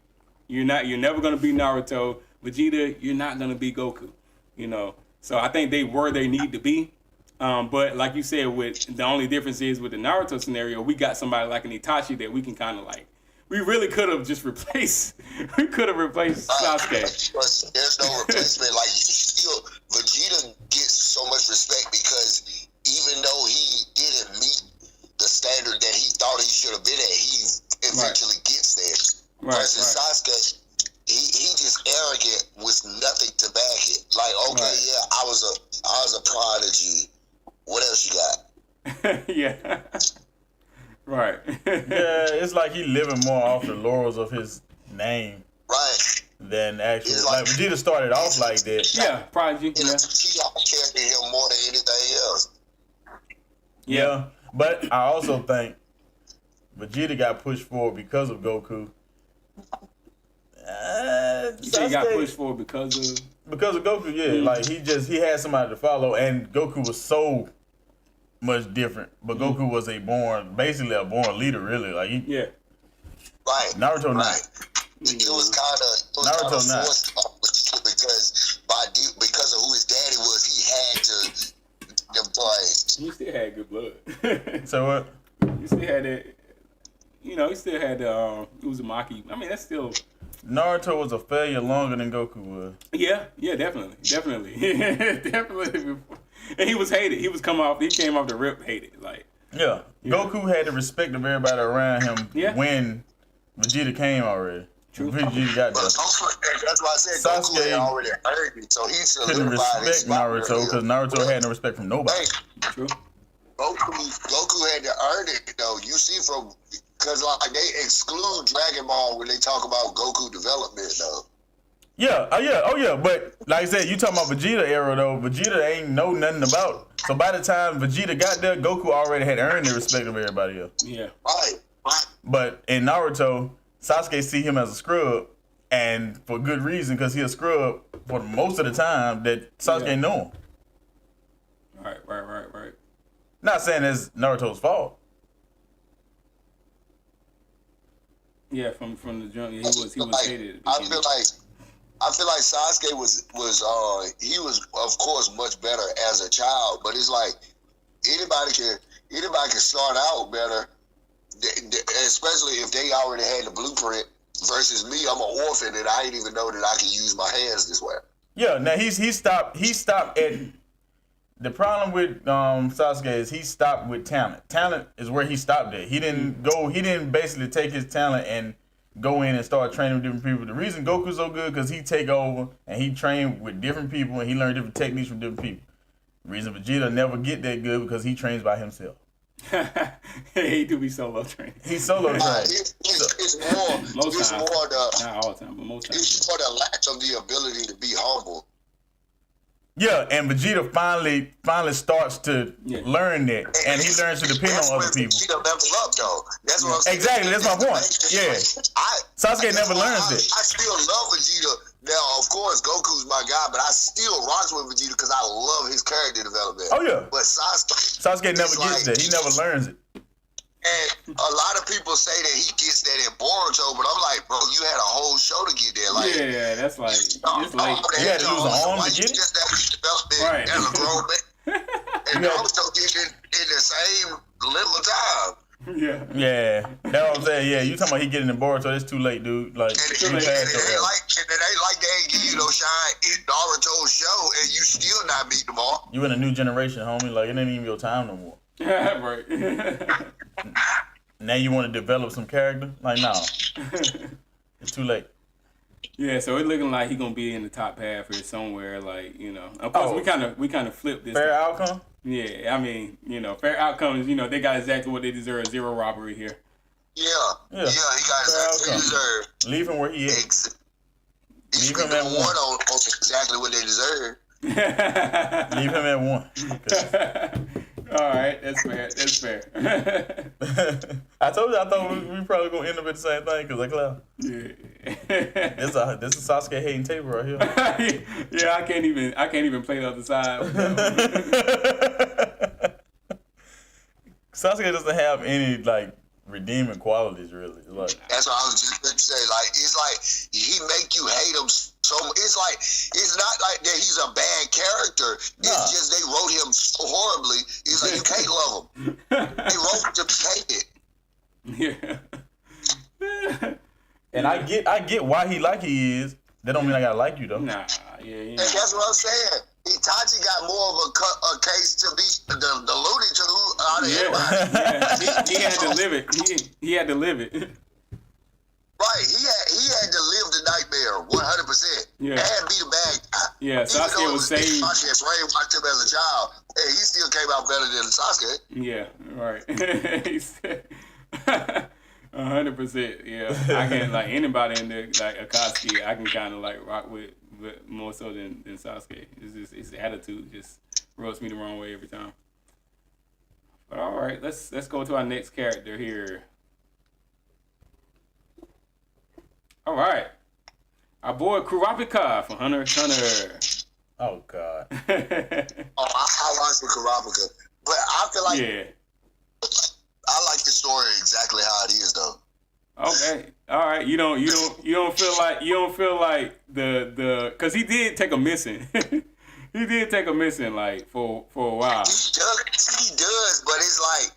You're never gonna be Naruto. Vegeta, you're not gonna be Goku. You know. So I think they where they need to be. But like you said, with the only difference is with the Naruto scenario, we got somebody like an Itachi that we can kind of like. We really could have just replaced. We could have replaced Sasuke. There's no replacement. Like Vegeta gets so much respect because even though he didn't meet the standard that he thought he should have been at, he eventually gets there. Right. Versus Sasuke, he just arrogant with nothing to back it. Like, okay, yeah, I was a prodigy. What else you got? Yeah. Right. Yeah, it's like he living more off the laurels of his name. Right. Than actually, like Vegeta started off like that. Yeah, prodigy. And Yeah. he carried him more than anything else. Yeah, but I also think Vegeta got pushed forward because of Goku. You think he got pushed forward because of Goku, yeah. Like he had somebody to follow, and Goku was so much different. But Goku was basically a born leader, really. Like right. Naruto not. It was kind of forced because of who his daddy was. He had to play. He still had good blood. So what? He still had that. You know, he still had the Uzumaki. I mean, that's still. Naruto was a failure longer than Goku was. Yeah, definitely. Definitely. And he was hated. He came off the rip hated. Like. Yeah. Goku had the respect of everybody around him when Vegeta came already. True. Vegeta got there. That's why I said Goku had already earned it, so he couldn't respect Naruto because Naruto had no respect from nobody. True. Goku had to earn it though. You see because like they exclude Dragon Ball when they talk about Goku development though. Yeah, oh yeah. But like I said, you talking about Vegeta era though. Vegeta ain't know nothing about. So by the time Vegeta got there, Goku already had earned the respect of everybody else. Yeah. Right. But in Naruto, Sasuke see him as a scrub, and for good reason, because he a scrub for most of the time that Sasuke know him. Right. Not saying it's Naruto's fault. Yeah, from the jump, he was hated. I feel like Sasuke was he was of course much better as a child, but it's like anybody can start out better, especially if they already had the blueprint Versus me, I'm an orphan and I ain't even know that I can use my hands this way. Yeah, now he stopped at the problem with Sasuke is he stopped with talent. Talent is where he stopped at. He didn't basically take his talent and go in and start training with different people. The reason Goku's so good because he take over and he trained with different people and he learned different techniques from different people. The reason Vegeta never get that good because he trains by himself. He do be solo training. He's solo trained. It's more not all the time, but most times. It's more the lack of the ability to be humble. Yeah, and Vegeta finally starts to learn that, and he learns to depend on other people. Vegeta level up, though. That's what I'm saying. Exactly, that's my point. Yeah, Sasuke never learns that. I still love Vegeta. Now, of course, Goku's my guy, but I still rocks with Vegeta because I love his character development. Oh yeah, but Sasuke never gets that. He never learns it. And a lot of people say that he gets that in Boruto, but I'm like, bro, you had a whole show to get there. Like, yeah, that's like, it's late. You had to use an arm to get it? Just that development right. As a grown man. And Naruto did it in the same little time. Yeah, that's what I'm saying. Yeah, you talking about he getting in Boruto? It's too late, dude. Like, and it ain't like they ain't give you no shine in Naruto's show, and you still not meet them all. You in a new generation, homie. Like, it ain't even your time no more. Right. Now you want to develop some character? Like, no. It's too late. Yeah, so it's looking like he gonna be in the top half here somewhere. Like, you know, of course we kind of flipped this. Fair outcome. Yeah, I mean, you know, fair outcomes. You know, they got exactly what they deserve. Zero robbery here. Yeah, he got exactly what he deserved. Leave him where he is. Leave him at 1 on exactly what they deserve. Leave him at 1. All right, that's fair. I told you I thought we probably gonna end up at the same thing because like, yeah. This is Sasuke hating table right here. Yeah, I can't even play the other side. Sasuke doesn't have any like redeeming qualities really. Like, that's what I was just going to say. Like, it's like he make you hate him so. It's like it's not like that he's a bad character. It's just they wrote him so horribly. It's like you can't love him. They wrote him to hate it. Yeah. And I get why he is. That don't mean I gotta like you though. Nah, yeah. And that's what I'm saying. Itachi got more of a case to be the Looney Tunes out of everybody. Yeah. He had to live it. He had to live it. Right, he had to live the nightmare 100%. Yeah. And be the bad guy. Yeah, Sasuke was saved. Sasuke's brainwashed him as a child, and he still came out better than Sasuke. Yeah, right. He said 100%. Yeah, I can like anybody in there like Akatsuki. I can kind of like rock with more so than Sasuke. It's just his attitude just rubs me the wrong way every time. But all right, let's go to our next character here. All right, our boy Kurapika from Hunter x Hunter. Oh God. I watched the Kurapika, but I feel like I like the story exactly how it is though. Okay, all right. You don't feel like the because he did take a missing. He did take a missing like for a while. He does, but it's like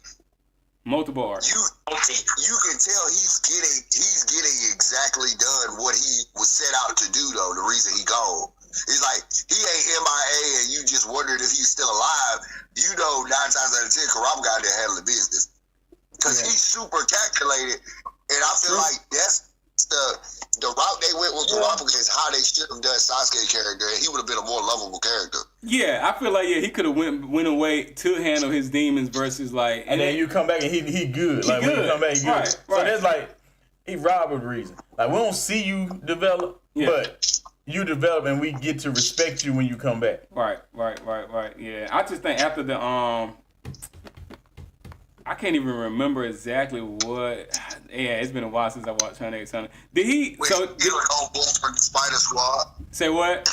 multiple arcs. You can tell he's getting exactly done what he was set out to do though. The reason he gone. It's like he ain't MIA and you just wondered if he's still alive. You know, 9 times out of 10, Kurapika out there handling business because he's super calculated, and I feel like that's the route they went with Kurapika is how they should have done Sasuke character, and he would have been a more lovable character. Yeah, I feel like he could have went away to handle his demons versus like, and then you come back and he good. Like when you come back, he good. Right. So that's like he robbed with reason. Like we don't see you develop, but you develop and we get to respect you when you come back. Right. Yeah, I just think after the I can't even remember exactly what. Yeah, it's been a while since I watched Hunter x Hunter. Did he? When he old boy from the Spider Squad. Say what?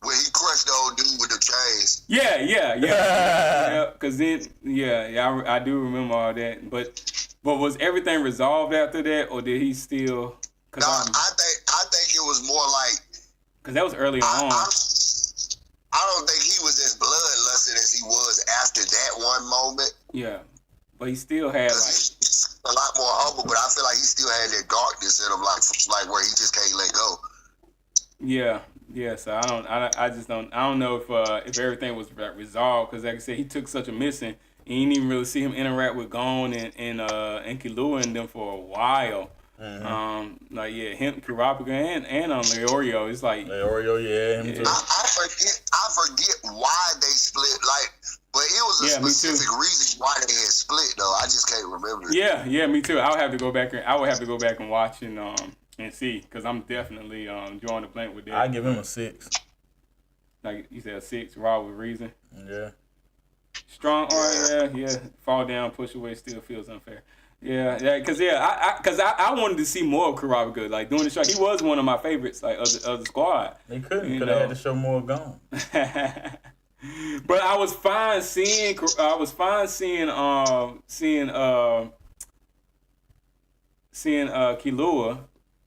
When he crushed the old dude with the chains. Yeah. Because then, I do remember all that. But was everything resolved after that, or did he still? No, I think it was more like. Because that was early on. I don't think he was as bloodlusted as he was after that one moment. Yeah, but he still had like. a lot more humble, but I feel like he still had that darkness in him, like where he just can't let go. Yeah. So I don't know if everything was resolved, because like I said, he took such a missing, and you didn't even really see him interact with Gon and Killua and them for a while. Mm-hmm. Him, Kurapika, and Leorio. It's like Leorio, him too. I forget why they split. But it was a specific reason why they had split, though. I just can't remember. Yeah, me too. I would have to go back and watch and see, because I'm definitely drawing the blank with that. I give him a 6. Like you said, a 6, raw with reason. Yeah. Strong art, yeah. Fall down, push away, still feels unfair. Because I wanted to see more of Kurapika. Like during the show, he was one of my favorites, like of the squad. They couldn't, because they had to show more Gon. But I was fine seeing Killua,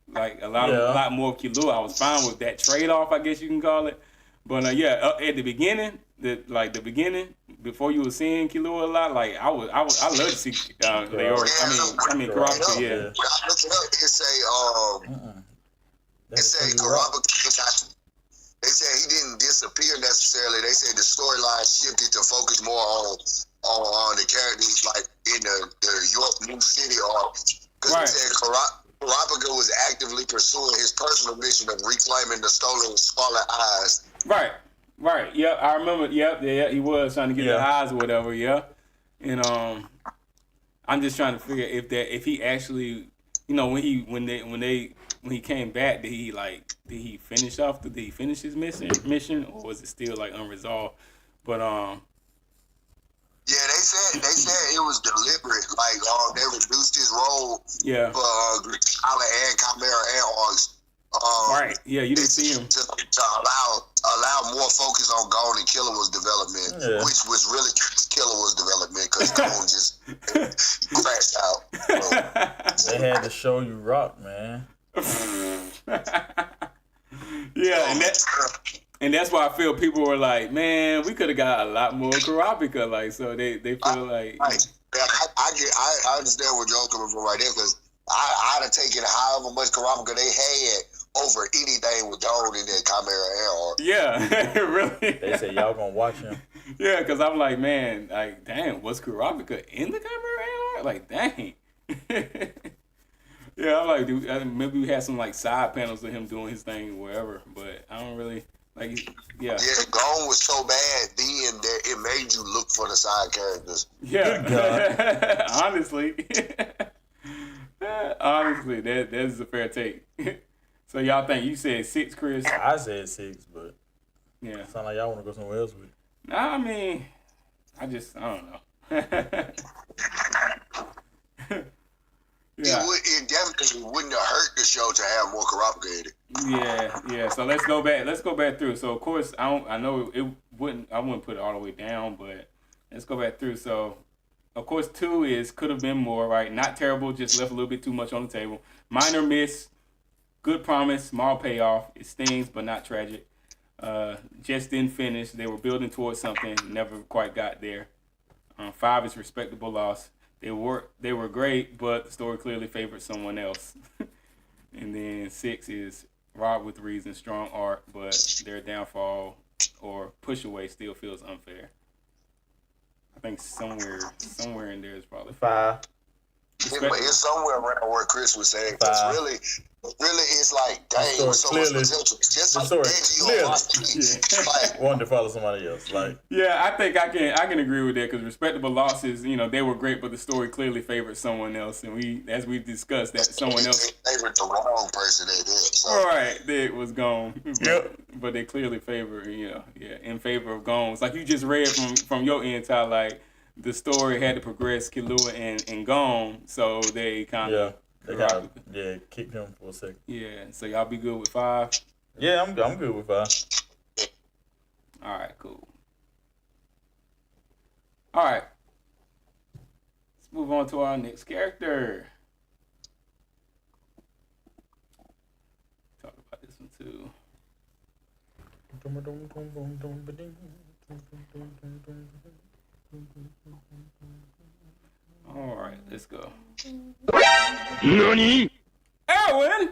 like a lot more of Killua. I was fine with that trade off, I guess you can call it. But at the beginning, before you were seeing Killua a lot, like I love to see Leorio. I mean Kurapika, yeah. I looked it up. It say Kurapika. They said he didn't disappear necessarily. They said the storyline shifted to focus more on the characters, like in the York New City arc. Because they said Kurapika was actively pursuing his personal mission of reclaiming the stolen Scarlet Eyes. Right. Yep, I remember. Yep, he was trying to get the eyes or whatever. Yeah, and I'm just trying to figure if he actually, when he came back, did he finish off? Did he finish his mission, or was it still like unresolved? But yeah, they said it was deliberate. Like they reduced his role. Yeah. For T'Challa and Chimera and Orcs. Right. Yeah, you didn't see him. To allow more focus on Gon and Killua's development, which was really Killua's development, because Gon just crashed out. So. They had to show you rock, man. And that's why I feel people were like, man, we could have got a lot more Kurapika. Like, so they feel like. I understand where Joe's coming from right there, because I'd have taken however much Kurapika they had over anything with Gon in that Chimera Air. Yeah, really. They said y'all gonna watch him. Yeah, because I'm like, man, like, damn, was Kurapika in the Chimera Air? Like, dang. Yeah, I'm like, dude, maybe we had some like side panels of him doing his thing or wherever, but I don't really like. Yeah, Gon was so bad then that it made you look for the side characters. Yeah, honestly, that is a fair take. So y'all think you said 6, Chris? I said 6, but yeah, sound like y'all want to go somewhere else with it. Nah, I mean, I don't know. Yeah. It definitely wouldn't have hurt the show to have more Kurapika in it. Yeah. So let's go back through. So of course I wouldn't put it all the way down, but let's go back through. So of course 2 could have been more, right? Not terrible, just left a little bit too much on the table. Minor miss, good promise, small payoff. It stings but not tragic. Just didn't finish. They were building towards something, never quite got there. 5 is respectable loss. They were great, but the story clearly favored someone else. And then 6 is robbed with reason, strong art, but their downfall or push away still feels unfair. I think somewhere in there is probably 5. It's somewhere around where Chris was saying. Because really, it's like, dang, so much potential. Just like clearly wanted to follow somebody else. Like, yeah, I think I can agree with that, because respectable losses, they were great, but the story clearly favored someone else, and as we discussed, that someone else favored the wrong person they did. So. All right, it was Gon. Yep. But they clearly favor, in favor of Gon. It's like you just read from your end, Ty, like the story had to progress Killua and Gon, so they kind of kicked him for a second. Yeah, so y'all be good with 5? Yeah, I'm good with 5. All right, cool. All right, let's move on to our next character. Talk about this one too. All right, Let's go. NANI? Erwin!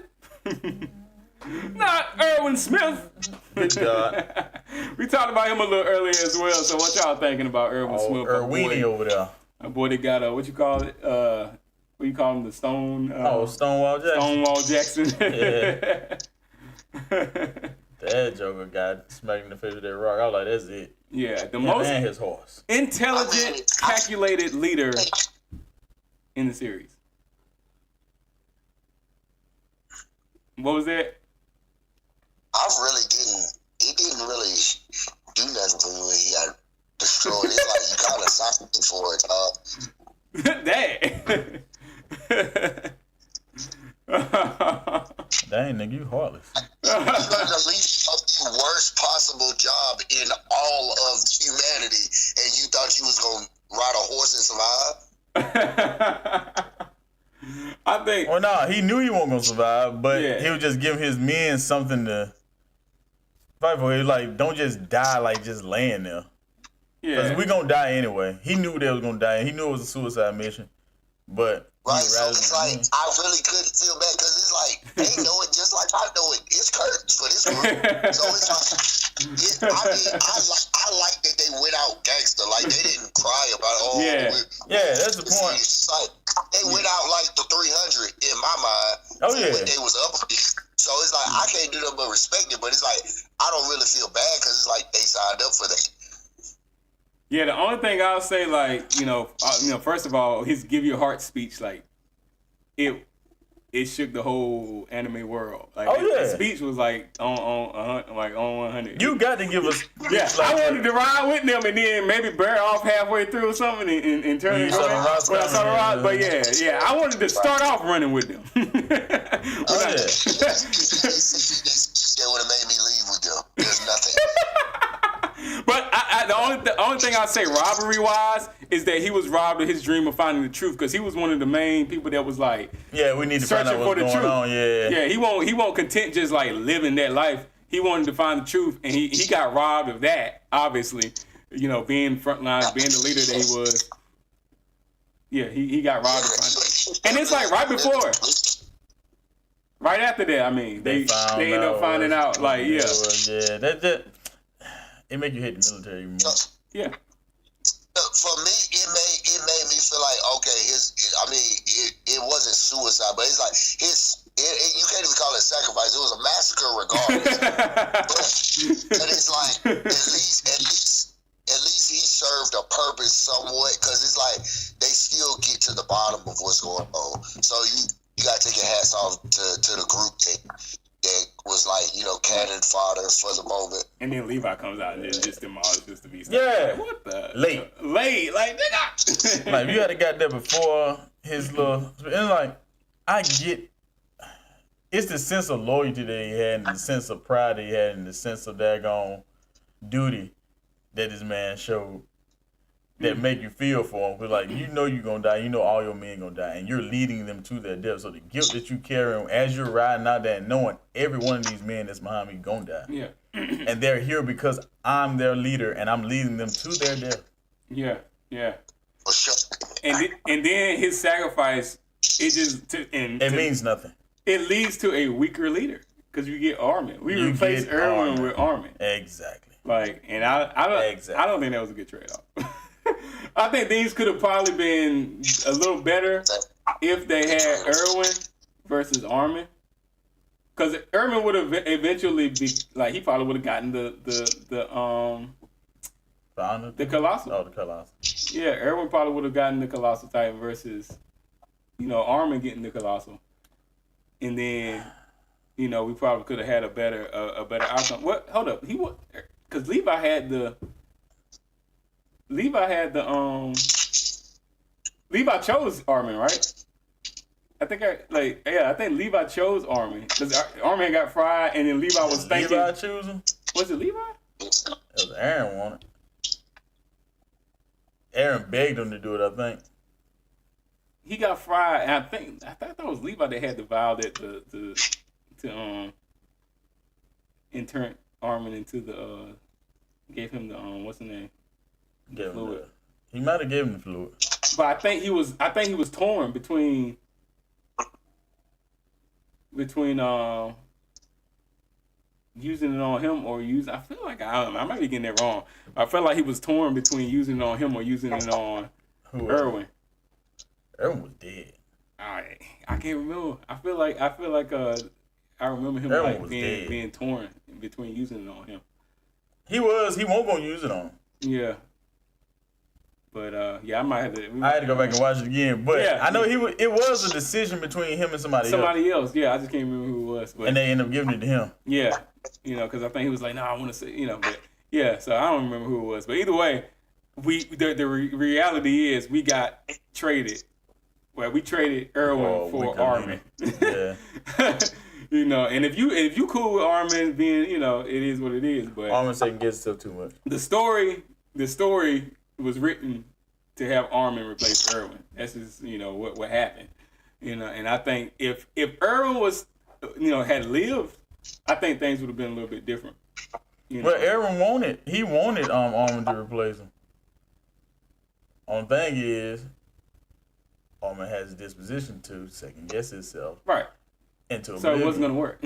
Not Erwin Smith. Good God. We talked about him a little earlier as well, so what y'all thinking about Erwin Smith? Erwini over there. A boy that got what you call it? What you call him? The Stone? Stonewall Jackson. Stonewall Jackson. Yeah. That Joker got smacked in the face with that rock. I was like, that's it. Yeah, the most and his horse. Intelligent, calculated leader in the series. What was that? It didn't really do nothing for me when he got destroyed. It's like you kind of signed for it, Dang, nigga, you heartless. You got the least worst possible job in all of humanity, and you thought you was gonna ride a horse and survive? I think. Well, nah, he knew he wasn't gonna survive, but he was just giving his men something to fight for. He was like, don't just die like just laying there. Yeah, because we gonna die anyway. He knew they was gonna die, and he knew it was a suicide mission. But right, so it's like I really couldn't feel bad because it's like they know it just like I know it. It's curtains for this group, so it's like I like that they went out gangster. Like they didn't cry about that's the point. It's like they went out like the 300 in my mind. Oh yeah, when they was up. So it's like I can't do nothing but respect it. But it's like I don't really feel bad because it's like they signed up for that. Yeah, the only thing I'll say, like, first of all, his "Give Your Heart" speech, like, it shook the whole anime world. Like, his speech was like on 100. You got to give us. Yeah, I wanted to ride with them and then maybe bear off halfway through or something and turn it around. But yeah, I wanted to start off running with them. They would have made me leave with them. There's nothing. But the only thing I'd say robbery wise is that he was robbed of his dream of finding the truth because he was one of the main people that was like, we need to find out what's going on. Yeah, he won't content just like living that life. He wanted to find the truth, and he got robbed of that. Obviously, being frontline, being the leader that he was. Yeah, he got robbed of it, and it's like right before. Right after that, I mean, they end up finding out, like, it make you hate the military more. Yeah. For me, it made me feel like, okay, it wasn't suicide, but it's like you can't even call it sacrifice. It was a massacre regardless. but it's like at least he served a purpose somewhat because it's like they still get to the bottom of what's going on. So you gotta take your hats off to the group that was like, cannon fodder for the moment. And then Levi comes out and just demolishes just to be like, what the? Late, like, nigga. Like, you had to got there before his little, and like, I get, it's the sense of loyalty that he had and the sense of pride that he had and the sense of daggone duty that this man showed that make you feel for him. Because, like, you're going to die. All your men going to die. And you're leading them to their death. So the guilt that you carry as you're riding out there and knowing every one of these men that's behind me going to die. Yeah. And they're here because I'm their leader and I'm leading them to their death. Yeah. For sure. And then his sacrifice, it means nothing. It leads to a weaker leader because you get Armin. We replaced Erwin with Armin. Exactly. Like, and I don't think that was a good trade-off. I think these could have probably been a little better if they had Erwin versus Armin. Because Erwin would have eventually be like, he probably would have gotten the Colossal. Oh, the Colossal. Yeah, Erwin probably would have gotten the Colossal Titan versus, Armin getting the Colossal. And then, we probably could have had a better outcome. What? Hold up. Because Levi had the Levi chose Armin, right? I think Levi chose Armin because Armin got fried, and then Levi was thinking. Levi choose him? Was it Levi? It was Aaron wanted. Aaron begged him to do it, I think. He got fried, and I thought that was Levi that had the vow that to turn Armin into gave him the what's the name? He might have gave him the fluid. But I think he was torn between using it on him or using. I feel like I might be getting that wrong. I felt like he was torn between using it on him or using it on Irwin. Irwin was dead. I can't remember. I feel like I remember him like being torn between using it on him. He won't gonna use it on him. Yeah. But I might have to. I had to go back and watch it again. But I know it was a decision between him and somebody else. Yeah, I just can't remember who it was. But, and they ended up giving it to him. Yeah, because I think he was like, "No, I want to say," but yeah. So I don't remember who it was. But either way, the reality is we got traded. Well, we traded Irwin for Armin. Yeah. And if you cool with Armin being, it is what it is. But Armin second gets still too much. The story was written to have Armin replace Irwin. That's just what happened. And I think if Irwin was had lived, I think things would have been a little bit different. But Irwin wanted Armin to replace him. Only thing is, Armin has a disposition to second guess himself. Right. Into so it wasn't gonna work.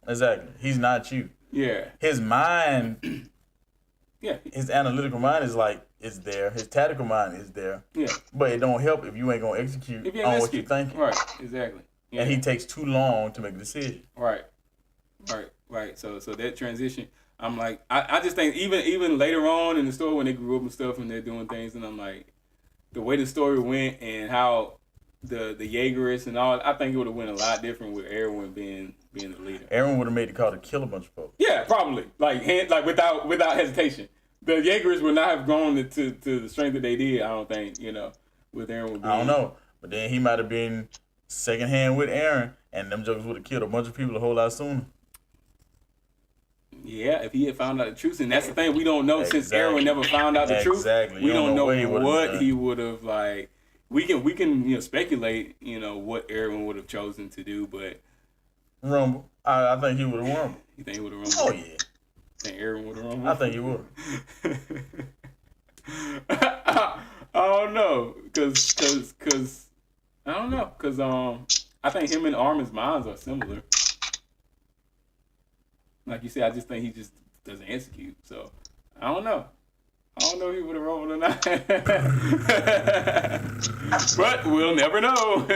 Exactly. He's not you. Yeah. His mind. Yeah. His analytical mind is there. His tactical mind is there. Yeah. But it don't help if you ain't gonna execute on what you're thinking. Right. Exactly. Yeah. And he takes too long to make a decision. Right. So that transition, I'm like, I just think even later on in the story when they grew up and stuff and they're doing things, and I'm like, the way the story went and how the Jaegerists and all, I think it would have went a lot different with Irwin being the leader. Irwin would have made the call to kill a bunch of folks. Yeah, probably. Like without hesitation. The Jaegerists would not have grown to the strength that they did, I don't think, with Irwin. I don't know. But then he might have been second hand with Aaron, and them jokers would have killed a bunch of people a whole lot sooner. Yeah, if he had found out the truth. And that's the thing, we don't know since Aaron never found out the truth. Exactly. We don't know what he would have, like, we can speculate, what Aaron would have chosen to do, but rumble. I think he would have rumbled. You think he would have rumbled? Oh yeah. Think Aaron would have rumbled? I think he would have. I don't know, cause I don't know, cause I think him and Armin's minds are similar. Like you said, I just think he just doesn't execute. So I don't know. I don't know if he would have rumbled or not. But we'll never know.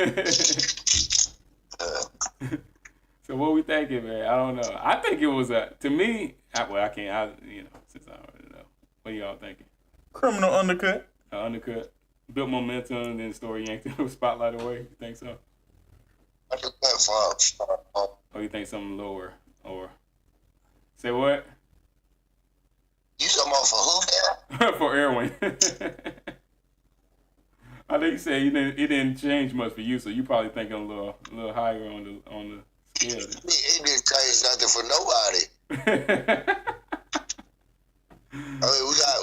So what we thinking, man? I don't know. I think it was to me. Since I don't know. What are y'all thinking? Criminal undercut. Undercut. Built momentum, and then the story yanked the spotlight away. You think so? I think that's fine. Or you think something lower? Or say what? You talking about for who? For Irwin. I think you said it didn't change much for you, so you probably thinking a little higher on the scale. It didn't change nothing for nobody. I mean, we got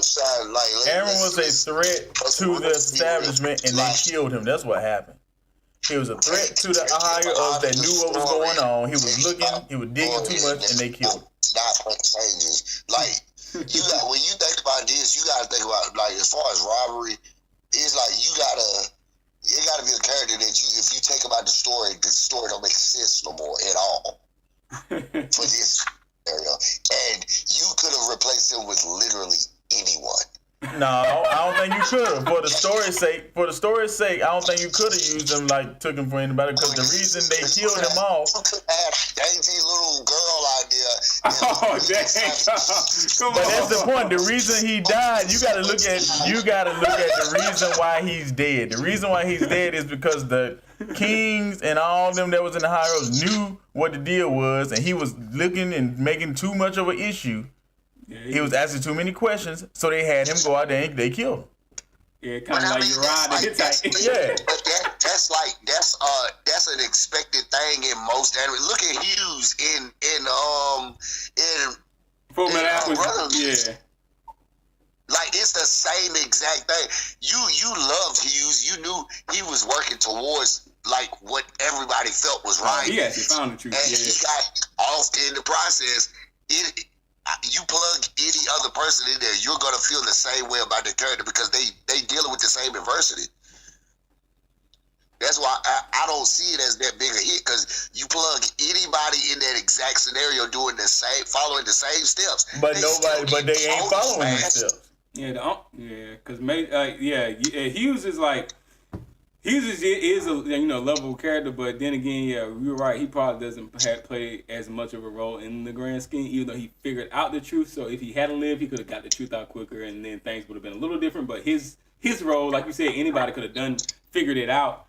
Aaron was a threat to the establishment, and they killed him. That's what happened. He was a threat to the higher ups that knew what was going on. He was looking, he was digging too much, and they killed him. Not changes. Like, when you think about this, you gotta think about, like, as far as robbery, it's like it gotta be a character that if you take about the story don't make sense no more at all for this scenario. And you could have replaced him with literally anyone. No, I don't think you could have. For the story's sake, I don't think you could have used him, took him for anybody, because the reason they killed him off. You could have dainty little girl out there. Oh, dang. Come but on. that's the point. The reason he died, you gotta look at the reason why he's dead. The reason why he's dead is because the kings and all of them that was in the higher ups knew what the deal was, and he was looking and making too much of an issue. Yeah, he was asking too many questions, so they had him go out there and they killed him. Yeah, kind of like Uriah the Hittite. Yeah. But that's an expected thing in most anime. Look at Hughes in Full Metal Alchemist. Yeah. Like, it's the same exact thing. You loved Hughes. You knew he was working towards what everybody felt was right. He actually found the truth. And he got off in the process. You plug any other person in there, you're gonna feel the same way about the character because they dealing with the same adversity. That's why I don't see it as that big a hit, because you plug anybody in that exact scenario following the same steps. But they ain't following the steps. Yeah, because Hughes is like. Hughes is a lovable character, but then again, you're right. He probably doesn't play as much of a role in the grand scheme, even though he figured out the truth. So if he hadn't lived, he could have got the truth out quicker, and then things would have been a little different. But his role, like you said, anybody could have figured it out,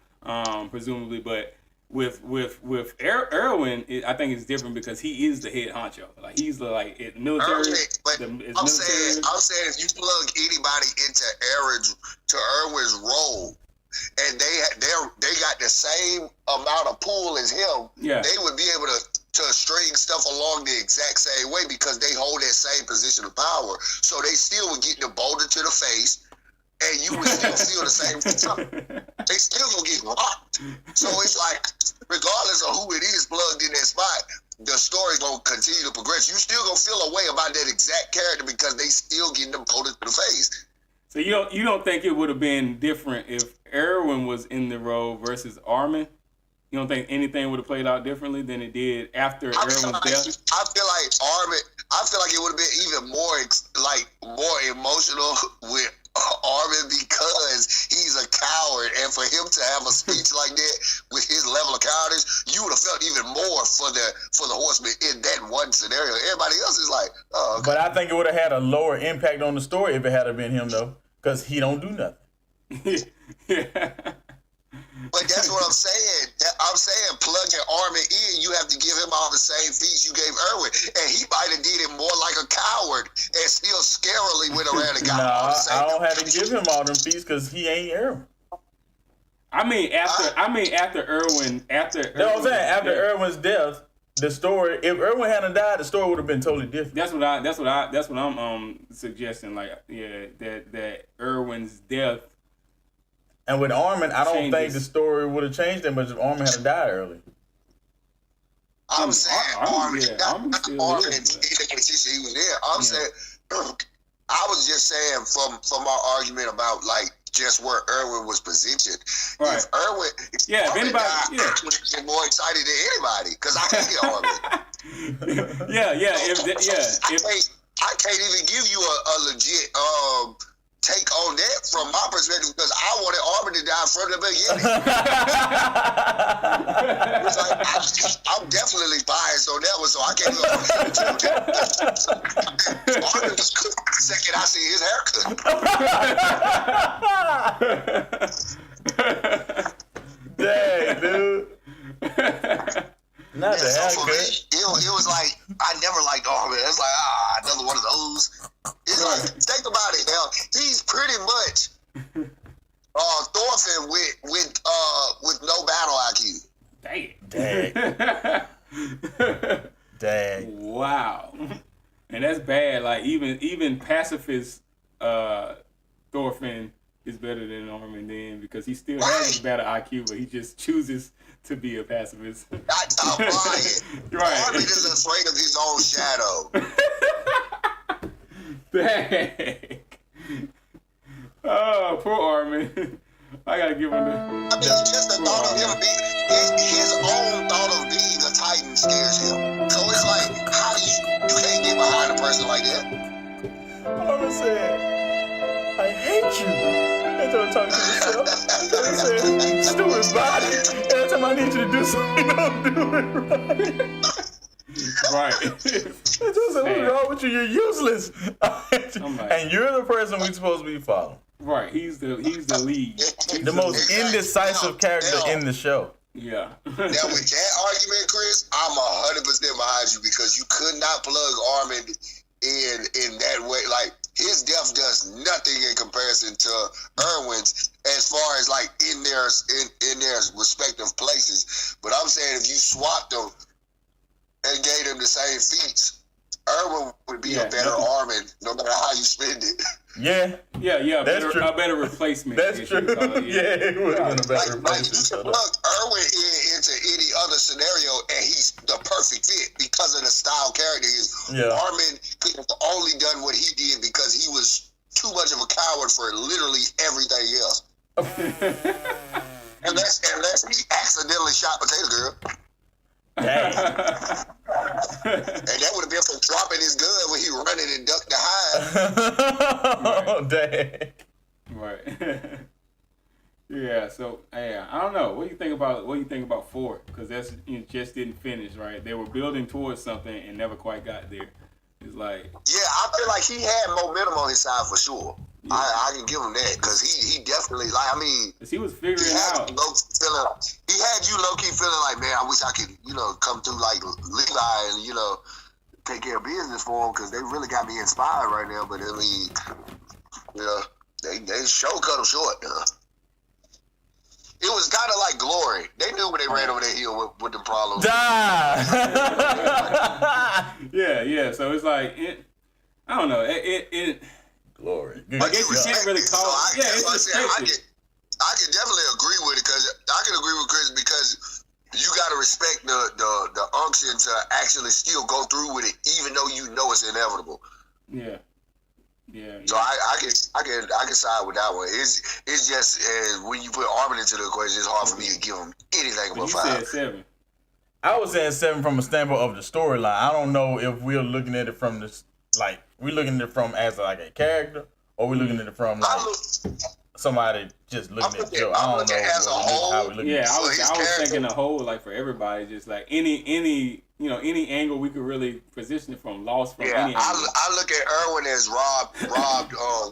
presumably. But with Erwin, I think it's different because he is the head honcho. Like he's the military. I'm saying if you plug anybody into Erwin's role, and they got the same amount of pull as him, they would be able to string stuff along the exact same way because they hold that same position of power. So they still would get the boulder to the face, and you would still feel the same stuff. They still gonna get rocked. So it's like, regardless of who it is plugged in that spot, the story gonna continue to progress. You still gonna feel a way about that exact character because they still getting the boulder to the face. So you don't think it would have been different if Erwin was in the role versus Armin? You don't think anything would have played out differently than it did after Erwin's death? I feel like Armin. I feel like it would have been even more emotional with Armin because he's a coward, and for him to have a speech like that with his level of cowardice, you would have felt even more for the Horseman in that one scenario. Everybody else is like, oh. Okay. But I think it would have had a lower impact on the story if it had been him though, because he don't do nothing. But that's what I'm saying. I'm saying plugging Armin in, you have to give him all the same feats you gave Erwin. And he might have did it more like a coward and still scarily went around and got all the same. I don't have to give him all them feats because he ain't Erwin. After Erwin. That's what I'm saying. After Erwin's death, the story. If Erwin hadn't died, the story would have been totally different. That's what I'm suggesting. Like, that Erwin's death. And with Armin, I don't think the story would have changed that much if Armin had died early. I'm saying Armin in the Armin competition he was there. I'm saying, I was just saying from our argument about like just where Erwin was positioned. Right. If Erwin anybody, died, I would have been more excited than anybody because I hate Armin. I can't even give you a legit take on that from my perspective because I wanted Armin to die from the beginning. It's like, I'm definitely biased on that one, so I can't go. Armin was cooked the second I see his haircut. Dang, dude. Not the haircut. It was like, I never liked Armin. It's like, another one of those. It's like, think about it now. He's pretty much Thorfinn with no battle IQ. Dang. Wow. And that's bad. Like even pacifist Thorfinn is better than Armin then because he still has better IQ, but he just chooses to be a pacifist. Stop lying. Right. Armin is afraid of his own shadow. Dang. Oh, poor Armin. I gotta give him the. Just the thought of him being his own thought of being a Titan scares him. So it's like, how do you can't get behind a person like that? Armin said, "I hate you." That's what I'm talking to myself. He said, "Stupid body. Every time I need you to do something, you don't do it right." Right. What's wrong with you? You're useless. And you're the person we're supposed to be following. Right. He's the lead. The most indecisive character in the show. Yeah. Now with that argument, Chris, I'm 100% behind you because you could not plug Armin in that way. Like his death does nothing in comparison to Erwin's as far as like in their respective places. But I'm saying if you swapped them and gave them the same feats, Erwin would be a better Armin, no matter how you spend it. Yeah. That's true. A better replacement. That's true. It would have been a better replacement. You can plug Erwin into any other scenario, and he's the perfect fit because of the style character he is. Yeah. Armin could have only done what he did because he was too much of a coward for literally everything else. Unless he accidentally shot Potato Girl. Dang. And that would have been from dropping his gun when he running and ducked the hide. Dang. Right. Yeah. So yeah, I don't know. What do you think about Fort? Because that's just didn't finish. Right. They were building towards something and never quite got there. It's like. Yeah, I feel like he had momentum on his side for sure. Yeah. I can give him that because he definitely he was figuring out. He had you low key feeling like, man, I wish I could come through like Levi and take care of business for him because they really got me inspired right now. But I mean, they sure cut him short. It was kind of like Glory. They knew when they ran over that hill with the problems. Yeah. So it's like I don't know. It Glory. I guess you can't really call it. Yeah, it's expected. I can definitely agree with it because I can agree with Chris because you got to respect the unction to actually still go through with it, even though you know it's inevitable. Yeah. So I can side with that one. It's just when you put Armin into the equation, it's hard for me to give him anything but 5. You said 7. I was saying 7 from a standpoint of the storyline. I don't know if we're looking at it from this, like we're looking at it from as like a character, or we're looking at it from like somebody just looking at the show. I don't know as a whole. How we looking I at was thinking the whole, like for everybody, just like any angle we could really position it from, lost from any angle. I look at Erwin as robbed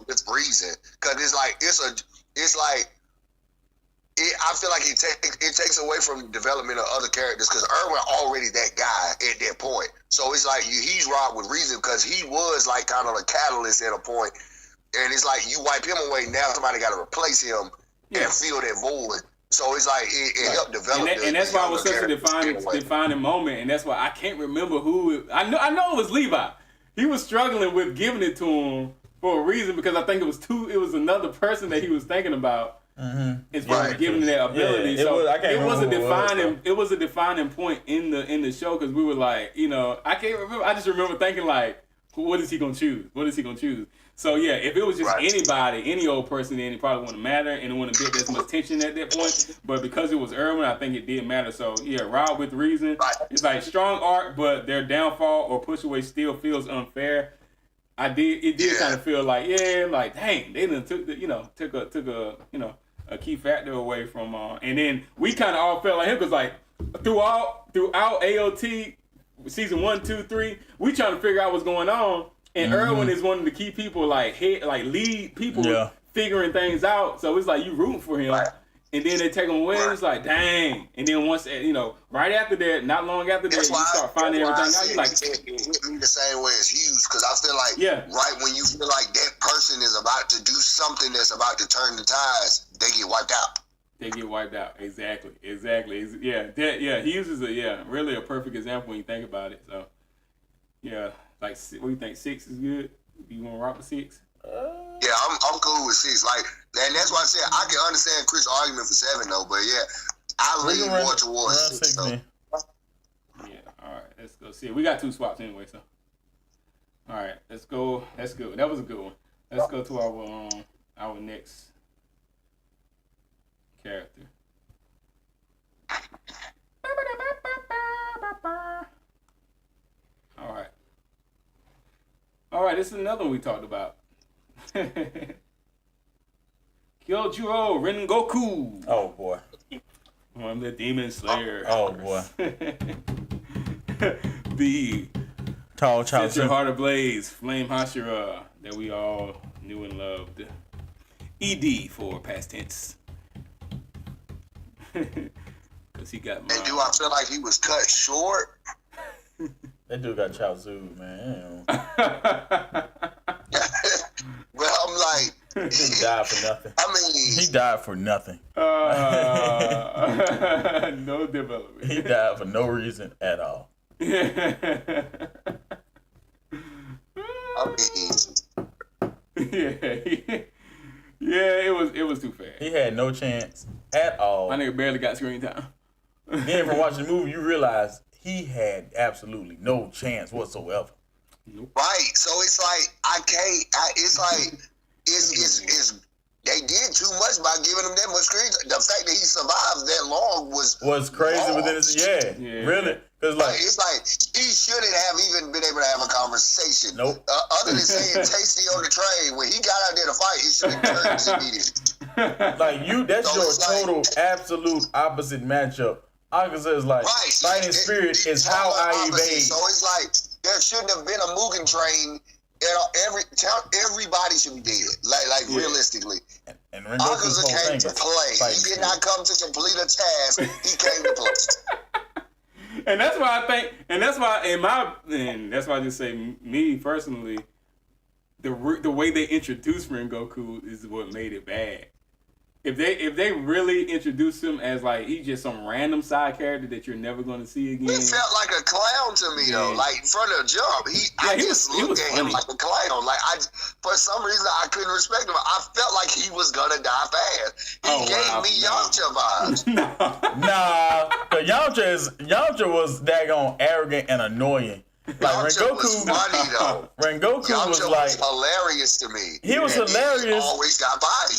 with reason, because I feel like it takes away from development of other characters because Erwin already that guy at that point. So it's like he's robbed with reason because he was like kind of a catalyst at a point, and it's like you wipe him away, now somebody got to replace him and fill that void. So it's like it helped develop. And that's why it was such a defining moment, and that's why I can't remember who. I know it was Levi. He was struggling with giving it to him for a reason because I think it was another person that he was thinking about. As far as giving that ability, it was a defining point in the show because we were like, I can't remember. I just remember thinking like, what is he gonna choose? So yeah, if it was just anybody, any old person, then it probably wouldn't matter and it wouldn't be as much tension at that point. But because it was Erwin, I think it did matter. So yeah, Rob with reason. It's like strong art, but their downfall or push away still feels unfair. It did kind of feel like dang, they done took a key factor away from and then we kind of all felt like him because like throughout AOT season 1, 2, 3, we trying to figure out what's going on, and Erwin is one of the key people lead people figuring things out. So it's like you rooting for him, and then they take him away. And it's like dang, and then once right after that, not long after that, you start finding everything out. You like it hit me the same way as Hughes because I feel like right when you feel like that person is about to do something that's about to turn the tides, they get wiped out. Exactly. Hughes is really a perfect example when you think about it. So yeah, like what do you think? 6 is good. You want to rock with 6? Yeah, I'm cool with 6. Like, and that's why I said I can understand Chris' argument for 7 though. But yeah, I lean more towards 6. Yeah. All right. Let's go see. We got 2 swaps anyway. So all right, let's go. That's good. That was a good one. Let's go to our next character. All right. This is another one we talked about. Kyojuro Rengoku. Oh boy. I'm the Demon Slayer. Oh boy. The Tall Set Your Child. Heart Ablaze, Flame Hashira that we all knew and loved. ED for past tense. Because he got my... And do I feel like he was cut short? That dude got Chow Zhu, man. Well, I'm like... He died for nothing. I mean... He died for nothing. No development. He died for no reason at all. I mean... It was too fast. He had no chance at all. My nigga barely got screen time. Then from watching the movie, you realize he had absolutely no chance whatsoever. Nope. Right. So it's like I can't. It's like it's they did too much by giving him that much screen. The fact that he survived that long was crazy wrong. within his really. Because like it's like he shouldn't have even been able to have a conversation. Nope. Other than saying tasty on the train, when he got out there to fight, it should have turned immediately. Like that's so your total absolute opposite matchup. Akaza is like fighting spirit is how I evade. So it's like there shouldn't have been a Mugen train. Everybody should be dead. Like realistically. And Rengoku's whole came thing to play. He did not come to complete a task. He came to play. And that's why I think, and that's why I just say, me personally, the way they introduced Rengoku is what made it bad. If they really introduced him as like he's just some random side character that you're never going to see again, he felt like a clown to me though. Like from the jump, I just looked at him like a clown. Like for some reason I couldn't respect him. I felt like he was gonna die fast. He gave me Yamcha vibes. Nah, but Yamcha was daggone arrogant and annoying. Like Yamcha was funny though. Rengoku Yamcha was like hilarious to me. He was hilarious. He always got body.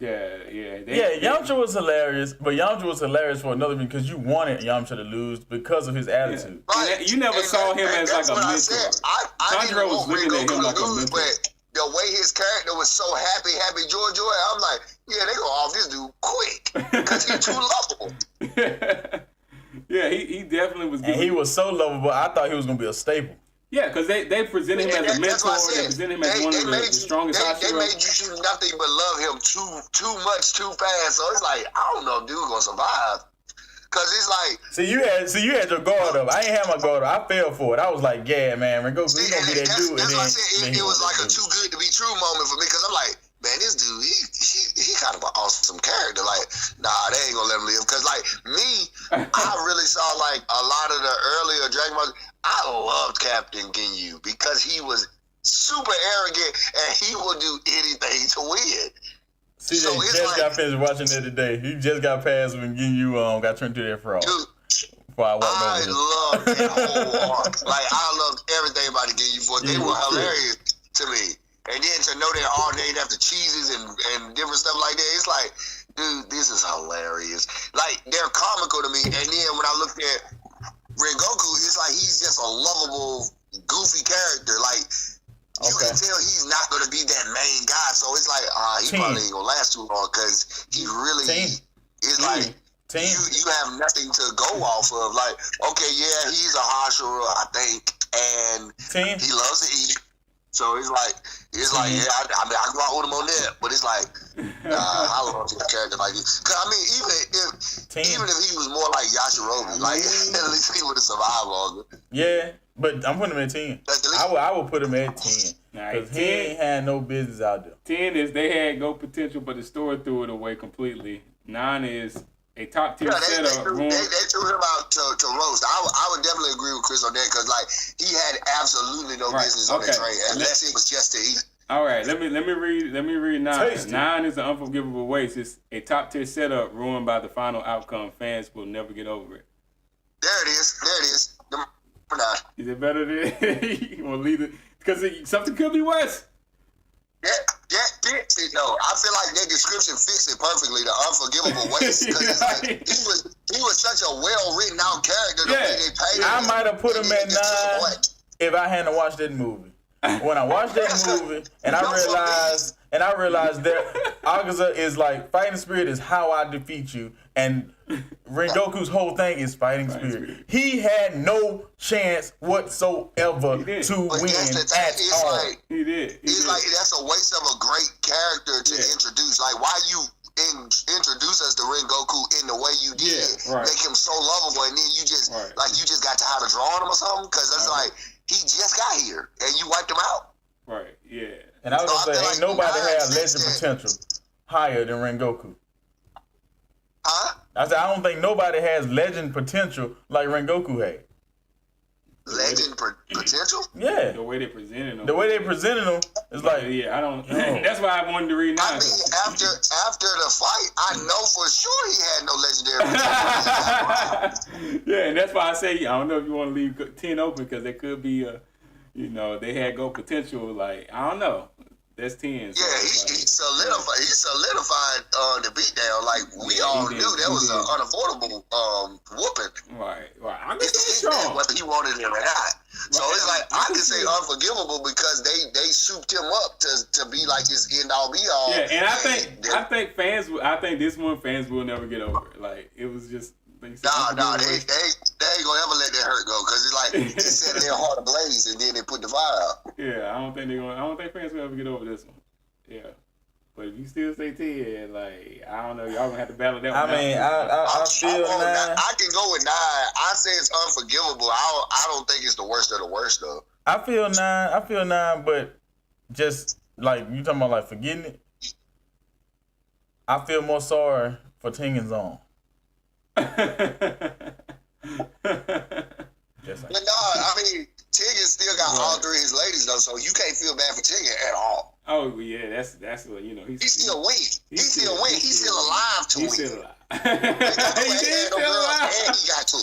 Yamcha was hilarious, but Yamcha was hilarious for another reason because you wanted Yamcha to lose because of his attitude. Yeah. Right. You never saw him as like a mentor. Tanjiro was looking at him like a mentor. But the way his character was so happy, joy, I'm like, yeah, they go off this dude quick because he's too lovable. Yeah, he definitely was good. And he was so lovable, I thought he was going to be a staple. Yeah, because they presented him as a mentor. They presented him as one of the strongest They made you do nothing but love him too much, too fast. So it's like, I don't know if dude gonna survive. Cause it's like See you had your guard up. I ain't had my guard up. I fell for it. I was like, yeah, man, Rengoku, he's gonna be that dude. That's why I said it was like a too good to be true moment for me. Cause I'm like, man, this dude, he kind of an awesome character. Like, nah, they ain't gonna let him live. Cause like me, I really saw like a lot of the earlier Dragon Ball. I loved Captain Ginyu because he was super arrogant and he will do anything to win. CJ so just got finished watching it today. He just got past when Ginyu got turned to that frog. Dude, I loved that whole arc. Like, I loved everything about the Ginyu Force. They were hilarious to me. And then to know they're all named after cheeses and different stuff like that, it's like, dude, this is hilarious. Like, they're comical to me. And then when I looked at Rengoku, it's like he's just a lovable, goofy character. Like, you can tell he's not going to be that main guy. So it's like, he probably ain't going to last too long because he really is like, you have nothing to go off of. Like, okay, yeah, he's a Hashira, I think, and he loves to eat. So it's like, yeah, I mean, I can rock with him on that, but it's like, I love a character like this. Cause I mean, even if he was more like Yashirobe, like at least he would have survived longer. Yeah, but I'm putting him at 10. I would put him at 10 because he ain't had no business out there. 10 is they had go potential, but the story threw it away completely. 9 is a top tier setup. They threw him out to roast. I would definitely agree with Chris on that because like he had absolutely no business on that train unless it was just to eat. All right, let me read 9. Tasty. 9 is an unforgivable waste. It's a top tier setup ruined by the final outcome. Fans will never get over it. There it is. Number 9. Is it better than you want to leave it because something could be worse? That fits it though. I feel like that description fits it perfectly. The unforgivable waste because like, he was such a well written out character. The way they paid him, I might have put him at 9 if I hadn't watched that movie. When I watched that movie and I realized that Akaza is like fighting spirit is how I defeat you, and Rengoku's whole thing is fighting spirit. He had no chance whatsoever to win at all. Like, he did. It's like that's a waste of a great character to introduce. Like, why you introduce us to Rengoku in the way you did, make him so lovable, and then you just you just got tired of drawing him or something? Because that's like he just got here and you wiped him out. Right. Yeah. And I was gonna say, ain't nobody had legend potential higher than Rengoku. Huh? I said, I don't think nobody has legend potential like Rengoku had. Legend potential? Yeah. The way they presented him. The way they presented him is like, I don't. That's why I wanted to read 9. I mean, after the fight, I know for sure he had no legendary potential. Yeah, and that's why I say I don't know if you want to leave 10 open because there could be they had go potential. Like I don't know. That's 10. So he solidified the beatdown. Like we all knew that was an unavoidable whooping. Right. I whether he wanted it or not. So it's like I can say unforgivable because they souped him up to be like his end all be all. Yeah, and I think this one fans will never get over it. Like it was just. They ain't gonna ever let that hurt go because it's like he set their heart ablaze and then they put the fire out. Yeah, I don't think fans will ever get over this one. Yeah, but if you still say 10, like I don't know, y'all gonna have to battle that one. I mean, I feel 9. I can go with 9. I say it's unforgivable. I don't think it's the worst of the worst though. I feel 9, but just like you talking about, like forgetting it. I feel more sorry for Tingen's on. But no, I mean, Tigger still got all 3 of his ladies though, so you can't feel bad for Tigger at all. Oh yeah, that's what you know. He's still weak. He's still weak. He's still alive to He's win. still alive. He's still alive. And he got to.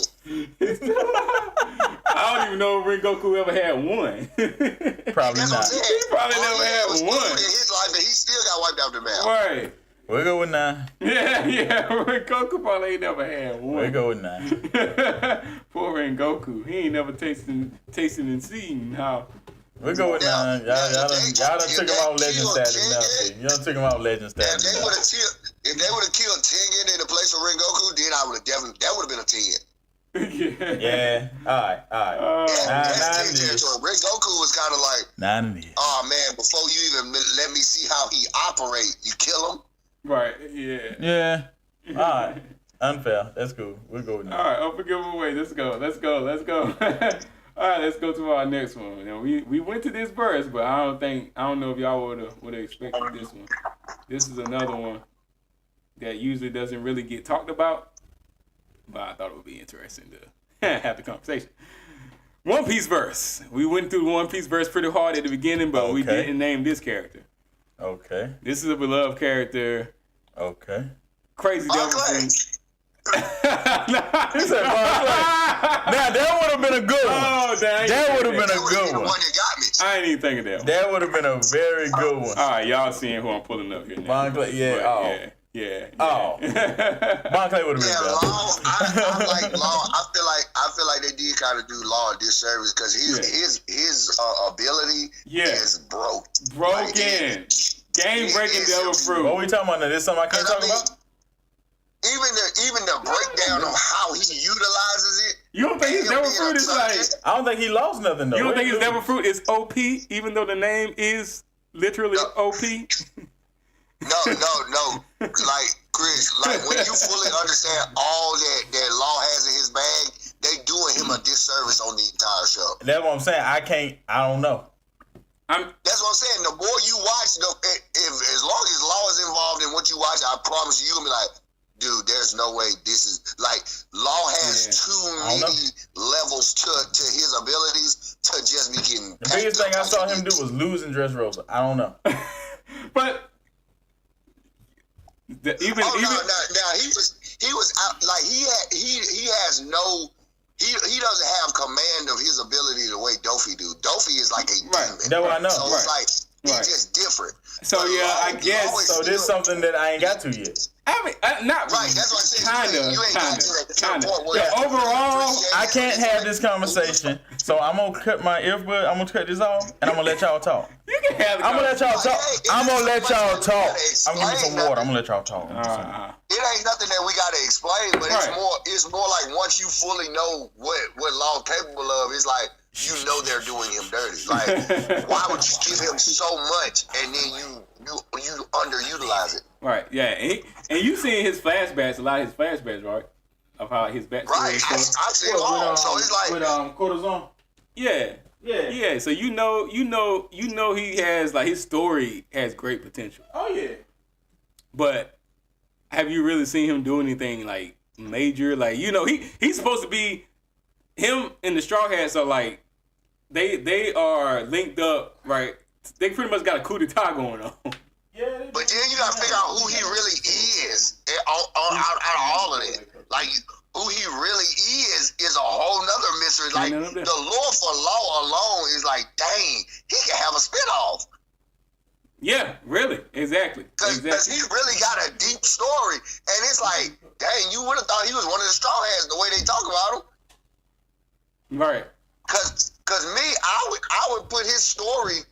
He's still alive. I don't even know if Rengoku ever had one. Probably not. He probably never had one in his life, but he still got wiped out the map. Right. We'll go with 9. Yeah. Rengoku probably ain't never had one. We'll go with 9. Poor Rengoku. He ain't never tasted and seen how. We'll go with 9. Y'all done took him out legend status now. You done took him out legend status. If they would have killed Tengen in the place of Rengoku, then I would have definitely, that would have been a 10. Yeah. All right. 9 Rengoku was kind of like 9 it is. Oh man, before you even let me see how he operate, you kill him. Right, yeah. Yeah. All right. Unfair. That's cool. We'll go with 9. All right, unforgivable way. Let's go. All right, let's go to our next one. Now, we went to this verse, but I don't know if y'all would have expected this one. This is another one that usually doesn't really get talked about, but I thought it would be interesting to have the conversation. One Piece verse. We went through the One Piece verse pretty hard at the beginning, but we didn't name this character. Okay. This is a beloved character. Okay. Crazy Devil Fruit. He said now that would have been a good one. Oh, that would have been a good one. I ain't even thinking that one. That would have been a very good one. All right, y'all seeing who I'm pulling up here now. Yeah. Oh. Bon Clay would have been better. I like Law. I feel like they did kind of do Law a disservice because his ability is broken. Game breaking Devil Fruit. What are we talking about now? This something I can't talk about? Even the breakdown of how he utilizes it. You don't think his Devil Fruit is like? I don't think he lost nothing though. You don't think his Devil Fruit is OP, even though the name is literally OP? No. Like Chris, like when you fully understand all that Law has in his bag, they doing him a disservice on the entire show. That's what I'm saying. I don't know. That's what I'm saying. The more you watch, as long as Law is involved in what you watch, I promise you, you'll be like, dude, there's no way this is like Law has too many levels to his abilities to just be getting. The biggest thing I saw him do was lose in Dressrosa. I don't know. But now he was out, like he has no. He doesn't have command of his ability the way Dofi do. Dofi is like a demon. That's what I know. So it's like it's just different. So but I guess so. This is something that I ain't got to yet. I mean, not right. That's what I said. Kind of. Overall, I can't have this conversation. So I'm gonna cut my earbud. I'm gonna cut this off, and I'm gonna let y'all talk. You can have. I'm gonna let y'all talk. I'm gonna let y'all talk. I'm gonna give you some water. I'm gonna let y'all talk. It ain't nothing that we gotta explain, but it's more like once you fully know what Law capable of, it's like you know they're doing him dirty. Like why would you give him so much and then you underutilize it? Right. Yeah. And you seen his flashbacks, a lot of his flashbacks, right? Of how his backstory. Right. I see it all. So it's like with Cortisone. Yeah. So you know he has like his story has great potential. Oh yeah. But have you really seen him do anything like major? Like he's supposed to be him and the Straw Hats are like they are linked up, right? They pretty much got a coup d'etat going on. Yeah. But then you gotta figure out who he really is out of all of it. Like who he really is a whole nother mystery. Like the lore for Law alone is like, dang, he can have a spinoff. Yeah, really, exactly. Because he really got a deep story, and it's like, dang, you would have thought he was one of the straw hats the way they talk about him. Right. Cause me, I would put his story.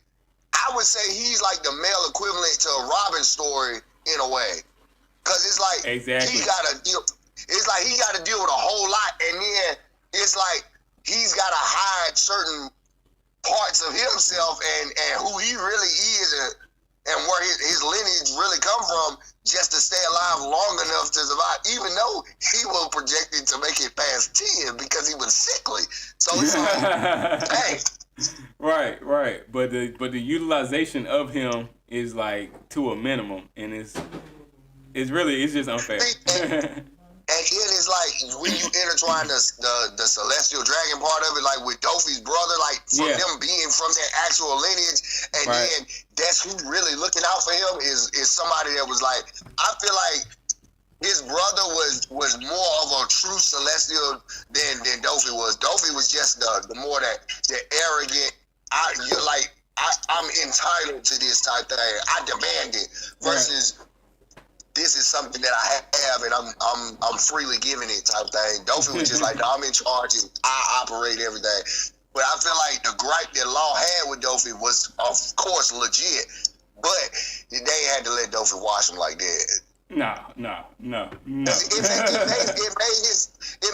I would say he's like the male equivalent to Robin's story in a way. Cause it's like exactly. he got to deal. It's like he got to deal with a whole lot, and then it's like he's got to hide certain parts of himself and who he really is and where his lineage really come from just to stay alive long enough to survive, even though he was projected to make it past 10 because he was sickly. So it's like, hey. Right. But the utilization of him is like to a minimum, and it's just unfair. And then it's like when you intertwine the celestial dragon part of it, like with Dofi's brother, like from them being from their actual lineage, and then that's who really looking out for him is somebody that was like, I feel like his brother was more of a true celestial than Dofi was. Dofi was just the more that arrogant. I'm entitled to this type thing. I demand it versus. This is something that I have, and I'm freely giving it type thing. Dofi was just like, no, I'm in charge and I operate everything. But I feel like the gripe that Law had with Dofi was, of course, legit. But they had to let Dofi wash him like that. No. It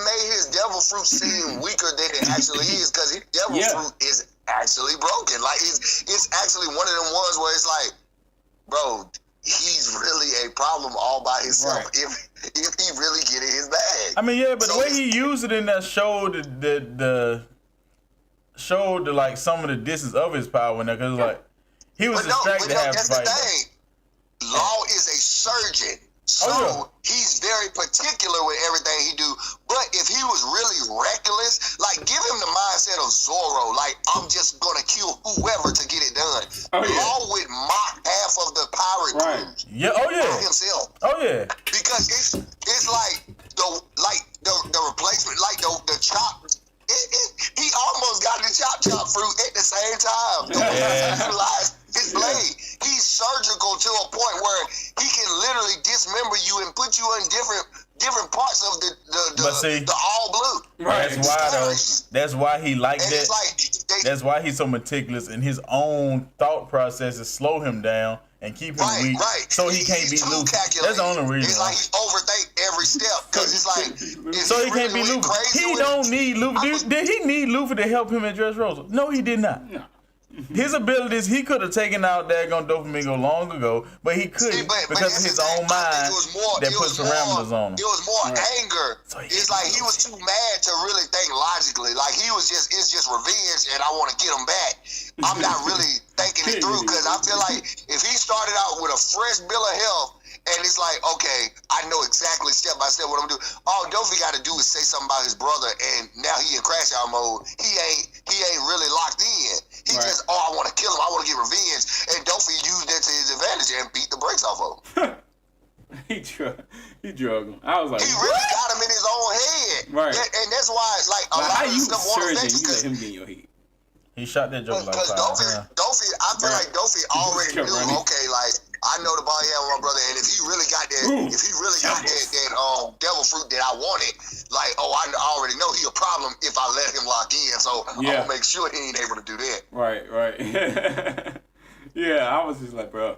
made his devil fruit seem weaker than it actually is, because his devil fruit is actually broken. Like it's actually one of them ones where it's like, bro, he's really a problem all by himself if he really get in his bag. I mean, yeah, but the way he used it in that showed showed like some of the distance of his power in there, because like he was distracted to have to fight. That's the thing. Law is a surgeon. So he's very particular with everything he do. But if he was really reckless, like give him the mindset of Zorro, like I'm just gonna kill whoever to get it done. Law would mock half of the pirate crew. Yeah, by himself. Because it's like the replacement, like the chop. He almost got the chop fruit at the same time. Utilize his blade. He's surgical to a point where he can literally dismember you and put you in different parts of the all blue. Right. That's why though. That's why he like that. Like that's why he's so meticulous, and his own thought processes slow him down and keep him weak, so he can't be Luffy. That's the only reason. It's like he overthink every step, because it's like so he can't be Luffy. He don't need Luffy. Did he need Luffy to help him at Dressrosa? No, he did not. No. His abilities, he could have taken out Dagon Doflamingo long ago, but he couldn't because of his own mind that puts parameters on him. It was more anger. So it's like he was too mad to really think logically. Like it's just revenge, and I want to get him back. I'm not really thinking it through, because I feel like if he started out with a fresh bill of health, and it's like, okay, I know exactly step by step what I'm gonna do. All Dofi got to do is say something about his brother, and now he in crash out mode. He ain't really locked in. He just, I want to kill him. I want to get revenge. And Dofi used that to his advantage and beat the brakes off of him. He drug him. I was like, he really got him in his own head. Right. And that's why, like, a lot of stuff won't affect you. You let him get in your head. He shot that joke like Because Dofi, I feel like Dofi already knew, okay, like, I know the ball he had with my brother, and if he really got that, that devil fruit that I wanted, like, I already know he a problem if I let him lock in, so I'm gonna make sure he ain't able to do that. Right. Yeah, I was just like, bro.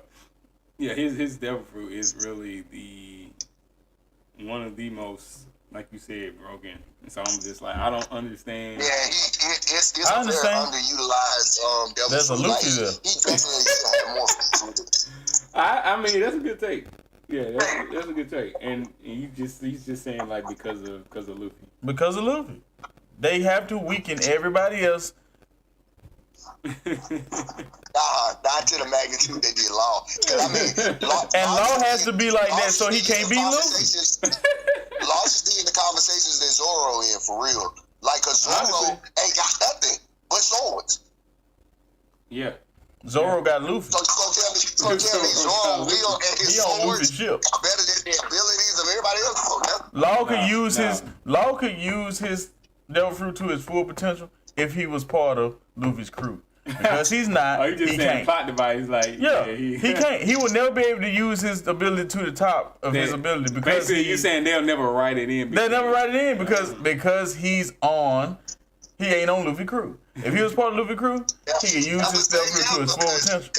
Yeah, his devil fruit is really one of the most, like you said, broken. So I'm just like, I don't understand. Yeah, it's a very underutilized devil fruit. Like, he definitely had more fruit with it. I mean, that's a good take. Yeah, that's a good take. And he's just saying like because of Luffy. Because of Luffy, they have to weaken everybody else. Not to the magnitude they did Law. I mean, Law has to be like that so he can't beat Luffy. Law should be in the conversations that Zoro in for real. Like, cause Zoro ain't got nothing but swords. Yeah. Zoro got Luffy. So you gonna tell me Zoro will and his swords are better than the abilities of everybody else? Law could use his devil fruit to his full potential if he was part of Luffy's crew. Because he's not. Oh, you just he saying can't. plot device, like he can't. He will never be able to use his ability to the top of his ability because basically you saying they'll never write it in. They'll never write it in because he's on. He ain't on Luffy crew. If he was part of Luffy crew, he could use his stealth crew to his full potential.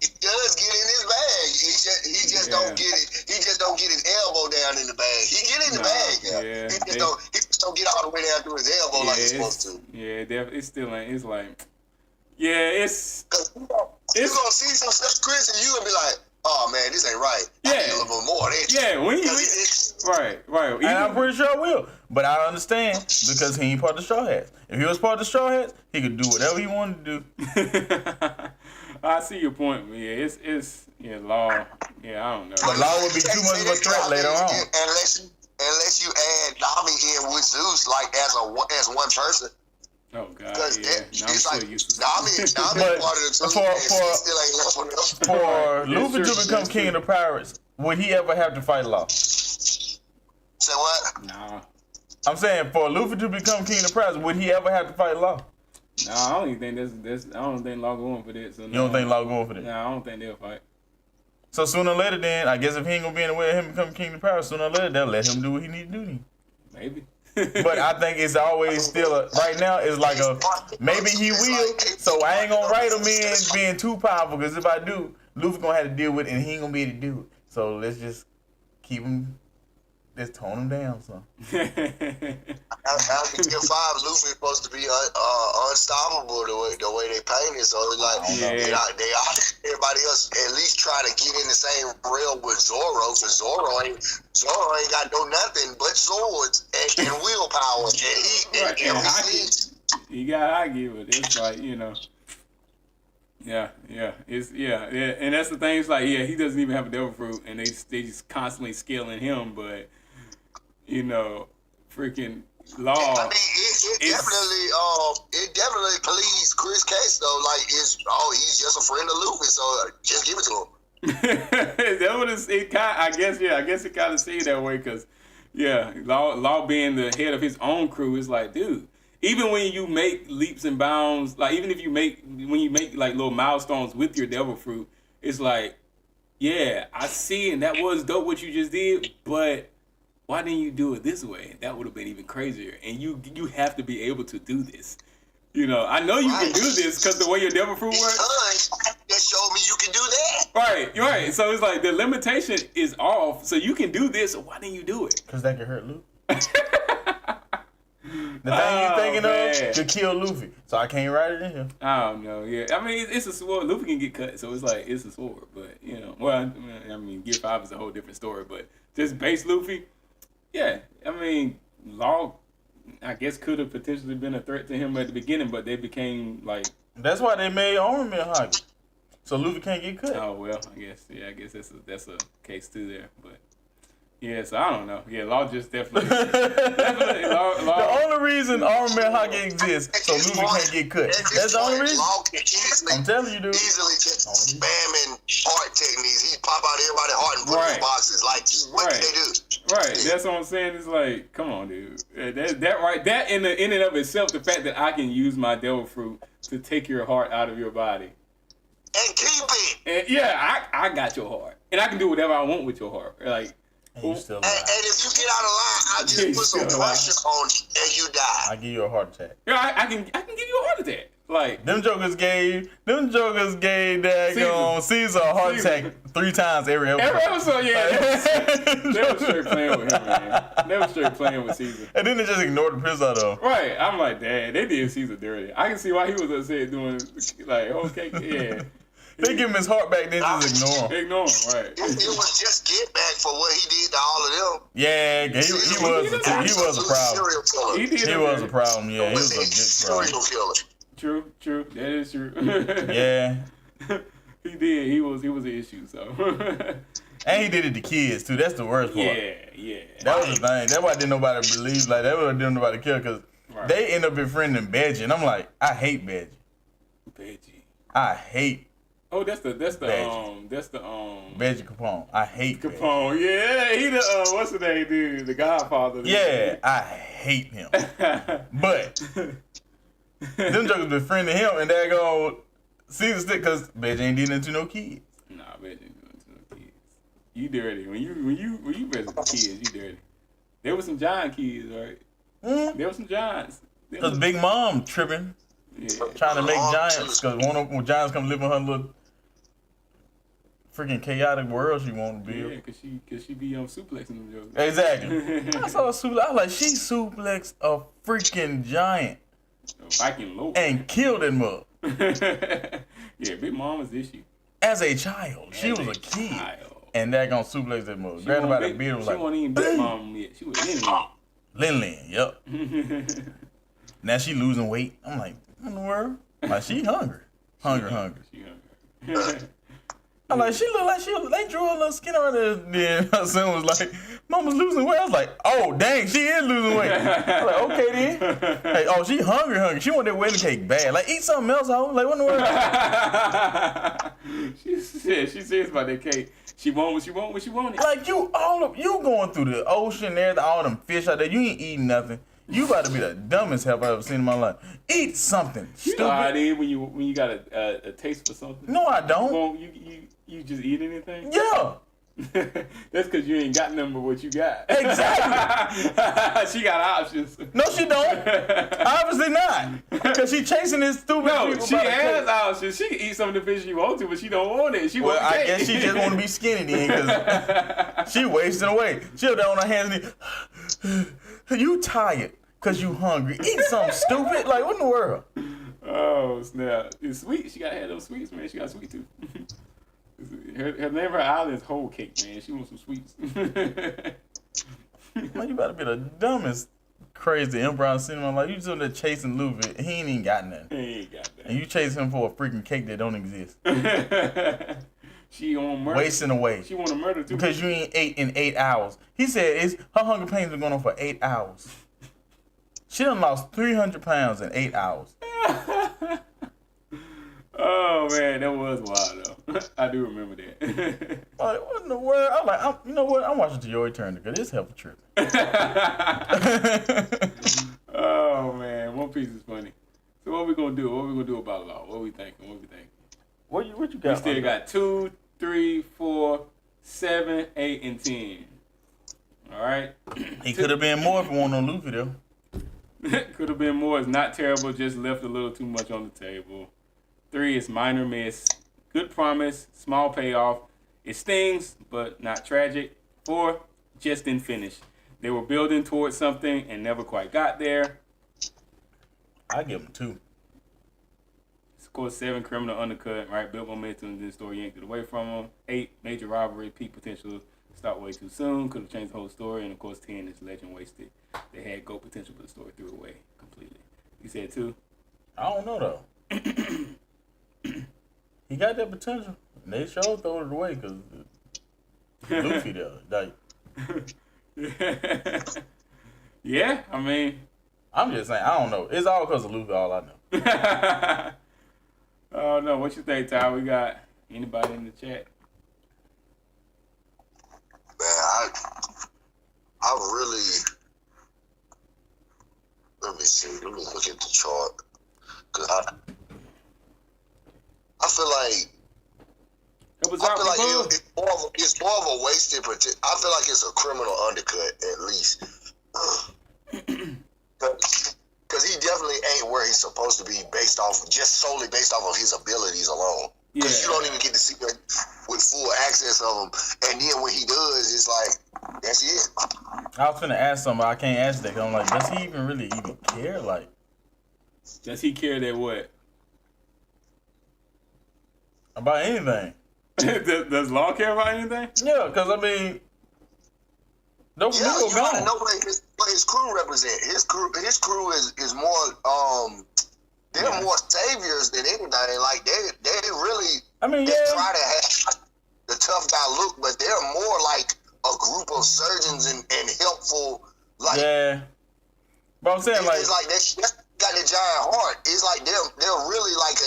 He does get in his bag. He just don't get it. He just don't get his elbow down in the bag. He get in the bag. He just don't get all the way down through his elbow like he's supposed to. Yeah, it's still ain't. It's like, it's. You gonna see some stuff, Chris, and you gonna be like, oh man, this ain't right. Yeah, I need a little bit more. Right. And I'm pretty sure I will. But I understand because he ain't part of the Straw Hats. If he was part of the Straw Hats, he could do whatever he wanted to do. I see your point. Yeah, it's Law. Yeah, I don't know. But Law would be too much of a threat later on. Unless you add Nami in with Zeus, like as one person. Oh God, yeah. It's like Nami part of the team. For Luffy to become king of the pirates, would he ever have to fight Law? Say what? Nah. I'm saying for Luffy to become king of the pirates, would he ever have to fight Law? No, I don't even think that's. I don't think Law going for that. So you don't think Law going for that? No, I don't think they'll fight. So sooner or later, then I guess if he ain't gonna be in the way of him becoming king of the pirates, sooner or later they'll let him do what he need to do. Then. Maybe. But I think it's always still right now. It's like maybe he will. So I ain't gonna write him in being too powerful because if I do, Luffy gonna have to deal with it and he ain't gonna be able to do it. So let's just keep him. Just tone him down, son. After Gear 5, Luffy supposed to be unstoppable the way they paint it. So it's like everybody else at least try to get in the same rail with Zoro, because Zoro ain't got no nothing but swords and willpower and heat. You gotta argue with it. It's like, and that's the thing. It's like, he doesn't even have a devil fruit, and they just constantly scaling him, but freaking Law. I mean, it definitely pleased Chris Case though. Like, he's just a friend of Luffy, so just give it to him. That what it kind. I guess it kind of seemed that way because, Law being the head of his own crew is like, dude. Even when you make leaps and bounds, like even if you make like little milestones with your devil fruit, it's like, I see, and that was dope what you just did, but why didn't you do it this way? That would have been even crazier. And you have to be able to do this. I know you can do this because the way your devil fruit works. That showed me you can do that. Right. So it's like the limitation is off. So you can do this. So why didn't you do it? Because that could hurt Luffy. The thing you're thinking of could kill Luffy, so I can't write it in here. I don't know. Yeah, I mean it's a sword. Luffy can get cut, so it's like it's a sword. But well, I mean, Gear 5 is a whole different story. But just base Luffy, I mean, Law, I guess could have potentially been a threat to him at the beginning, but they became like. That's why they made armament hockey, so Luffy can't get cut. Oh well, I guess that's a case too there, but. Yeah, so I don't know. Yeah, Law just definitely Law. The only reason armament hockey exists so Luffy can't get cut. That's the only reason. I'm telling you, dude. Easily just spamming heart techniques. He pop out everybody's heart and put in boxes. Like, what can they do? Right. That's what I'm saying. It's like, come on, dude. That in and of itself, the fact that I can use my devil fruit to take your heart out of your body. And keep it. And I got your heart. And I can do whatever I want with your heart. Like, and if you get out of line, I'll just put some pressure on you and you die. I give you a heart attack. Yeah, I can give you a heart attack. Like them jokers gave daggone Caesar a heart attack 3 times every episode. Every episode, They were straight playing with him, man. They were straight playing with Caesar. And then they just ignored the piss out of him. Right. I'm like, dang, they did Caesar dirty. I can see why he was upset doing like, okay, They give him his heart back, then just ignore him. Ignore him, right. It was just get back for what he did to all of them. Yeah, he was a problem. He was a problem, yeah. He was a big problem. True. That is true. Yeah. He did. He was an issue, so. And he did it to kids, too. That's the worst part. Yeah. That was the thing. That's why didn't nobody believe, like, that would didn't nobody care, because they end up befriending Veggie, and I'm like, I hate Veggie. I hate Oh, that's the Veggie Capone. I hate Capone. Veggie. Yeah, he the what's the name, dude? The Godfather. Yeah, I hate him. But Them jokers befriending him, and they go Caesar stick because bitch ain't dealing into no kids. Nah, bitch ain't dealing into no kids. You dirty. When you raising kids, you dirty. There was some giant kids, right? There was some giants. Cause Big Mom tripping, trying to make giants. Cause when giants come live in her little freaking chaotic world she want to build. Yeah, cause she be suplexing them jokes. Exactly. I saw a suplex. I was like, she suplexed a freaking giant. Viking low. And killed him up. Yeah, Big Mom was issue. As a child, she was a kid. And that gonna suplex that mother. Grabbed her by the beard, was like, she wasn't even Big Mom yet. She was Lin, yep. Now she losing weight. I'm like, what in the world? Like, she hungry. Hungry. She hungry. I'm like, she look like they drew a little skin around her. Then her son was like, Mama's losing weight. I was like, oh, dang, she is losing weight. I'm like, okay then. Hey, oh, she hungry. She want that wedding cake bad. Like, eat something else, ho. Like, what in the world? She's serious about that cake. She want what she wanted. Like, you going through the ocean there, all them fish out there. You ain't eating nothing. You about to be the dumbest help I've ever seen in my life. Eat something stupid. You know how it is when you got a taste for something? No, I don't. You just eat anything? Yeah. That's because you ain't got none but what you got. Exactly. She got options. No, she don't. Obviously not. Because she chasing this stupid No, people. she has options. She can eat some of the fish she wants to, but she don't want it. I guess she just want to be skinny then because she wasting away. She up there on her hands and knees. You tired because you hungry. Eat something stupid. Like, what in the world? Oh, snap. It's sweet. She got to have those sweets, man. She got sweet tooth. Her name of her island is Whole Cake, man. She wants some sweets. Man, you better be the dumbest crazy emperor I've seen in my life. You just there chasing Luffy. He ain't even got nothing. He ain't got that. And you chase him for a freaking cake that don't exist. She on murder. Wasting away. She want to murder too. Because you ain't ate in 8 hours. He said her hunger pains been going on for 8 hours. She done lost 300 pounds in 8 hours. Oh man, that was wild though. I do remember that. Like, what in the world? I'm like, you know what? I'm watching To Your Eternity because it's helpful trip. Oh man, One Piece is funny. So what we gonna do? What we gonna do about law? What we thinking? What you got? We still got 2, 3, 4, 7, 8, and 10. All right. He could have been more if we want no Luffy though. Could have been more. It's not terrible. Just left a little too much on the table. 3 is minor miss. Good promise. Small payoff. It stings, but not tragic. 4, just didn't finish. They were building towards something and never quite got there. I give them 2. Of course, 7, criminal undercut, right? Built momentum, then story yanked it away from them. 8, major rivalry, peak potential, start way too soon. Could have changed the whole story. And of course, 10 is legend wasted. They had GOAT potential, but the story threw it away completely. You said 2? I don't know though. He got that potential. And they sure throw it away because Luffy though. Like, yeah, I mean, I'm just saying, I don't know. It's all because of Luffy, all I know. Oh no, what you think, Ty? We got anybody in the chat? Man, I really, let me see, let me look at the chart. Cause I feel like it's more of a wasted potential. I feel like it's a criminal undercut at least. Because he definitely ain't where he's supposed to be solely based off of his abilities alone. Because you don't even get to see him with full access of him. And then when he does, it's like, that's it. I was finna ask something, but I can't ask that because I'm like, does he even care? Like, does he care that what? About anything. Does Law care about anything? Yeah, because I mean, those you people gotta gone. know what his crew represent. His crew is more they're more saviors than anything. Like they really they try to have the tough guy look, but they're more like a group of surgeons and helpful. Like, yeah, but I'm saying it's like they got a giant heart. It's like they're really like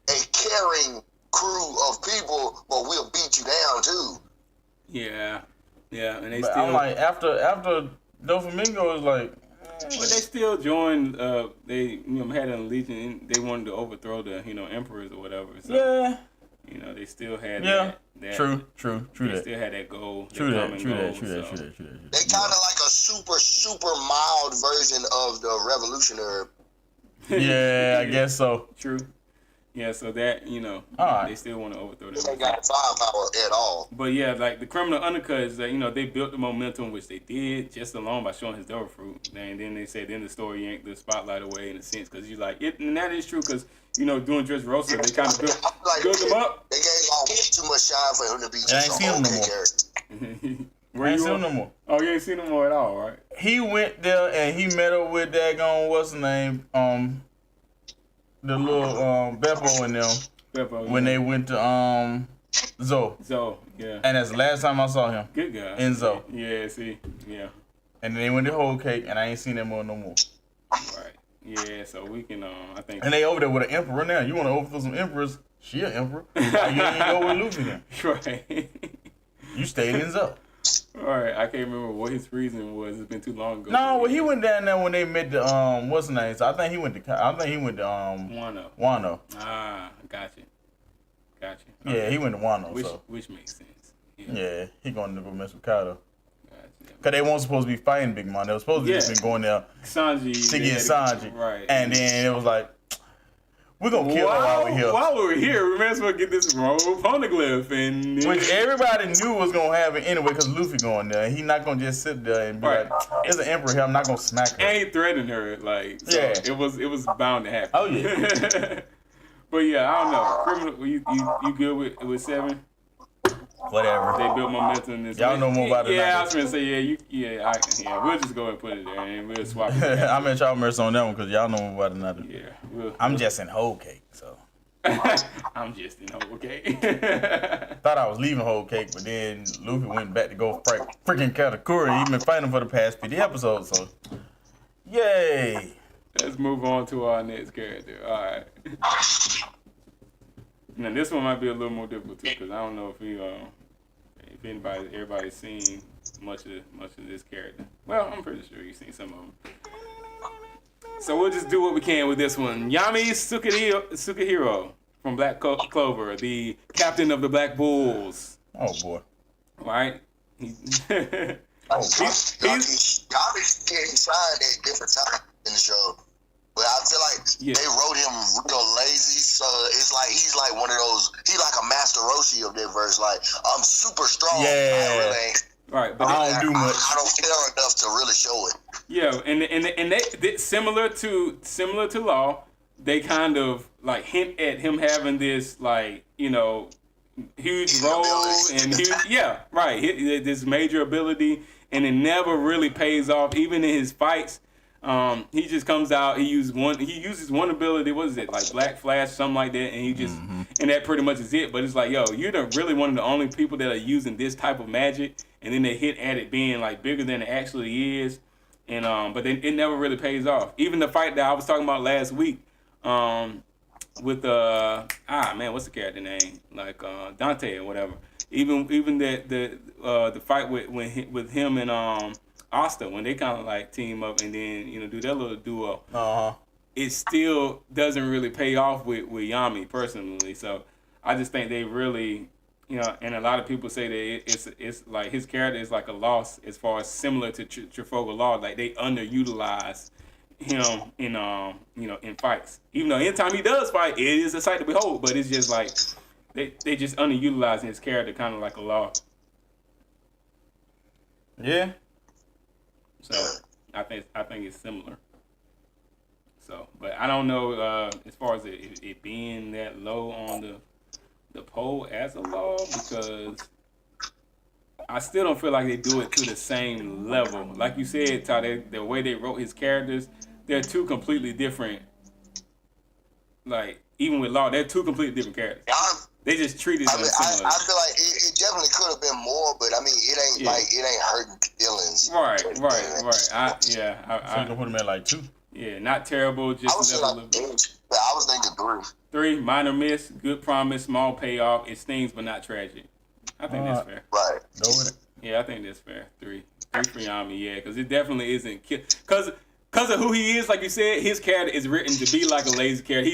a caring crew of people, but we'll beat you down too. Yeah, and they but still. I'm like after Doflamingo is like, But they still joined. They had an allegiance. They wanted to overthrow the emperors or whatever. So, yeah. They still had that. True. They still had that goal. True that. They kind of like a super mild version of the revolutionary. Yeah, I guess so. True. Yeah, so that, right. They still want to overthrow them. They got firepower at all. But yeah, like the criminal undercut is that, they built the momentum, which they did just alone by showing his devil fruit. And then they said in the story yanked the spotlight away in a sense, because you're like, and that is true, because, doing Dressrosa, they kind of built him up. They gave all too much shine for him to be just an okay character. I ain't seen him no more. Oh, you ain't seen him more at all, right? He went there and he met up with daggone, what's his name? The little Beppo and them when they went to Zoe. Zoe, yeah. And that's the last time I saw him. Good guy. In Zoe. Yeah, see, yeah. And then they went to Whole Cake, and I ain't seen them no more. Right. Yeah, so we can, I think. And they over there with an emperor now. You want to overthrow some emperors? She an emperor. You ain't go with Luffy then. Right. You stayed in Zoe. All right, I can't remember what his reason was. It's been too long ago. No, well, he went down there when they met the what's the name? So I think he went to Wano. Ah, gotcha. Yeah, he went to Wano. Which makes sense. Yeah, he going to go mess with Kaido. Gotcha. Cause they weren't supposed to be fighting Big Mom. They were supposed to just been going there Sanji to get Sanji. Right. And then it was like, we're gonna kill him while we're here. While we're here, we may as well get this poneglyph and which everybody knew was gonna happen anyway, because Luffy going there. He not gonna just sit there and be like, "There's an emperor here. I'm not gonna smack her." And he threatened her, like, so yeah. It was bound to happen. Oh yeah. But yeah, I don't know. Criminal, you good with 7? Whatever. They built momentum in this. Y'all know more about it. Yeah, I was gonna say we'll just go and put it there and we'll swap it. I'm at y'all mercy on that one because y'all know more about it than I do. Yeah, I'm just in Whole Cake, so. I'm just in Whole Cake. Thought I was leaving Whole Cake, but then Luffy went back to go fight freaking Katakuri. He been fighting for the past 50 episodes, so. Yay! Let's move on to our next character. All right. Now this one might be a little more difficult too, because I don't know if everybody's seen much of this character. Well, I'm pretty sure you've seen some of them. So we'll just do what we can with this one. Yami Sukahiro from Black Clover, the captain of the Black Bulls. Oh boy. Right? Yami's getting signed at different times in the show. But I feel like they wrote him real lazy, so it's like he's like one of those. He's like a Master Roshi of that verse. Like, I'm super strong. Yeah. I really ain't. Right, but I don't do much. I don't care enough to really show it. Yeah, and they similar to Law, they kind of like hint at him having this like huge role and this major ability, and it never really pays off. Even in his fights, he just comes out. He uses one ability. What is it, like Black Flash, something like that? And he just and that pretty much is it. But it's like, yo, you're really one of the only people that are using this type of magic, and then they hit at it being like bigger than it actually is. And but then it never really pays off. Even the fight that I was talking about last week, with what's the character name? Like Dante or whatever. Even the fight with him and Asta, when they kind of like team up and then do their little duo. It still doesn't really pay off with Yami personally. So I just think they really, and a lot of people say that it's like his character is like a loss as far as similar to Trafalgar Law. Like they underutilize him in fights. Even though anytime he does fight, it is a sight to behold. But it's just like they just underutilizing his character, kind of like a Law. Yeah. So I think it's similar. So, but I don't know as far as it being that low on the poll as a Law, because I still don't feel like they do it to the same level. Like you said, Todd, the way they wrote his characters, they're two completely different. Like even with Law, they're two completely different characters. They just treated them similar. I feel like it definitely could have been more, but I mean, it ain't hurting feelings. Right. So you can put them at like 2. Yeah, not terrible. Just I was thinking 3. 3, minor miss, good promise, small payoff. It stings but not tragic. I think that's fair. Right. Go with it. Yeah, I think that's fair. 3 for Yami. Yeah, because it definitely isn't. Because because of who he is, like you said, his character is written to be like a lazy character.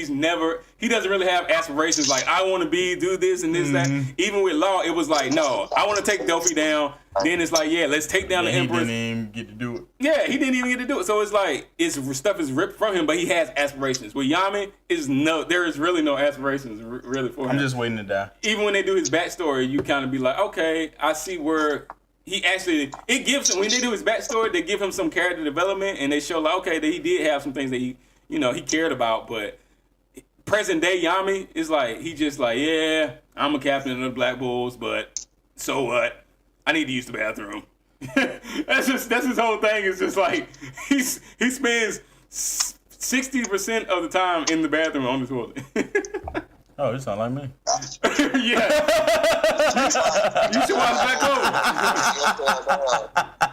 He doesn't really have aspirations like, I want to do this and this, that. Even with Law, it was like, no, I want to take Delphi down. Then it's like, yeah, let's take down the Empress. He didn't even get to do it. Yeah, he didn't even get to do it. So it's like, stuff is ripped from him, but he has aspirations. With Yami, there is really no aspirations really for him. I'm just waiting to die. Even when they do his backstory, you kind of be like, okay, I see where he actually, it gives him, when they do his backstory, they give him some character development and they show like, okay, that he did have some things that he cared about, but present day Yami is like, he just like, yeah, I'm a captain of the Black Bulls, but so what? I need to use the bathroom. that's his whole thing. It's just like, he spends 60% of the time in the bathroom on the toilet. Oh, you sound like me. Yeah. You should watch Black Clover.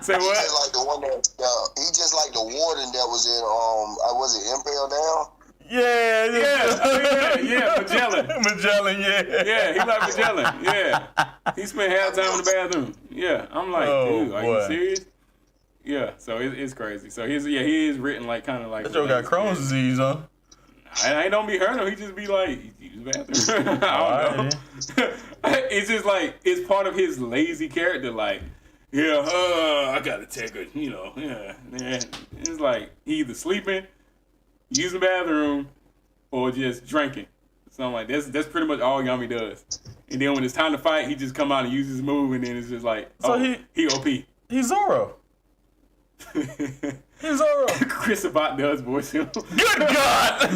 Say what? He just like the warden that was in was it Impale Down? Yeah. Magellan, yeah. Yeah, he like Magellan, yeah. He spent half time in the bathroom. Yeah, I'm like, dude, are you serious? Yeah, so it's crazy. So he is written like kind of like. That Joe got Crohn's disease, huh? I don't be hurting him. He just be like, use the bathroom. I don't know. It's just like, it's part of his lazy character. Like, I gotta take a, It's like, he either sleeping, using the bathroom, or just drinking. Something like that. That's pretty much all Yami does. And then when it's time to fight, he just come out and use his move, and then it's just like, he OP. He's Zoro. He's Zoro. Chris Sabat does voice him. Good God!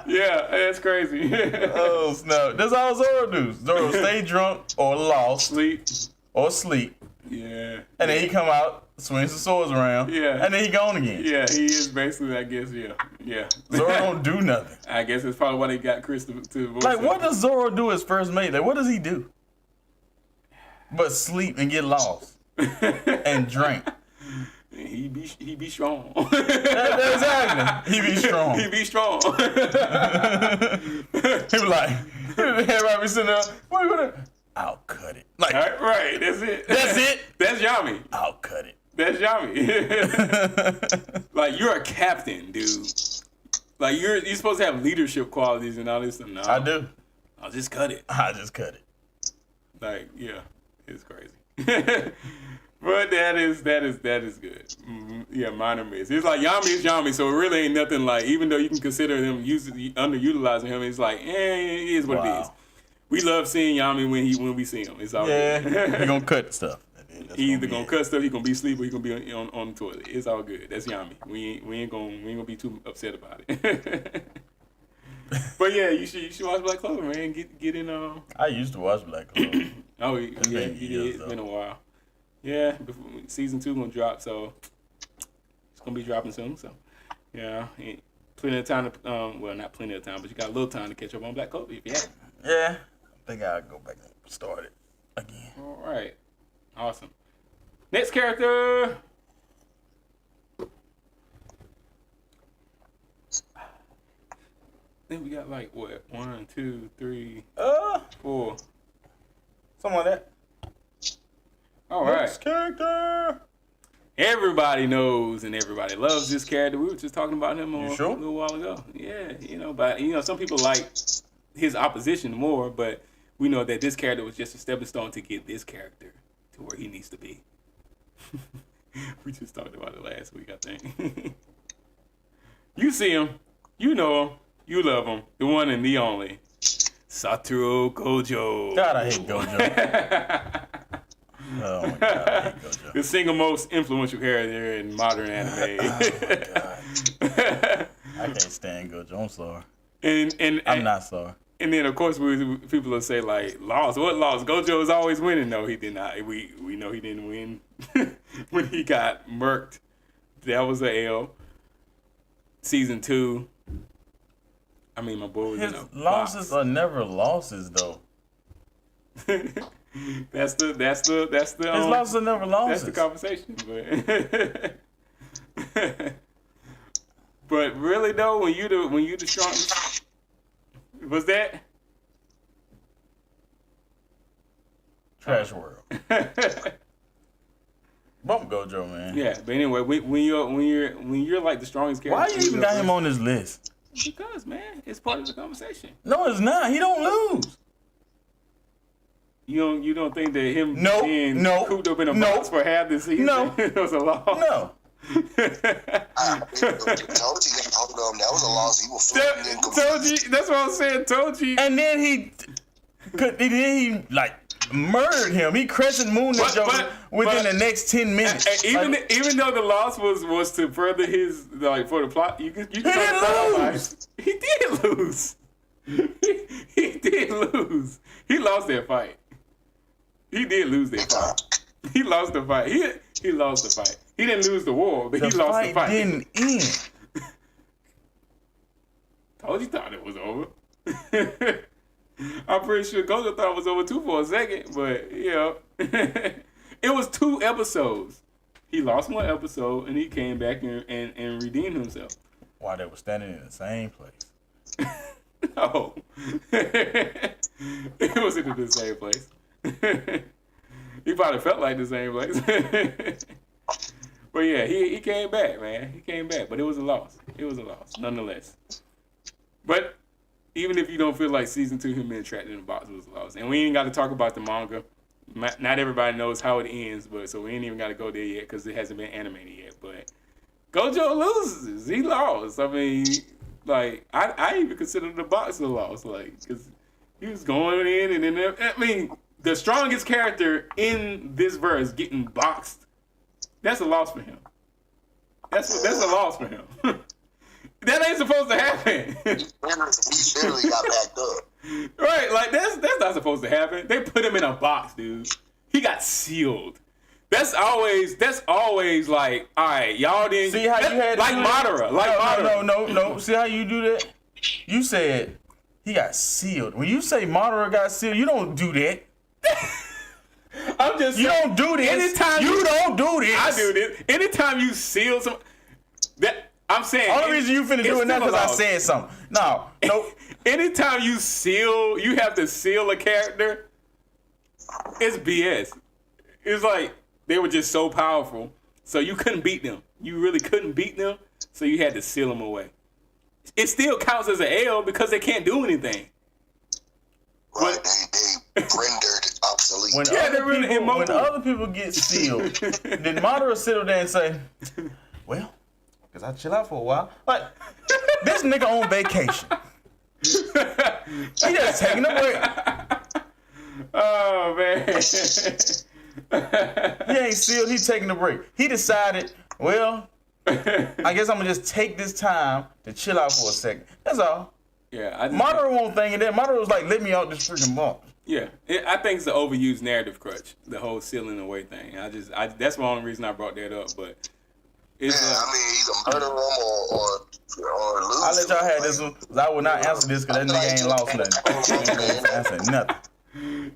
Yeah, that's crazy. Oh, snap. That's all Zoro do. Zoro stay drunk or lost. Sleep. Yeah. And then he come out, swings the swords around. Yeah. And then he gone again. Yeah, he is basically, I guess, yeah. Zoro don't do nothing. I guess that's probably why they got Chris to voice him. What does Zoro do as first mate? Like, what does he do? But sleep and get lost and drink. He be strong. Exactly. He be strong. He be strong. He was like, everybody be sitting there. What? I'll cut it. Like, right. That's it. That's Yami. I'll cut it. That's Yami. Like, you're a captain, dude. Like, you're supposed to have leadership qualities and all this stuff. No, I do. I'll just cut it. Like, yeah. It's crazy. But that is good. Yeah, minor miss. It's like Yami is Yami, so it really ain't nothing like, even though you can consider them underutilizing him, it's like, it is what it is. We love seeing Yami when we see him. It's all good. He gonna cut stuff. He either gonna cut stuff, he gonna be asleep, or he gonna be on the toilet. It's all good. That's Yami. We ain't gonna be too upset about it. But yeah, you should watch Black Clover, man. Get in. I used to watch Black Clover. Oh yeah, you did. It's been a while. Yeah, season 2 gonna drop, so it's gonna be dropping soon. So yeah, plenty of time to well, not plenty of time, but you got a little time to catch up on Black Clover if you have. Yeah, I think I'll go back and start it again. All right, awesome. Next character. I think we got like what 1, 2, 3, 4. Something like that. All right. Next character. Everybody knows and everybody loves this character. We were just talking about him a little while ago. Yeah, but some people like his opposition more, but we know that this character was just a stepping stone to get this character to where he needs to be. We just talked about it last week, I think. You see him, you know him, you love him, the one and the only, Satoru Gojo. God, I hate Gojo. Oh my God, I hate Gojo. The single most influential character in modern anime. Oh my God. I can't stand Gojo. I'm sorry. And I'm not sorry. And then of course people will say like, lost. What lost? Gojo is always winning. No, he did not. We know he didn't win when he got murked. That was a L. Season 2. I mean, my boy was his losses are never losses though. That's the his losses are never losses. That's the conversation, but really though, when you the strongest, was that Trash World? Bump Gojo, man. Yeah, but anyway, when you're like the strongest character. Why you even got him on this list? Because, man, it's part of the conversation. No, it's not. He don't lose. You don't think that him being cooped up in a box for half the season was a loss? No. Toji got hold of him. That was a loss. He was floating in Toji, that's what I'm saying. Toji. And then he like murdered him. He crescent mooned the Joker within the next 10 minutes. Even though the loss was to further his for the plot, you can lose. He did lose. He did lose. He lost that fight. He did lose that fight. He lost the fight. He lost the fight. He didn't lose the war, but he lost the fight. Didn't end. Toji thought it was over. I'm pretty sure Gojo thought it was over too for a second, but it was 2 episodes. He lost 1 episode and he came back and redeemed himself. While they were standing in the same place. No, it wasn't in the same place. He probably felt like the same place. But yeah, he came back, man. He came back, but it was a loss. It was a loss, nonetheless. But even if you don't feel like season 2, him being trapped in the box was a loss. And we ain't got to talk about the manga. Not everybody knows how it ends, but so we ain't even got to go there yet because it hasn't been animated yet. But Gojo loses. He lost. I mean, like, I even consider the box a loss, like, because he was going in and then, I mean, the strongest character in this verse getting boxed, that's a loss for him. That's a loss for him. That ain't supposed to happen. He literally got backed up. Right, like that's not supposed to happen. They put him in a box, dude. He got sealed. That's always like, all right, y'all didn't see how you had like Madara, No. See how you do that? You said he got sealed. When you say Madara got sealed, you don't do that. I'm just saying, don't do this. Anytime you don't do this. I do this. Anytime you seal some, that I'm saying. Only reason you finna do it now because I said something. No. Anytime you have to seal a character, it's BS. It's like they were just so powerful, so you couldn't beat them. You really couldn't beat them, so you had to seal them away. It still counts as an L because they can't do anything. Right, they rendered obsolete. When other people get sealed, then Madara sit there and say, well, because I chill out for a while. Like, this nigga on vacation. He just taking a break. Oh, man. He ain't sealed, he taking a break. He decided, well, I guess I'm going to just take this time to chill out for a second. That's all. Yeah, Madara won't think of that. Madara was like, let me out this freaking box. Yeah, I think it's the overused narrative crutch, the whole sealing away thing. That's the only reason I brought that up. But it's I mean, either murder them or lose. I'll let y'all have this one. I will not answer this because that nigga ain't lost nothing. Answer nothing.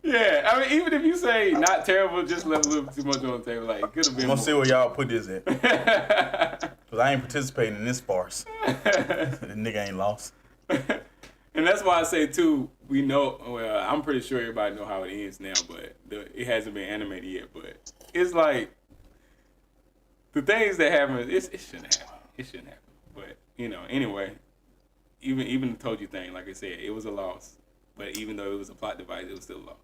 Yeah, I mean, even if you say not terrible, just left a little too much on the table. Like, could have been. I'm gonna see where y'all put this at. Because I ain't participating in this farce. The nigga ain't lost. And that's why I say too. We know. Well, I'm pretty sure everybody know how it ends now, but it hasn't been animated yet. But it's like the things that happen. It shouldn't happen. It shouldn't happen. But anyway, even the Toji thing, like I said, it was a loss. But even though it was a plot device, it was still a loss.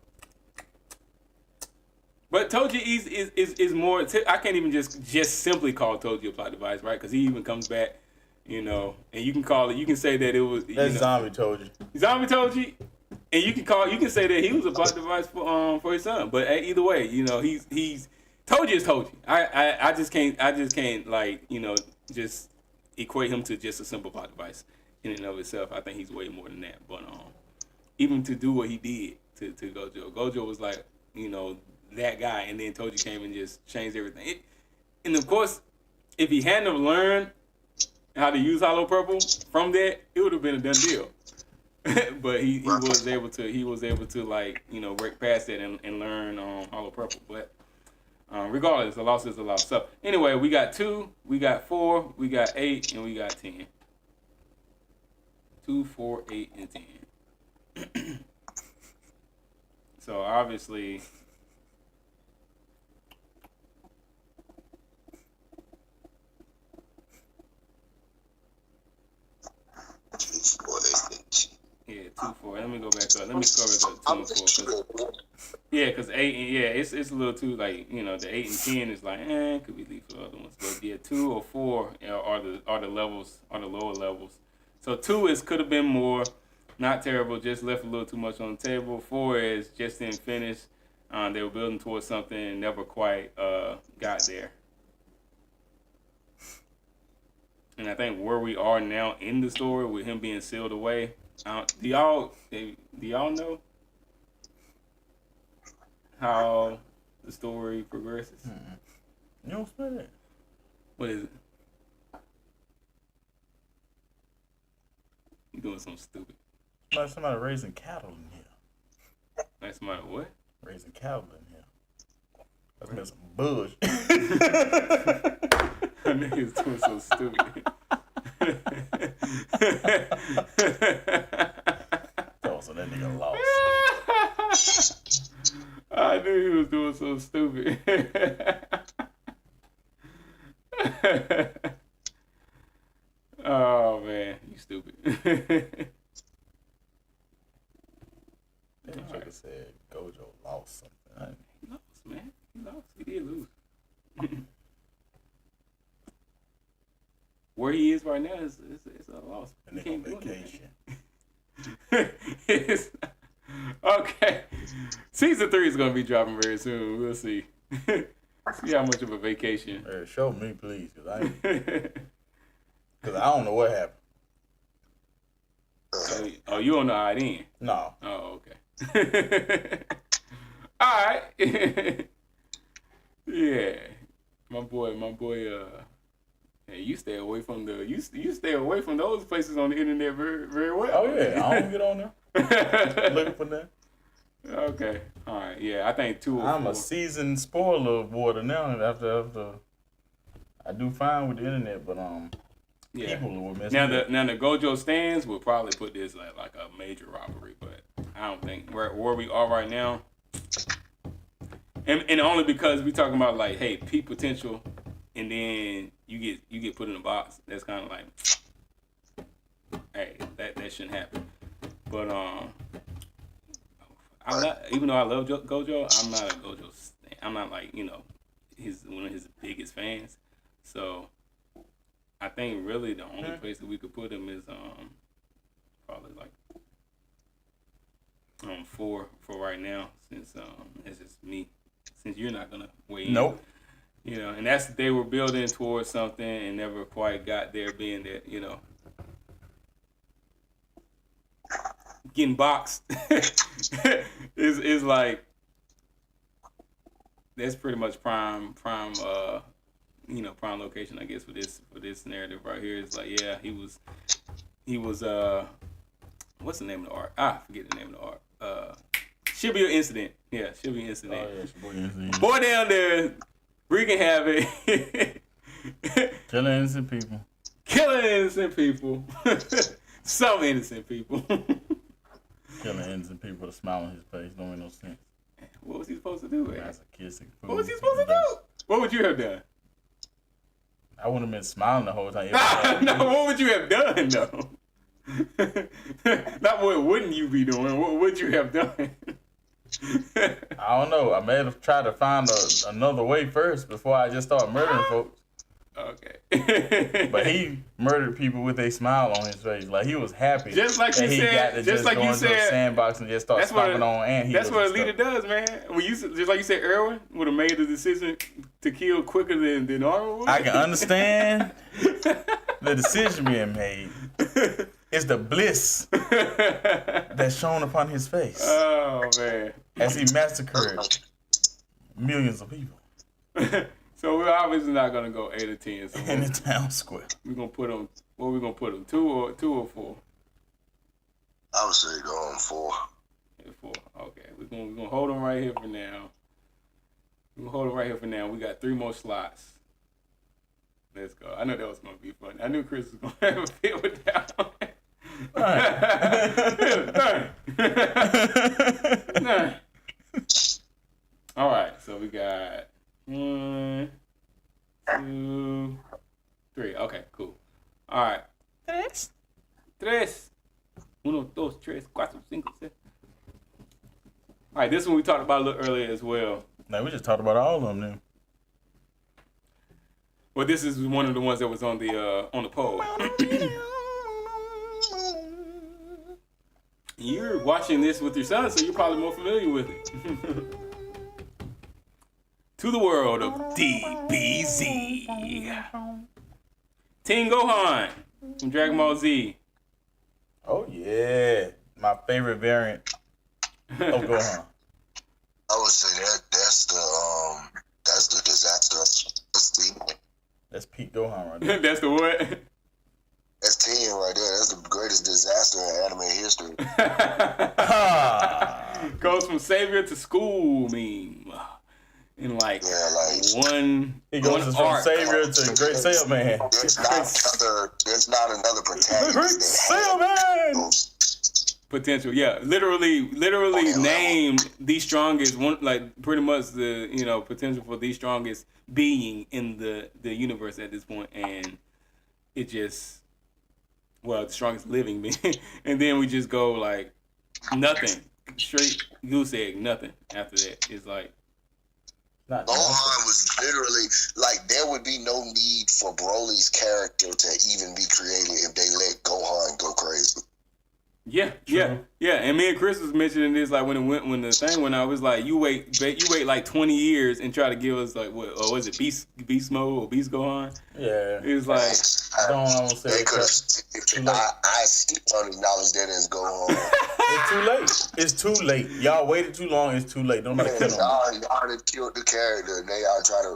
But Toji is more. I can't even just simply call Toji a plot device, right? Because he even comes back. And you can call it. You can say that it was. That's Zombie Toji. Zombie Toji, and you can say that he was a plot device for his son. But either way, he's Toji is Toji. I just can't like just equate him to just a simple plot device in and of itself. I think he's way more than that. But even to do what he did to Gojo was like that guy, and then Toji came and just changed everything. And of course, if he hadn't have learned how to use Hollow Purple from that, it would have been a done deal. But he was able to like break past that and learn Hollow Purple. But regardless, a loss is a loss. So anyway, we got 2, we got 4, we got 8, and we got 10. 2, 4, 8, and 10. So obviously, 2, 4. Let me go back up. Let me scroll back up to 2 and 4. Because 8 and it's a little too like the 8 and 10 is like could be leave for the other ones. But 2 or 4 are the levels, are the lower levels. So 2 could have been more, not terrible, just left a little too much on the table. 4 is just didn't finish. They were building towards something and never quite got there. And I think where we are now in the story with him being sealed away, do y'all know how the story progresses? Mm-mm. You don't say that. What is it? You doing something stupid. Like somebody raising cattle in here. Like somebody what? Raising cattle in here. That's been some bush. I knew he was doing so stupid. So that nigga lost. I knew he was doing so stupid. Oh man, you stupid. That nigga said Gojo lost something. He lost, man. He lost. He did lose. Where he is right now is a loss. And they on vacation. Okay. Season 3 is gonna be dropping very soon. We'll see. See how much of a vacation. Show me, please, cause I don't know what happened. Oh, you don't know how it ended? No. Oh, okay. All right. Yeah, my boy. Hey, you stay away from you stay away from those places on the internet very, very well. Oh yeah, I don't get on there looking for that. Okay, all right, yeah, I think 2 or 4. I'm a seasoned spoiler avoider now. After I do fine with the internet, but yeah. People will miss now the Gojo stands will probably put this like a major robbery, but I don't think where we are right now. And only because we talking about like, hey, peak potential, and then you get put in a box. That's kind of like, hey, that shouldn't happen. But I'm not. Even though I love Gojo, I'm not a Gojo stan. I'm not like one of his biggest fans. So I think really the only place that we could put him is probably like 4 for right now, since it's just me. Since you're not gonna weigh in. Nope. And that's they were building towards something and never quite got there, being that, getting boxed is like, that's pretty much prime location, I guess, for this narrative right here. It's like, yeah, he was what's the name of the arc? I forget the name of the arc. Shibuya Incident. Yeah, Shibuya Incident. Oh, yeah, Shibuya Incident. Boy down there wreaking havoc. Killing innocent people. Killing innocent people. Some innocent people. Killing innocent people with a smile on his face. Don't make no sense. What was he supposed to do? That's a kissing. What was he supposed to do? What would you have done? I wouldn't have been smiling the whole time. No, what would you have done, though? Not what wouldn't you be doing. What would you have done? I don't know. I may have tried to find another way first before I just start murdering folks. Okay. But he murdered people with a smile on his face. Like, he was happy. Just like you said. Just like you said. Sandbox and just start stomping on. And that's what a leader does, man. Just like you said, Erwin would have made the decision to kill quicker than Armin would. I can understand the decision being made. It's the bliss that's shown upon his face. Oh man! As he massacred millions of people. So we're obviously not gonna go 8 or 10. So in the town square. We're gonna put them. What we gonna put them? 2 or 4? I would say go on 4. 4. Okay, we're gonna hold them right here for now. We got 3 more slots. Let's go. I know that was gonna be fun. I knew Chris was gonna have a fit with that one. All right, so we got 1, 2, 3. Okay, cool. All right. 3. Uno, dos, tres, cuatro, cinco, seis. All right, this one we talked about a little earlier as well. Now we just talked about all of them now. Well, this is one of the ones that was on the poll. You're watching this with your son, so you're probably more familiar with it. To the world of DBZ. Teen Gohan from Dragon Ball Z. Oh yeah, my favorite variant of Gohan. I would say that's the disaster. That's peak Gohan right there. That's the what? That's 10 right there. That's the greatest disaster in anime history. Goes from savior to school meme. In like one. He goes from arc. savior to great sailman. There's not another protagonist. Great sailman. Potential, yeah. Literally named the strongest one, like pretty much the potential for the strongest being in the universe at this point, and it just the strongest living being, and then we just go like nothing, straight goose egg, nothing after that. It's like Gohan was literally like there would be no need for Broly's character to even be created if they let Gohan go crazy. Yeah. And me and Chris was mentioning this like when the thing went out, it was like you wait like 20 years and try to give us like what was it Beast Mode or Beast Gohan? Yeah. It was like I don't want to say they could have. I still don't acknowledge that as Gohan. It's too late. Y'all waited too long. It's too late. Nobody kill him. Y'all done killed the character and they are trying to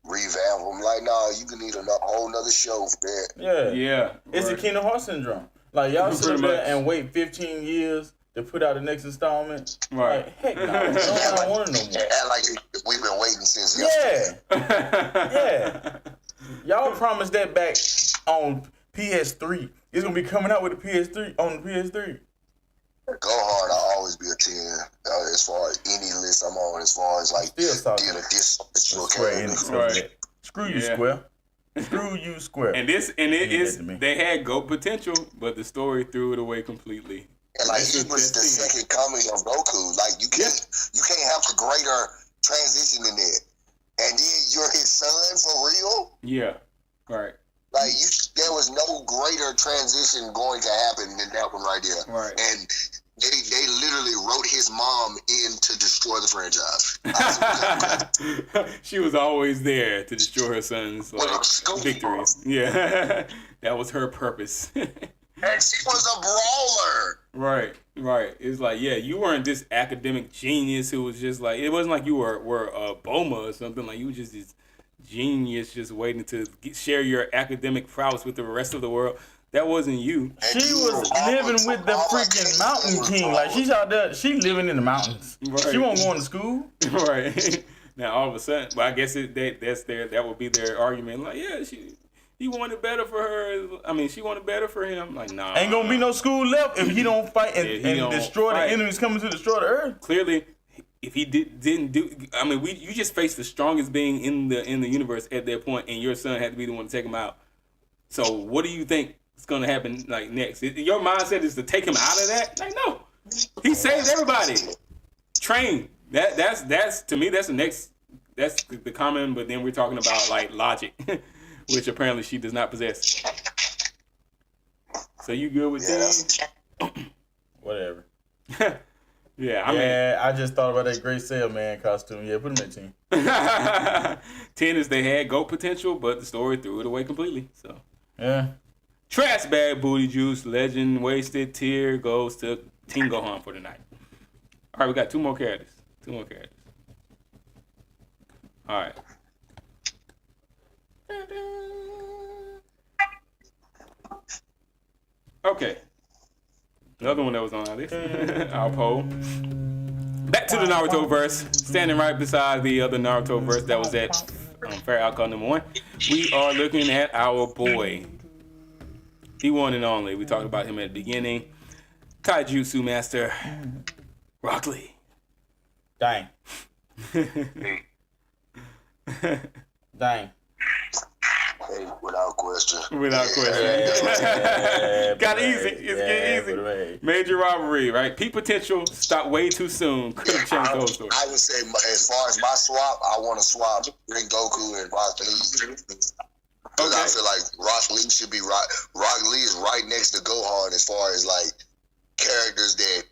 revamp him. Like, nah, you can need a whole nother show for that. Yeah. It's the Kingdom Hearts syndrome. Like, y'all sit there and wait 15 years to put out the next installment. Right. Like, heck no. I don't want it no more. Act like we've been waiting since yesterday. Yeah. Y'all promised that back on PS3. It's going to be coming out with the PS3 on the PS3. Gohan, I'll always be a 10 as far as any list I'm on, as far as like being a dysfunctional character. Right. Screw you, Square. Screw you, Square. And they had GOAT potential, but the story threw it away completely. And like he was the second coming of Goku. Like you can't have a greater transition than that. And then you're his son for real? Yeah. Right. Like there was no greater transition going to happen than that one right there. Right. And they literally wrote his mom in to destroy the franchise. She was always there to destroy her son's victories. Yeah. That was her purpose. And she was a brawler. Right. It's like, yeah, you weren't this academic genius who was just like, it wasn't like you were a Boma or something. Like you were just this genius just waiting to share your academic prowess with the rest of the world. That wasn't you. She was living with the freaking Mountain King. Like she's out there, she living in the mountains. Right. She won't go to school. Right. Now all of a sudden, but I guess that would be their argument. Like, yeah, he wanted better for her. I mean, she wanted better for him. Like, nah. Ain't gonna be no school left if he don't fight and destroy the enemies coming to destroy the earth. Clearly, if he didn't do, I mean, you just faced the strongest being in the universe at that point, and your son had to be the one to take him out. So, what do you think is gonna happen like next? Your mindset is to take him out of that? Like, no, he saved everybody. Train. That's to me. That's the next. That's the common. But then we're talking about like logic. Which apparently she does not possess. So you good with 10? Whatever. I just thought about that Great Sailman costume. Yeah, put him at 10. 10 is they had GOAT potential, but the story threw it away completely. So yeah. Trash bag, booty juice, legend, wasted, tear goes to Teen Gohan for the night. All right, we got two more characters. All right. Okay. Another one that was on our list. Our poll. Back to the Naruto verse. Standing right beside the other Naruto verse that was at fair outcome number 1. We are looking at our boy. The one and only. We talked about him at the beginning. Taijutsu Master Rock Lee. Dang. Hey, without question. Without question. Got easy. It's getting easy. Major robbery, right? Peak potential. Stop way too soon. Could have changed the whole story. I would say, as far as my swap, I want to swap Goku and Rock Lee. Because I feel like Rock Lee should be right. Rock Lee is right next to Gohan as far as like characters that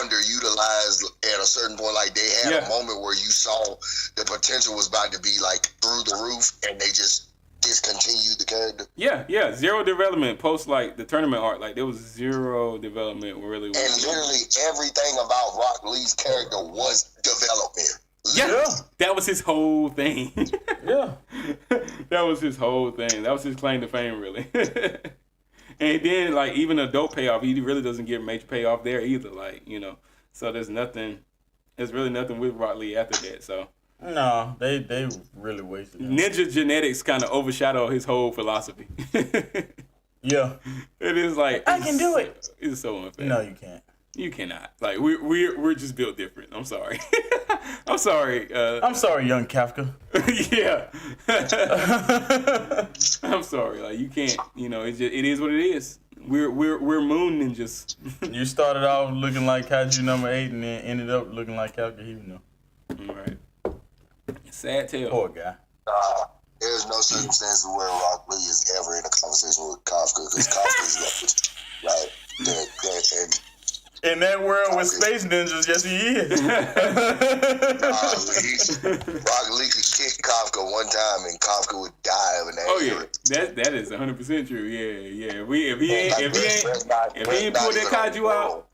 underutilized at a certain point. Like they had a moment where you saw the potential was about to be like through the roof, and they just discontinued the character. Yeah. Zero development post like the tournament arc. Like there was zero development really. And literally everything about Rock Lee's character was development. Yeah, that was his whole thing. That was his whole thing. That was his claim to fame, really. And then, like, even adult payoff, he really doesn't get a major payoff there either. Like, you know, so there's really nothing with Rock Lee after that. So no, they really wasted him. Ninja genetics kind of overshadow his whole philosophy. Yeah, it is like I can do it. It's so unfair. No, you can't. You cannot. Like we're just built different. I'm sorry. I'm sorry. I'm sorry, young Kafka. Yeah. I'm sorry. Like you can't. You know, it is what it is. We're moon ninjas. You started off looking like Kaiju number 8, and then ended up looking like Kafka Hino. All right. Sad tale. Poor guy. There's no circumstances where Rock Lee is ever in a conversation with Kafka, because Kafka is like, and in that world with space ninjas, yes, he is. Rock Lee could kick Kafka one time, and Kafka would die of an aneurysm. Yeah, that is 100% true. Yeah. If he ain't pull that kaiju out,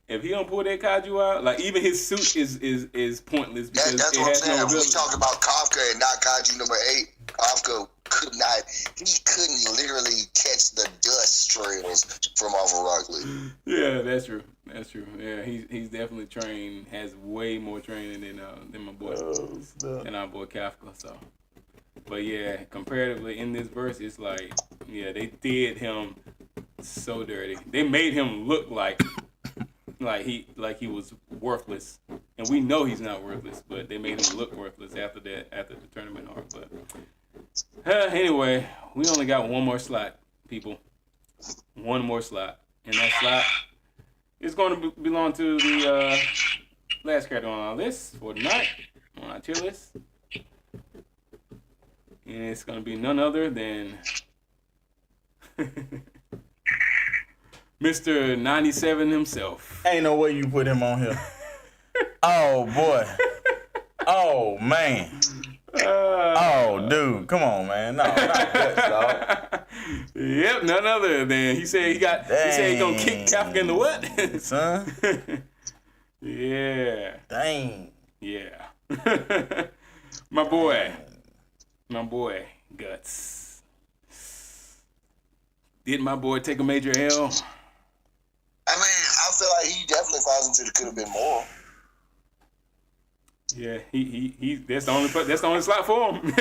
if he don't pull that kaiju out, like even his suit is pointless because that's it what I'm has saying. no When we ability. talk about Kafka and not kaiju number 8, Kafka couldn't literally catch the dust trails from off of Rock Lee. Yeah, that's true. Yeah, he's definitely trained. Has way more training than my boy, than our boy Kafka. So, but yeah, comparatively in this verse, it's like they did him so dirty. They made him look like he was worthless, and we know he's not worthless. But they made him look worthless after the tournament arc. But anyway, we only got one more slot, people. One more slot. And that slot is going to belong to the last character on our list for tonight, on our tier list. And it's going to be none other than Mr. 97 himself. Ain't no way you put him on here. Oh, boy. Oh, man. Oh, dude, come on, man. No, not that, dog. Yep, none other than he said he gonna kick Kafka in the what? Son. Yeah. Dang. Yeah. My boy, Guts. Did my boy take a major L? I mean, I feel like he definitely falls into the could have been more. Yeah, he that's the only slot for him. I'm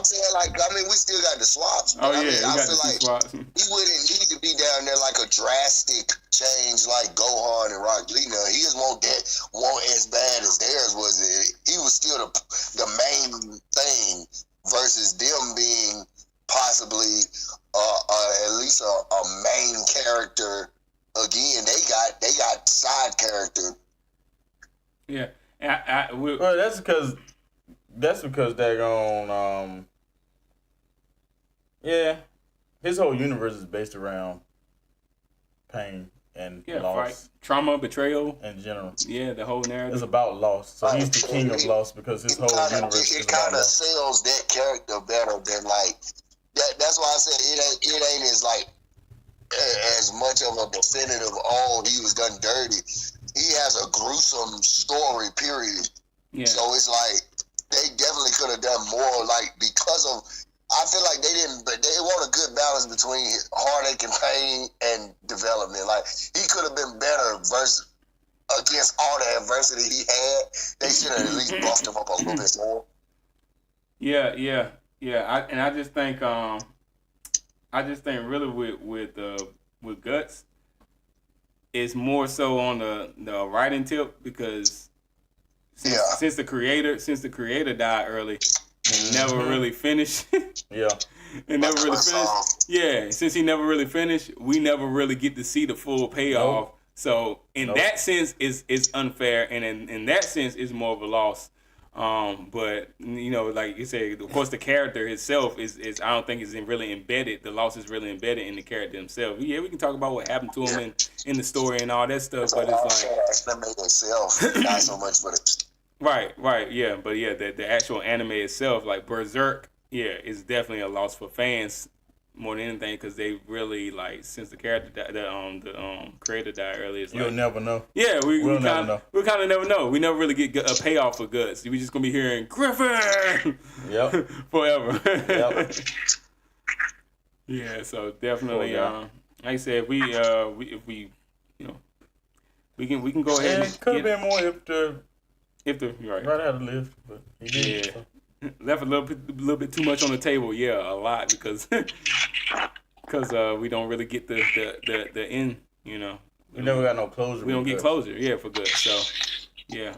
saying, like, I mean, we still got the swaps. But I feel like swaps. he wouldn't need to be down there like a drastic change like Gohan and Rock Lee. No, he just won't as bad as theirs was. He was still the main thing versus them being possibly at least a main character. Again, they got side character. Yeah, well, that's because they're going. Yeah, his whole universe is based around pain and loss, fight, trauma, betrayal, in general. Yeah, the whole narrative is about loss. So he's the king of loss because his whole universe is about loss. It kind of sells that character better than like that. That's why I said it ain't as like as much of a definitive. Oh, he was done dirty. He has a gruesome story, period. Yeah. So it's like they definitely could have done more, like, because of, I feel like they didn't, but they want a good balance between heartache and pain and development. Like, he could have been better against all the adversity he had. They should have at least buffed him up a little bit more. Yeah. I just think really with Guts, it's more so on the writing tip because since the creator died early, and never really finished. Yeah. And never really finished. Yeah, since he never really finished, we never really get to see the full payoff. Nope. So in that sense, it's unfair, and in that sense, it's more of a loss. But you know, like you said, of course, the character itself is I don't think is really embedded. The loss is really embedded in the character himself. Yeah, we can talk about what happened to him in the story and all that stuff, but it's like anime itself, not so much for it. Right, yeah, but yeah, the actual anime itself, like Berserk, yeah, is definitely a loss for fans more than anything because they really like since the character died, the creator died earlier. You'll never know. Yeah, we kind of never know. We never really get a payoff for Guts. We just gonna be hearing Griffin. Yep. Forever. Yep. Yeah, so definitely, like I said, if we you know, we can go ahead. It could have been more if the right had to live, but he did. Yeah. So. Left a little bit too much on the table, yeah, a lot because we don't really get the end, you know. We never got no closure. We don't get closure, yeah, for good. So, yeah,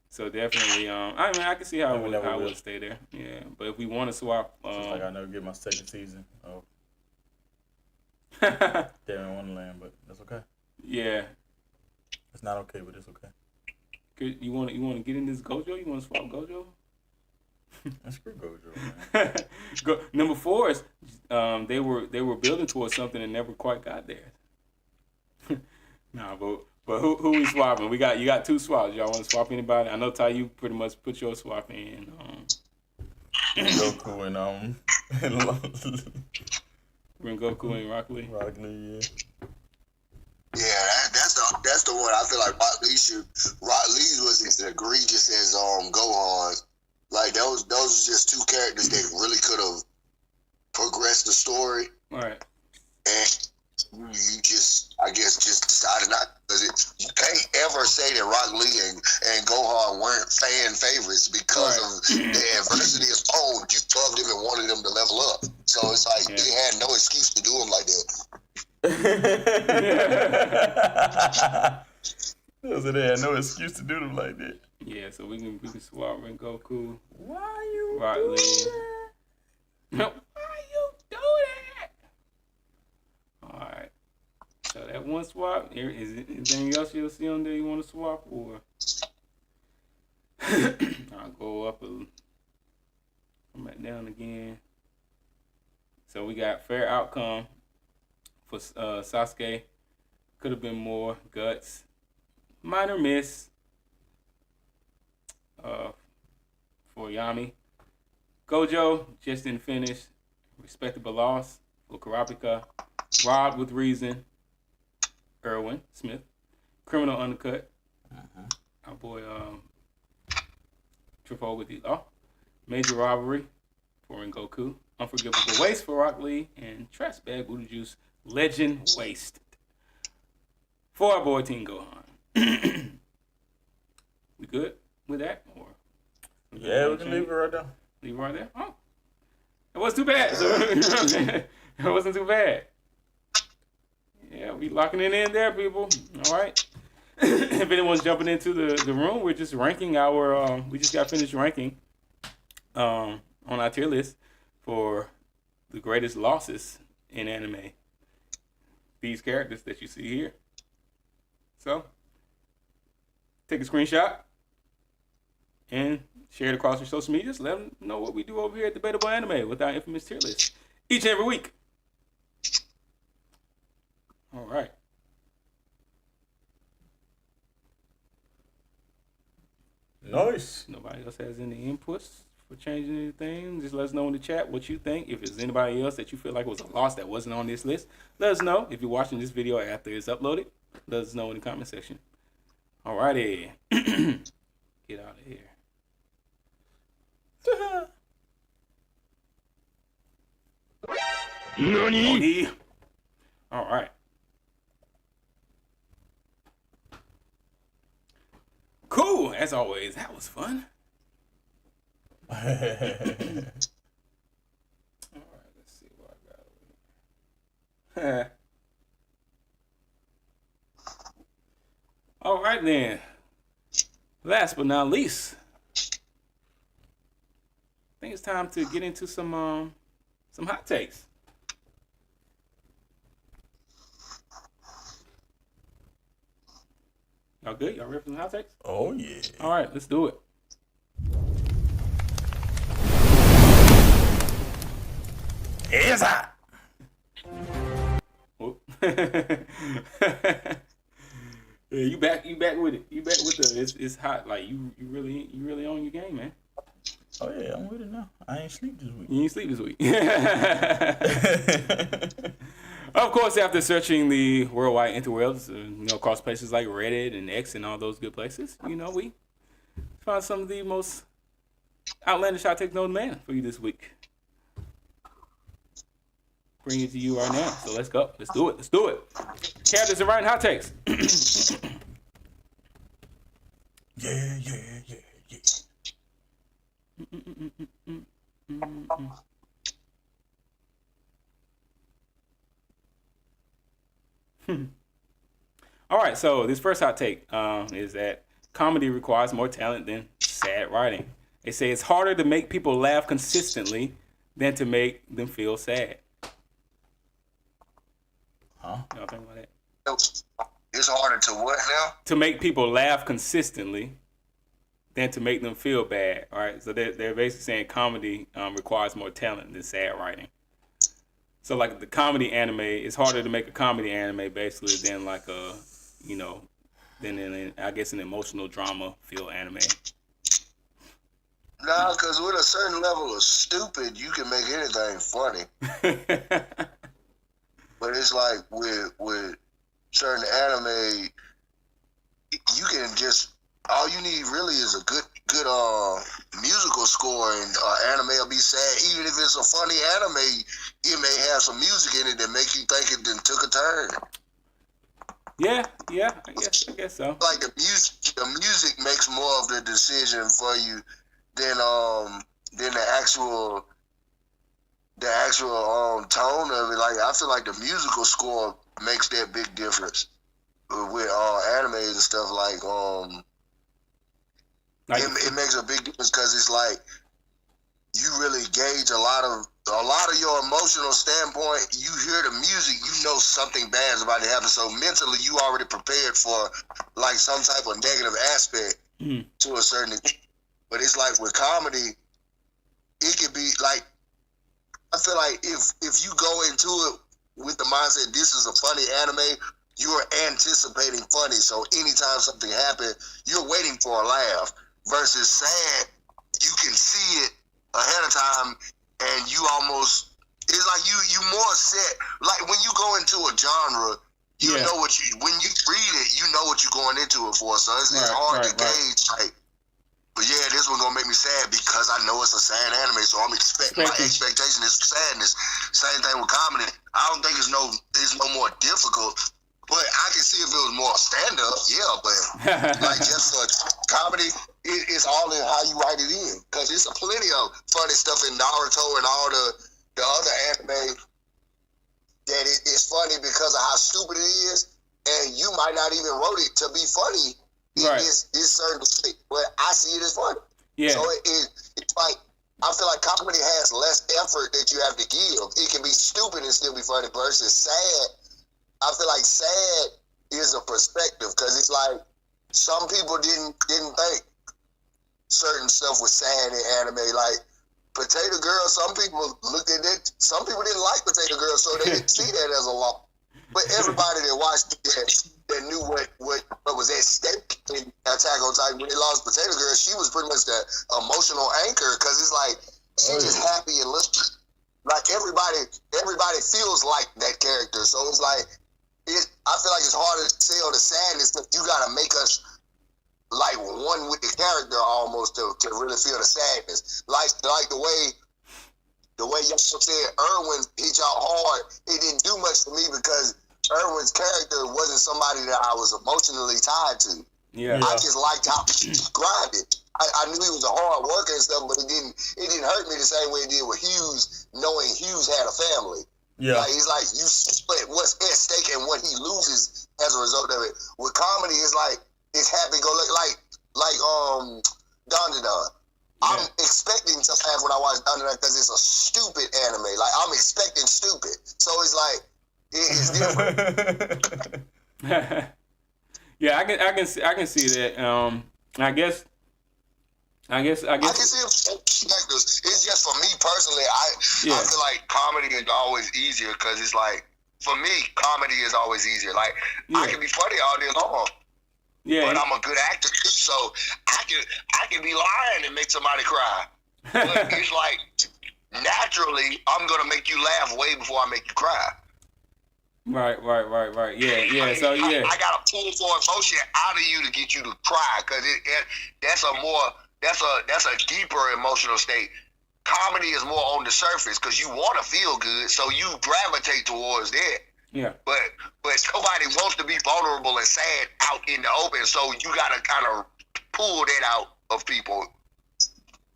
so definitely, I mean, I can see how it would stay there, yeah. But if we want to swap, just like I never get my second season of There in Wonderland, but that's okay. Yeah, it's not okay, but it's okay. You want to get in this Gojo? You want to swap Gojo? Screw Gojo, man. Number 4 is they were building towards something and never quite got there. Nah, but who we swapping? You got 2 swaps. Y'all want to swap anybody? I know Ty, you pretty much put your swap in. Goku and Rengoku and Rock Lee. Rock Lee, yeah. Yeah, that's the one I feel like Rock Lee was as egregious as Gohan. Like those are just 2 characters that really could have progressed the story. Right. And you just, I guess, just decided not because you can't ever say that Rock Lee and Gohan weren't fan favorites because of the adversity is old. You loved them and wanted them to level up. So it's like they had no excuse to do them like that. So they had no excuse to do them like that. Yeah, so we can swap Rengoku. Why you Rock do Lee. that? Why you do that? All right. So that one swap. Is it anything else you'll see on there you want to swap, or I'll go up and come back down again. So we got fair outcome for Sasuke. Could have been more. Guts. Minor miss. For Yami. Gojo just didn't finish. Respectable loss for Kurapika. Robbed with reason. Irwin Smith. Criminal undercut. Our boy Trifol with the law. Major robbery for Rengoku. Unforgivable waste for Rock Lee. And trash bag Buddha juice. Legend wasted for our boy Team Gohan. We good with that? Or yeah, we can leave it right there. Leave it right there? Oh. It wasn't too bad. So, it wasn't too bad. Yeah, we locking it in there, people. All right. If anyone's jumping into the room, we're just ranking our, we just got finished ranking on our tier list for the greatest losses in anime. These characters that you see here. So, take a screenshot and share it across your social medias. Let them know what we do over here at Debatable Anime with our infamous tier list each and every week. All right. Nice. Nobody else has any inputs for changing anything? Just let us know in the chat what you think. If there's anybody else that you feel like was a loss that wasn't on this list, let us know. If you're watching this video after it's uploaded, let us know in the comment section. All righty. Get out of here. Nani? All right. Cool. As always, that was fun. All right. Let's see what I got over here. All right then. Last but not least, think it's time to get into some hot takes. Y'all good? Y'all ready for some hot takes? Oh yeah. All right, let's do it. It's hot. Yeah, you back with it. You back with the it's hot. Like you really on your game, man. Oh yeah, I'm with it now. I ain't sleep this week. You ain't sleep this week. Of course, after searching the worldwide interwebs, across places like Reddit and X and all those good places, we found some of the most outlandish hot takes known to man for you this week. Bring it to you right now. So let's go. Let's do it. Characters and writing hot takes. Yeah. All right, so this first hot take is that comedy requires more talent than sad writing. They say it's harder to make people laugh consistently than to make them feel sad. Huh? Y'all think about that? It's harder to what now? To make people laugh consistently than to make them feel bad. All right, so they're basically saying comedy requires more talent than sad writing. So like the comedy anime, it's harder to make a comedy anime basically than like a, than I guess an emotional drama feel anime. Nah, because with a certain level of stupid, you can make anything funny. But it's like with certain anime, you can just, all you need really is a good musical score, and anime will be sad. Even if it's a funny anime, it may have some music in it that make you think it then took a turn. Yeah, I guess so. Like the music makes more of the decision for you than the actual tone of it. Like I feel like the musical score makes that big difference with animes and stuff. Like it makes a big difference because it's like you really gauge a lot of your emotional standpoint. You hear the music, you know something bad is about to happen. So mentally, you already prepared for like some type of negative aspect to a certain degree. But it's like with comedy, it could be like, I feel like if you go into it with the mindset this is a funny anime, you are anticipating funny. So anytime something happens, you're waiting for a laugh. Versus sad, you can see it ahead of time, and you almost, it's like you more set. Like when you go into a genre, you know when you read it, you know what you're going into it for. So it's hard to gauge. Like, but yeah, this one's gonna make me sad because I know it's a sad anime, so my expectation is sadness. Same thing with comedy. I don't think it's no more difficult. But I can see if it was more stand-up, but like just for comedy, it's all in how you write it in. Because there's plenty of funny stuff in Naruto and all the other anime that it's funny because of how stupid it is, and you might not even wrote it to be funny. It's certain shit, but I see it as funny. Yeah. So it's like, I feel like comedy has less effort that you have to give. It can be stupid and still be funny versus sad. I feel like sad is a perspective because it's like some people didn't think certain stuff was sad in anime. Like Potato Girl, some people looked at it. Some people didn't like Potato Girl, so they didn't see that as a law. But everybody that watched it that knew what was at stake in Attack on Titan when they lost Potato Girl, she was pretty much the emotional anchor because it's like she just happy and listening. Like everybody feels like that character, so it's like. I feel like it's harder to sell the sadness, but you gotta make us like one with the character almost to really feel the sadness. Like the way y'all said Erwin hit y'all hard, it didn't do much for me because Erwin's character wasn't somebody that I was emotionally tied to. Yeah. I just liked how he grinded. I knew he was a hard worker and stuff, but it didn't hurt me the same way it did with Hughes, knowing Hughes had a family. Yeah. Like, it's like you split what's at stake and what he loses as a result of it. With comedy, it's like it's happy go like Don. I'm expecting to laugh when I watch Donda because it's a stupid anime. Like, I'm expecting stupid. So it's like, it's different. Yeah, I can see that. I guess. I can see perspectives. It's just for me personally. I feel like comedy is always easier because it's like, for me, comedy is always easier. Like, I can be funny all day long. Yeah, but I'm a good actor too, so I can be lying and make somebody cry. But it's like, naturally, I'm gonna make you laugh way before I make you cry. Right. Yeah. So yeah, I gotta pull for emotion out of you to get you to cry, because that's a deeper emotional state. Comedy is more on the surface because you want to feel good, so you gravitate towards that. Yeah. But nobody wants to be vulnerable and sad out in the open, so you gotta kind of pull that out of people.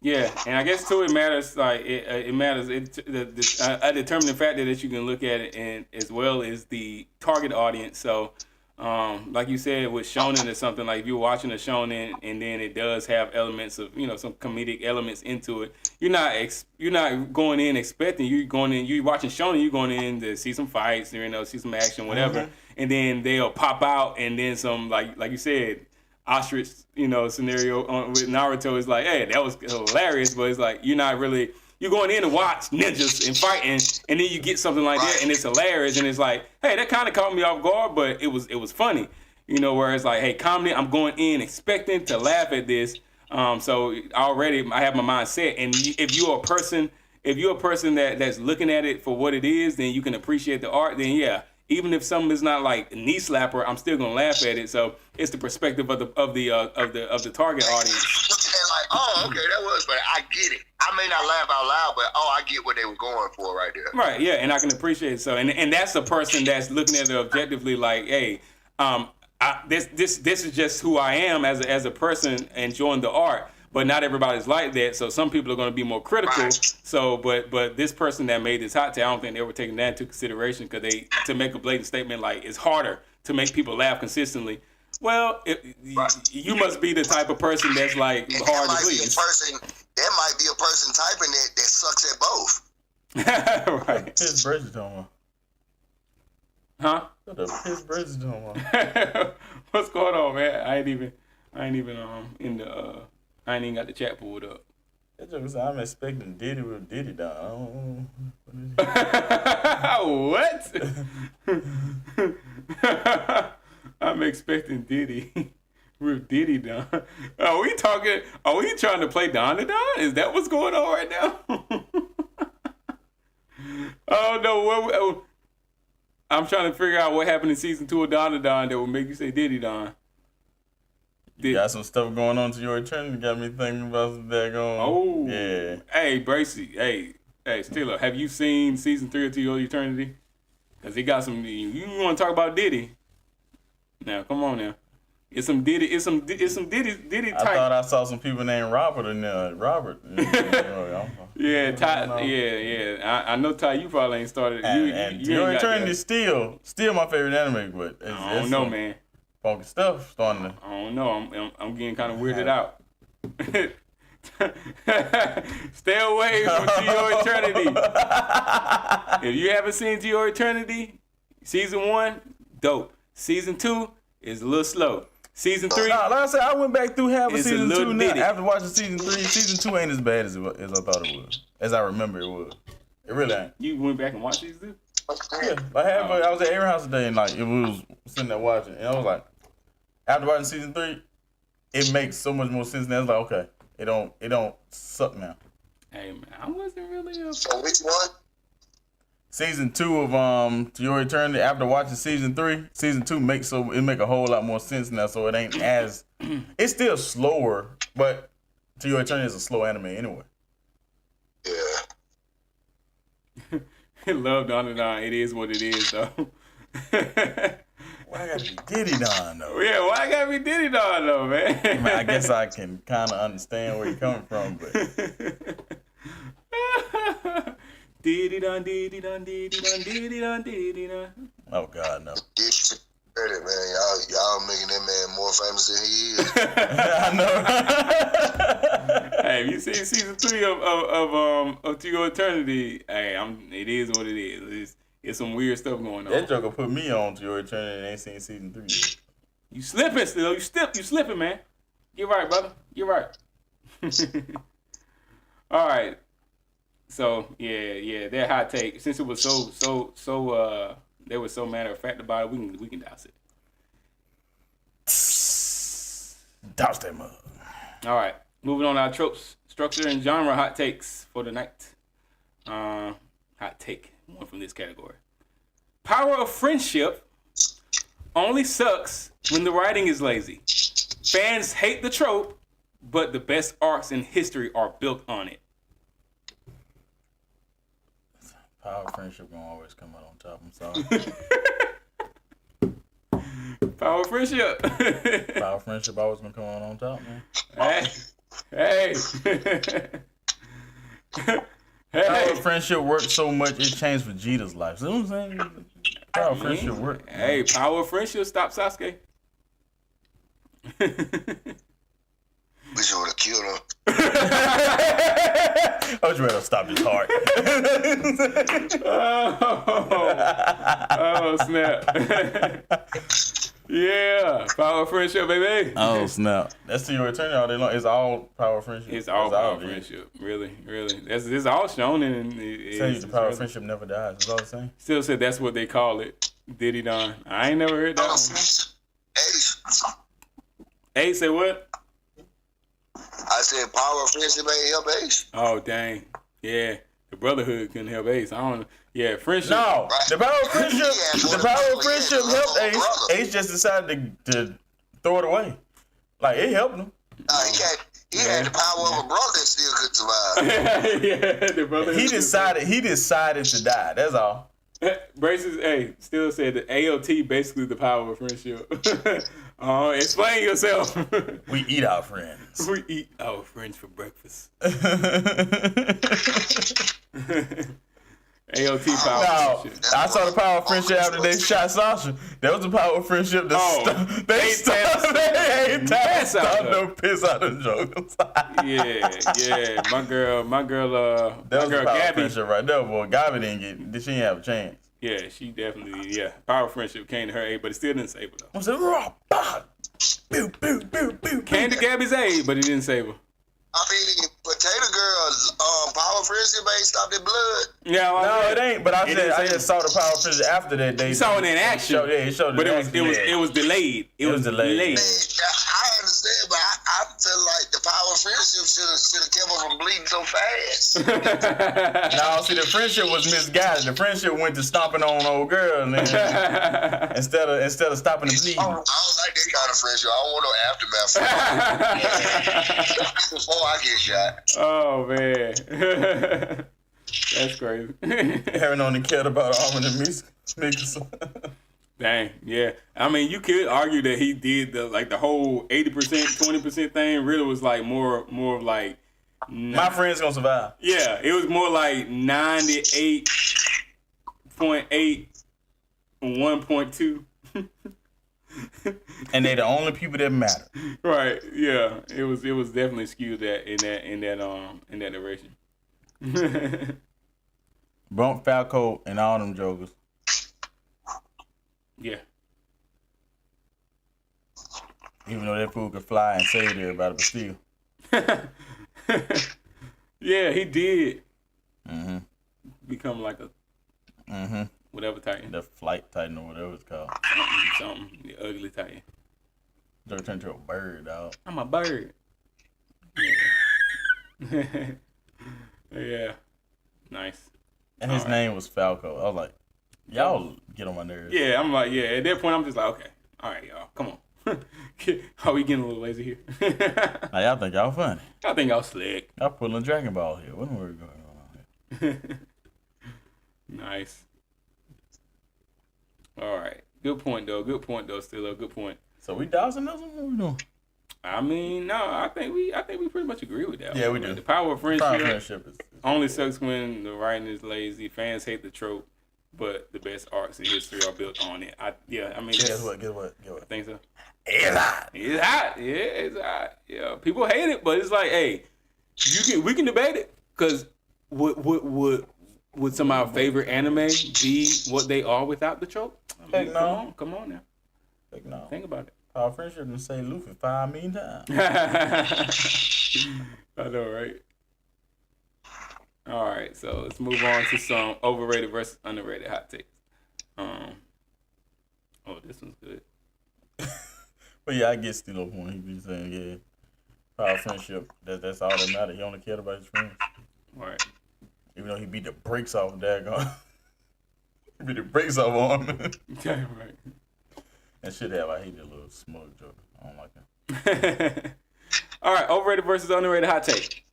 Yeah, and I guess too, it matters. Like it matters. A determining factor that you can look at it, and as well as the target audience. So, like you said, with shonen or something, like if you're watching a shonen and then it does have elements of, some comedic elements into it, you're not going in expecting. You're watching shonen, you're going in to see some fights, see some action, whatever, and then they'll pop out, and then some like you said, ostrich, scenario with Naruto is like, hey, that was hilarious, but it's like you're going in to watch ninjas and fighting, and then you get something like that, and it's hilarious, and it's like, hey, that kind of caught me off guard, but it was funny, whereas like, hey, comedy, I'm going in expecting to laugh at this, so already I have my mind set, and if you're a person that's looking at it for what it is, then you can appreciate the art, then yeah. Even if something is not like a knee slapper, I'm still gonna laugh at it. So it's the perspective of the target audience. Like, oh, okay, that was, but I get it. I may not laugh out loud, but I get what they were going for right there. Right, yeah, and I can appreciate it. So, and that's a person that's looking at it objectively, like, hey, this is just who I am as a person enjoying the art. But not everybody's like that, so some people are going to be more critical. Right. So, but this person that made this hot take, I don't think they were taking that into consideration, because to make a blatant statement like it's harder to make people laugh consistently. Well, you must be the type of person that's like hard to please. There might be a person typing it that sucks at both. Right. Piss Bridges on. Huh? What the piss Bridges on? What's going on, man? I ain't even in the. I ain't even got the chat pulled up. That joke said, I'm expecting Diddy with Diddy down. What? I'm expecting Diddy with Diddy down. Are we trying to play Donda Don? Is that what's going on right now? Oh no, I'm trying to figure out what happened in season 2 of Donda Don that would make you say Diddy Don. You got some stuff going on to your eternity. Got me thinking about some daggone. Oh. Yeah. Hey, Bracy. Hey, Stiller, have you seen season 3 of To Your Eternity? Because he got some. You want to talk about Diddy? Now, come on now. It's some Diddy. It's some Diddy type. I thought I saw some people named Robert in there. Robert. Yeah, Ty. Yeah. I know, Ty. You probably ain't started. And To Your Eternity is still my favorite anime, but I don't know, man. Funky stuff starting to. I don't know. I'm getting kind of weirded out. Stay away from To Your Eternity. If you haven't seen To Your Eternity, season 1, dope. Season 2 is a little slow. Season 3. Like I said, I went back through half of season 2 now. Ditty. After watching season 3, season 2 ain't as bad as I thought it was. As I remember it was. It really ain't. You went back and watched season 2? Yeah. I was at Aaron's house today and like it was sitting there watching, and I was like, after watching season 3, it makes so much more sense now. It's like, okay, it don't suck now. Hey man, I wasn't really So which one? Season 2 of To Your Eternity. After watching season 3, season 2 makes a whole lot more sense now. So it ain't as it's still slower, but To Your Eternity is a slow anime anyway. Yeah. Love Donda Don. It is what it is though. Why I gotta be Diddy Don though? Yeah, why I gotta be Diddy Don though, man? I mean, I guess I can kind of understand where you're coming from, but Diddy Don, Diddy Don, Diddy Don, Diddy Don, Diddy Don. Oh God, no. Credit, man. Y'all making that man more famous than he is. I know. Hey, If you see season 3 of To Your Eternity, hey, it is what it is. It's some weird stuff going on. That joker put me on To Your Eternity and ain't seen season 3 yet. You slipping still. You slipping, man. Get right, brother. Get right. All right. So yeah, that hot take. Since it was so they were so matter of fact about it, we can douse it. Douse that mug. All right. Moving on to our tropes, structure, and genre hot takes for the night. Hot take, one from this category. Power of friendship only sucks when the writing is lazy. Fans hate the trope, but the best arcs in history are built on it. Power of friendship gonna always come out on top. I'm sorry. Power of friendship. Power of friendship always gonna come out on top, man. Hey. Power of friendship worked so much it changed Vegeta's life. See what I'm saying? Power of friendship worked. Hey, power of friendship stop Sasuke. We should have killed him. I was ready to stop his heart. Oh snap. Yeah, power of friendship, baby. Oh snap! That's To Your Eternity all day long. It's all power of friendship. It's all power of friendship. Really. It's all shown in. Tell you the power of friendship never dies. That's all I'm saying. Still said that's what they call it. Diddy Don. I ain't never heard that one. Ace say what? I said power of friendship ain't help Ace. Oh dang. Yeah. The brotherhood couldn't help Ace. I don't. Yeah, friendship. No, the power of friendship. The power of friendship helped Ace. Ace just decided to throw it away. Like it helped him. He had the power of a brother and still could survive. Yeah, the brotherhood. He decided to die. That's all. Braces, still said that AOT basically the power of friendship. Explain yourself. We eat our friends. We eat our friends for breakfast. AOT power of friendship. I saw the power of friendship after they shot Sasha. That was the power of friendship. They ain't no piss out of jokers. Yeah. My girl, that was the power Gabby. of friendship right there, boy. Gabby she didn't have a chance. Yeah, she definitely, power of friendship came to her aid, but it still didn't save her though. I said, boo, boo, boo, boo. Came to Gabby's aid, but it didn't save her. I mean, Potato Girl, power of friendship ain't stopped the blood. Yeah, no, it ain't. But I just saw the power of friendship after that. You saw it in action. It showed but it was delayed. It was delayed. Man, I understand, but I feel like the power of friendship should have kept her from bleeding so fast. No, see, the friendship was misguided. The friendship went to stomping on old girl, and then instead of stopping the bleeding. I don't like that kind of friendship. I don't want no aftermath. Before I get shot. Oh man, that's crazy. Having only cared about Armin and Mika. Dang, yeah. I mean, you could argue that he did the whole 80%, 20% thing. Really was like more of like. My friend's gonna survive. Yeah, it was more like 98.8, 1.2. And they the only people that matter. Right. Yeah. It was definitely skewed in that direction. Bump Falco and all them jokers. Yeah. Even though that fool could fly and save everybody, but still. Yeah, he did. Mm-hmm. Become like a whatever Titan. The Flight Titan or whatever it's called. Something. The ugly Titan. They turned into a bird, dog. I'm a bird. Yeah. Yeah. Nice. And his name was Falco. I was like, y'all get on my nerves. Yeah, I'm like, at that point, I'm just like, okay. All right, y'all. Come on. Are we getting a little lazy here? Now, y'all think y'all funny. I think y'all slick. Y'all pulling a Dragon Ball here. What are we going on here? Nice. All right. Good point, though. Still a good point. So we dousing this one? What we doing? I mean, no, I think we pretty much agree with that. Yeah, we do. The power of friendship, is only sucks when the writing is lazy. Fans hate the trope, but the best arcs in history are built on it. I mean, guess what? I think so. It's hot. It's hot. Yeah, it's hot. Yeah, people hate it, but it's like, hey, we can debate it because would some of our favorite anime be what they are without the trope? I mean, come on now. Heck no. Think about it. Our friendship done say Luffy 5 million times. I know, right? All right, so let's move on to some overrated versus underrated hot takes. Oh, this one's good. But yeah, I get Steelo point. He be saying, yeah, our friendship, that's all that matters. He only cared about his friends. All right. Even though he beat the brakes off of Dagon. He beat the brakes off on him. Yeah, right. And shit have, I hate that little smug joke. I don't like him. All right, overrated versus underrated hot take.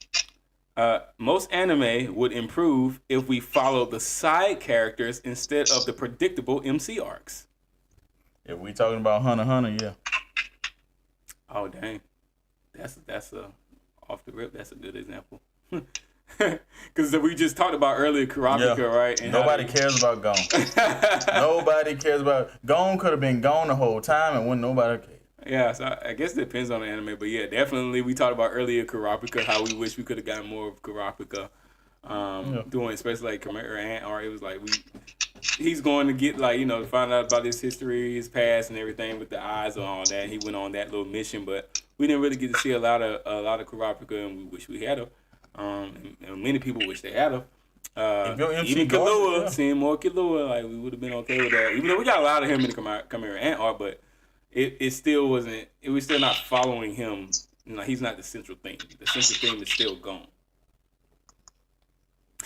Most anime would improve if we followed the side characters instead of the predictable MC arcs. If we talking about Hunter x Hunter, yeah. Oh dang, that's a off the rip. That's a good example. Because we just talked about earlier Kurapika, right? And nobody cares about Gon. Nobody cares about Gon. Could have been gone the whole time, and wouldn't nobody care. Yeah, so I guess it depends on the anime, but yeah, definitely we talked about earlier Kurapika, how we wish we could have gotten more of Kurapika, doing especially like Chimera Ant, or it was like he's going to get like to find out about his history, his past, and everything with the eyes and all that. He went on that little mission, but we didn't really get to see a lot of Kurapika, and we wish we had him. And many people wish they had him. Even Killua, seeing more Killua, like we would have been okay with that. Even though we got a lot of him in the Chimera Ant art, but it still wasn't. It was still not following him. He's not the central thing. The central thing is still gone.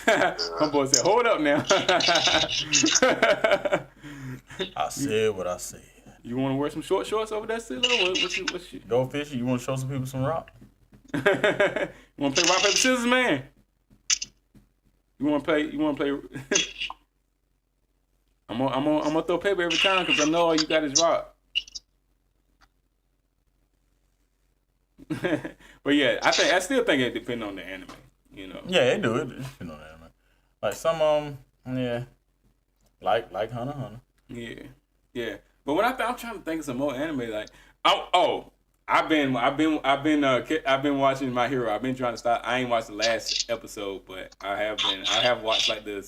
My boy said, "Hold up now." I said what I said. You want to wear some short shorts over that, Silo? What's you? Go fishing. You want to show some people some rock? You want to play rock paper scissors, man? You want to play? I'm gonna throw paper every time because I know all you got is rock. But yeah, I still think it depends on the anime. Yeah, it do. It depends on the anime. Like some yeah, like Hunter x Hunter. Yeah. But when I'm trying to think of some more anime, like I've been watching My Hero. I've been trying to start. I ain't watched the last episode, but I have watched like the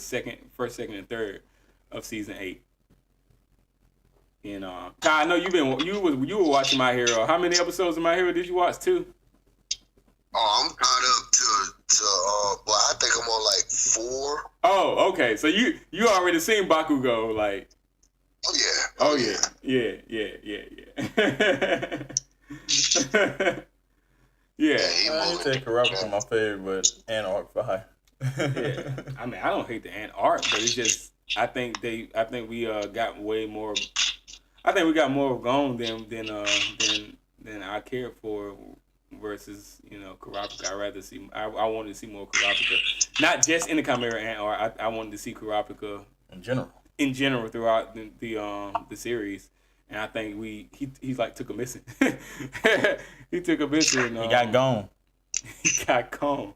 first, second, and third of season 8. I know you were watching My Hero. How many episodes of My Hero did you watch? 2? Oh, I'm caught up to I think I'm on like 4. Oh, okay. So you already seen Bakugo, like. Oh yeah. Yeah. Yeah. I take Kurapika my favorite, but Ant Arc 5. Yeah. I mean, I don't hate the Ant Arc, but it's just I think we got way more. I think we got more of Gon than I cared for versus Kurapika. I wanted to see more Kurapika, not just in the Chimera Ant Arc. I wanted to see Kurapika in general throughout the series. And I think he like took a missing. He took a missing. He got gone. He got gone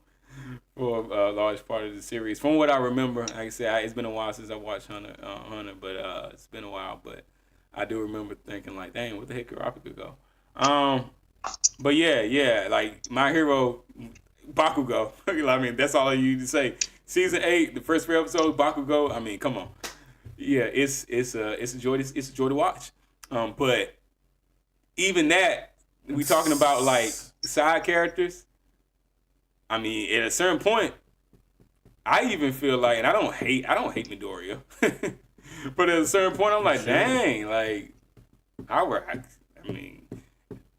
for a large part of the series. From what I remember, like I said, it's been a while since I watched Hunter, but it's been a while. But I do remember thinking like, dang, what the heck Kurapika go? But yeah, like My Hero, Bakugo. I mean, that's all you need to say. Season 8, the first 3 episodes, Bakugo. I mean, come on. Yeah, it's a joy. It's a joy to watch. But even that, we talking about like side characters. I mean, at a certain point, I even feel like, and I don't hate Midoriya, but at a certain point, I'm like, dang, like, I mean,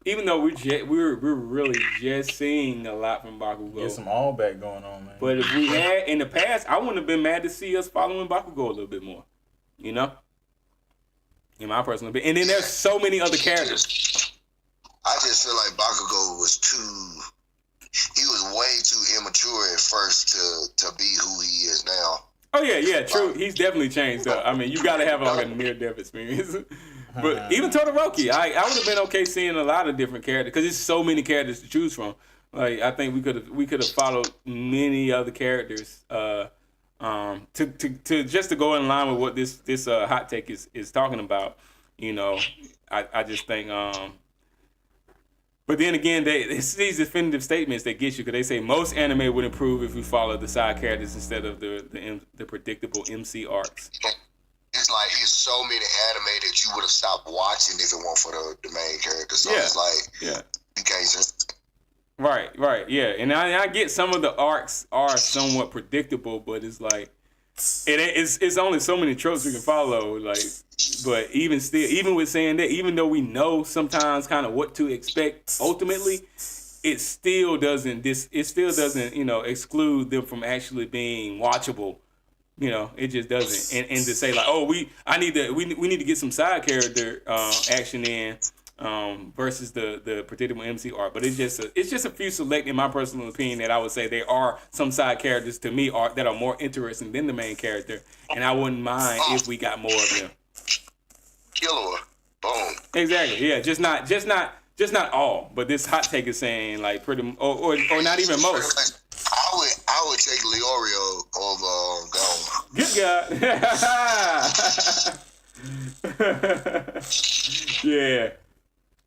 even though we're really just seeing a lot from Bakugo. Get some all back going on, man. But if we had in the past, I wouldn't have been mad to see us following Bakugo a little bit more, in my personal opinion. And then there's so many other characters. I just feel like Bakugo he was way too immature at first to be who he is now. Oh yeah, true. He's definitely changed up. I mean, you gotta have like a near-death experience. But even Todoroki, I would have been okay seeing a lot of different characters because there's so many characters to choose from. Like I think we could have followed many other characters to just to go in line with what this hot take is talking about. I just think But then again, it's these definitive statements that get you, because they say most anime would improve if we followed the side characters instead of the predictable MC arcs. It's like it's so many anime that you would have stopped watching if it weren't for the main character. So it's like you can't just right, yeah. And I get some of the arcs are somewhat predictable, but it's like it's only so many tropes we can follow. Like, but even still, even with saying that, even though we know sometimes kind of what to expect, ultimately, it still doesn't exclude them from actually being watchable. You know, it just doesn't. And to say like, oh, we need to get some side character action in versus the predictable MC arc. But it's just a few select, in my personal opinion, that I would say there are some side characters to me that are more interesting than the main character, and I wouldn't mind if we got more of them. Killer, boom. Exactly. Yeah. Just not all. But this hot take is saying like pretty or not even most. I would take Leorio over Gon. Good God.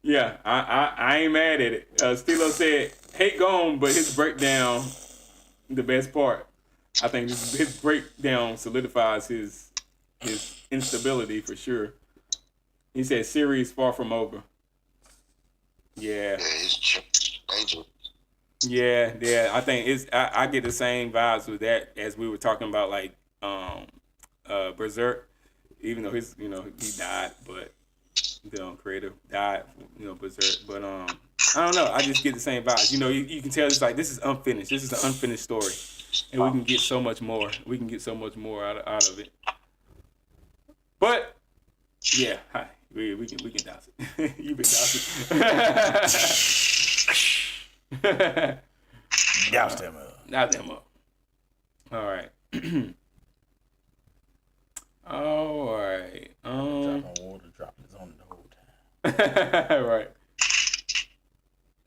Yeah. I ain't mad at it. Stilo said, hate Gon, but his breakdown, the best part. I think his breakdown solidifies his instability for sure. He said, series far from over. Yeah. It's dangerous. Yeah. I think I get the same vibes with that as we were talking about like Berserk, even though he died, but the creator died, Berserk. But I don't know. I just get the same vibes. You can tell it's like this is unfinished. This is an unfinished story, and we can get so much more. We can get so much more out of it. But yeah, we can douse it. You've been dousing. Douse them up. Douse them up. All right. All right. Dropping water droplets on the whole time. Right.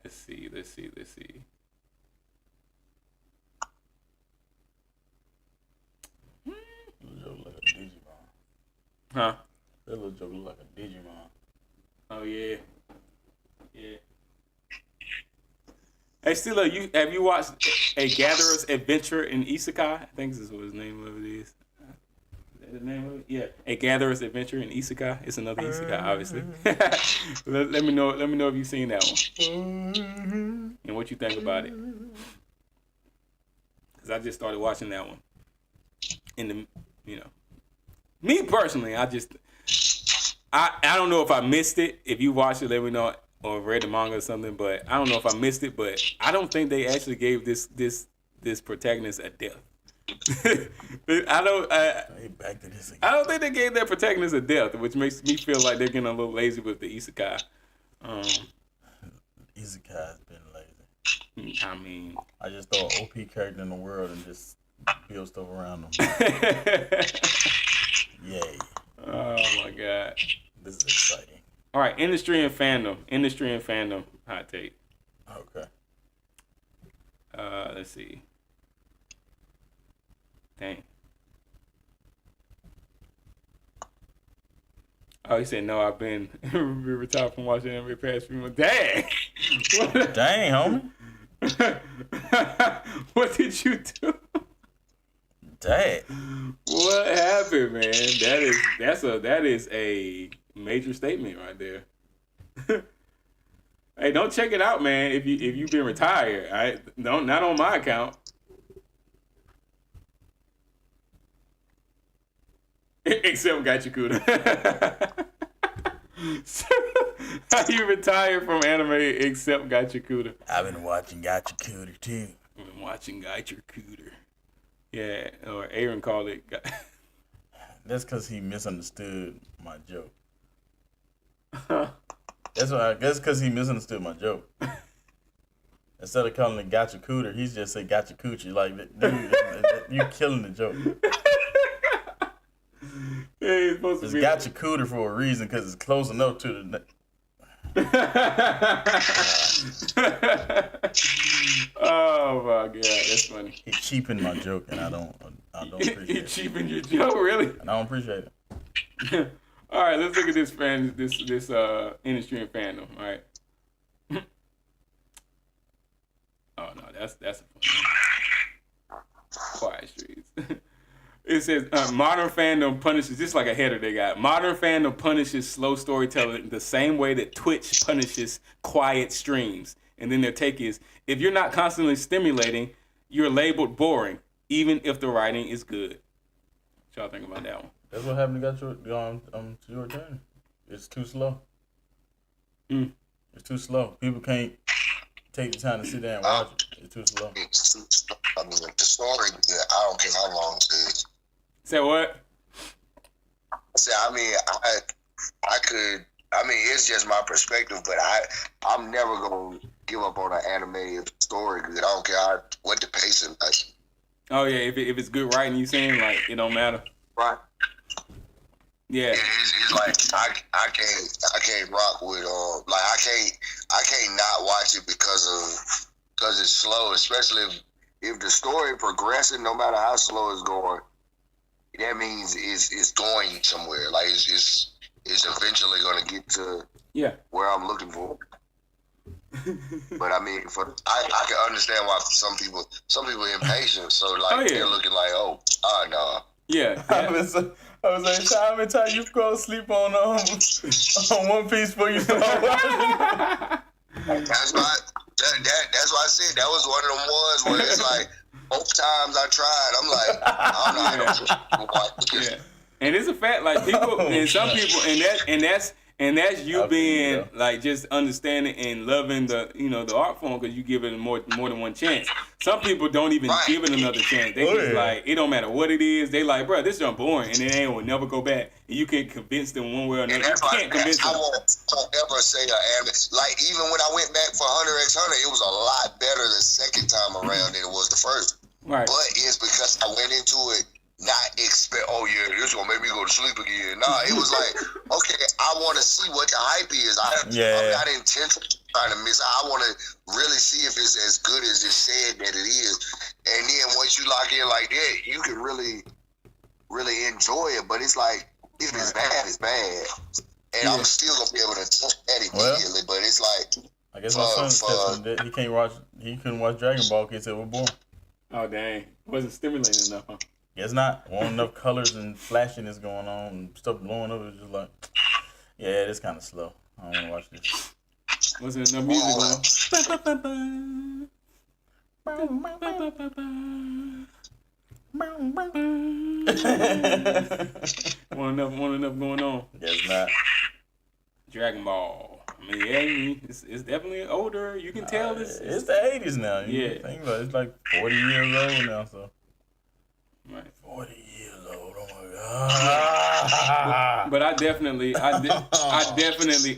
Let's see. Little joke like a Digimon. Huh? That little joke look like a Digimon. Oh yeah. Hey, Stila, have you watched A Gatherer's Adventure in Isekai? I think this is what his name of it is. Is that the name of it? Yeah, A Gatherer's Adventure in Isekai. It's another Isekai, obviously. let me know if you've seen that one and what you think about it. Because I just started watching that one. Me personally, I don't know if I missed it. If you watched it, let me know. Or read the manga or something, but I don't know if I missed it. But I don't think they actually gave this protagonist a death. I don't think they gave that protagonist a death, which makes me feel like they're getting a little lazy with the isekai. Isekai's been lazy. I mean, I just throw an OP character in the world and just build stuff around them. Yay! Oh my god, this is exciting. All right, industry and fandom. Hot take. Okay. Let's see. Dang. Oh, he said no. I've been retired from watching anime past few months. Dang. Dang, homie. What did you do? Dang. What happened, man? That is a major statement right there. Hey, don't check it out, man. If you've been retired, not on my account. Except Gachakuda. How you retired from anime except Gachakuda? I've been watching Gachakuda too. I've been watching Gachakuda. Yeah, or Aaron called it. That's because he misunderstood my joke. That's because he misunderstood my joke. Instead of calling it Gachacooter, he's just say Gachacoochie. Like, dude, you killing the joke. Yeah, it's supposed it's to be Gachacooter for a reason, because it's close enough to the. Oh my god, that's funny. He cheapened my joke, and I don't appreciate it. He cheapened your joke, really? And I don't appreciate it. All right, let's look at this industry and fandom. All right. That's a fun. Quiet Streets. It says modern fandom punishes, just like a header they got. Modern fandom punishes slow storytelling the same way that Twitch punishes quiet streams. And then their take is, if you're not constantly stimulating, you're labeled boring, even if the writing is good. What y'all think about that one? That's what happened to your turn. It's too slow. It's too slow. People can't take the time to sit there and watch it. It's too slow. I mean, the story, I don't care how long it is. Say what? I mean, it's just my perspective, but I'm never going to give up on an anime story because I don't care what the pacing is. Oh, yeah, if it's good writing, you saying, like, it don't matter. Right. Yeah. It's like, I can't rock with, I can't not watch it because it's slow, especially if the story progressing, no matter how slow it's going, that means it's going somewhere. Like it's eventually gonna get to where I'm looking for. But I mean, I can understand why some people impatient. So like they're looking like, no. Yeah. I was like, how many times you go sleep on One Piece before you start watching? That's why I said that was one of them ones where it's like both times I tried, I'm like, I don't know. Yeah. And it's a fact, like people, and some people, and that's you being like just understanding and loving the art form because you give it more than one chance. Some people don't even give it another chance. They just like, it don't matter what it is. They like, bro, this is boring, and then they will never go back. And you can convince them one way or another. You can't convince them. I won't ever say like even when I went back for Hunter x Hunter, it was a lot better the second time around than it was the first. Right. But it's because I went into it not expect, this gonna make me go to sleep again. Nah, it was like, okay, I want to see what the hype is. I'm not intentionally trying to miss. I want to really see if it's as good as it said that it is. And then once you lock in like that, you can really, really enjoy it. But it's like, if it's bad, it's bad. And I'm still gonna be able to touch that immediately. But it's like, I guess my son said he couldn't watch Dragon Ball because it was boring. Oh dang, wasn't stimulating enough, huh? Guess not. Wasn't enough colors and flashiness going on and stuff blowing up. It was just like, it's kind of slow. I don't want to watch this. Wasn't enough music on. Wasn't enough going on. Guess not. Dragon Ball. I mean, it's definitely older. You can tell this. It's the 80s now. You think about it. It's like 40 years old now, so. Right. 40 years old. Oh my God. But I definitely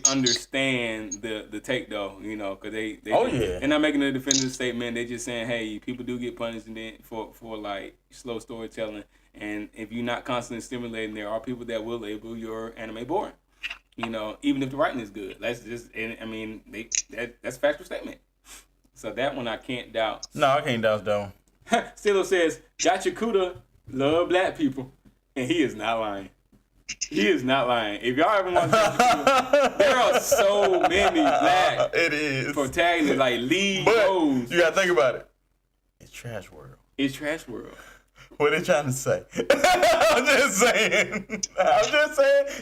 understand the take though, because they're not making a definitive statement. They're just saying, hey, people do get punished for like slow storytelling, and if you're not constantly stimulating, there are people that will label your anime boring. Even if the writing is good. That's just, that's a factual statement. So that one I can't doubt. No, I can't doubt that one. Stilo says, Gachakuda love black people. And he is not lying. He is not lying. If y'all ever watch Gachakuda, there are so many black protagonists, like lead roles. You gotta think about it. It's Trash World. It's Trash World. What are they trying to say? I'm just saying.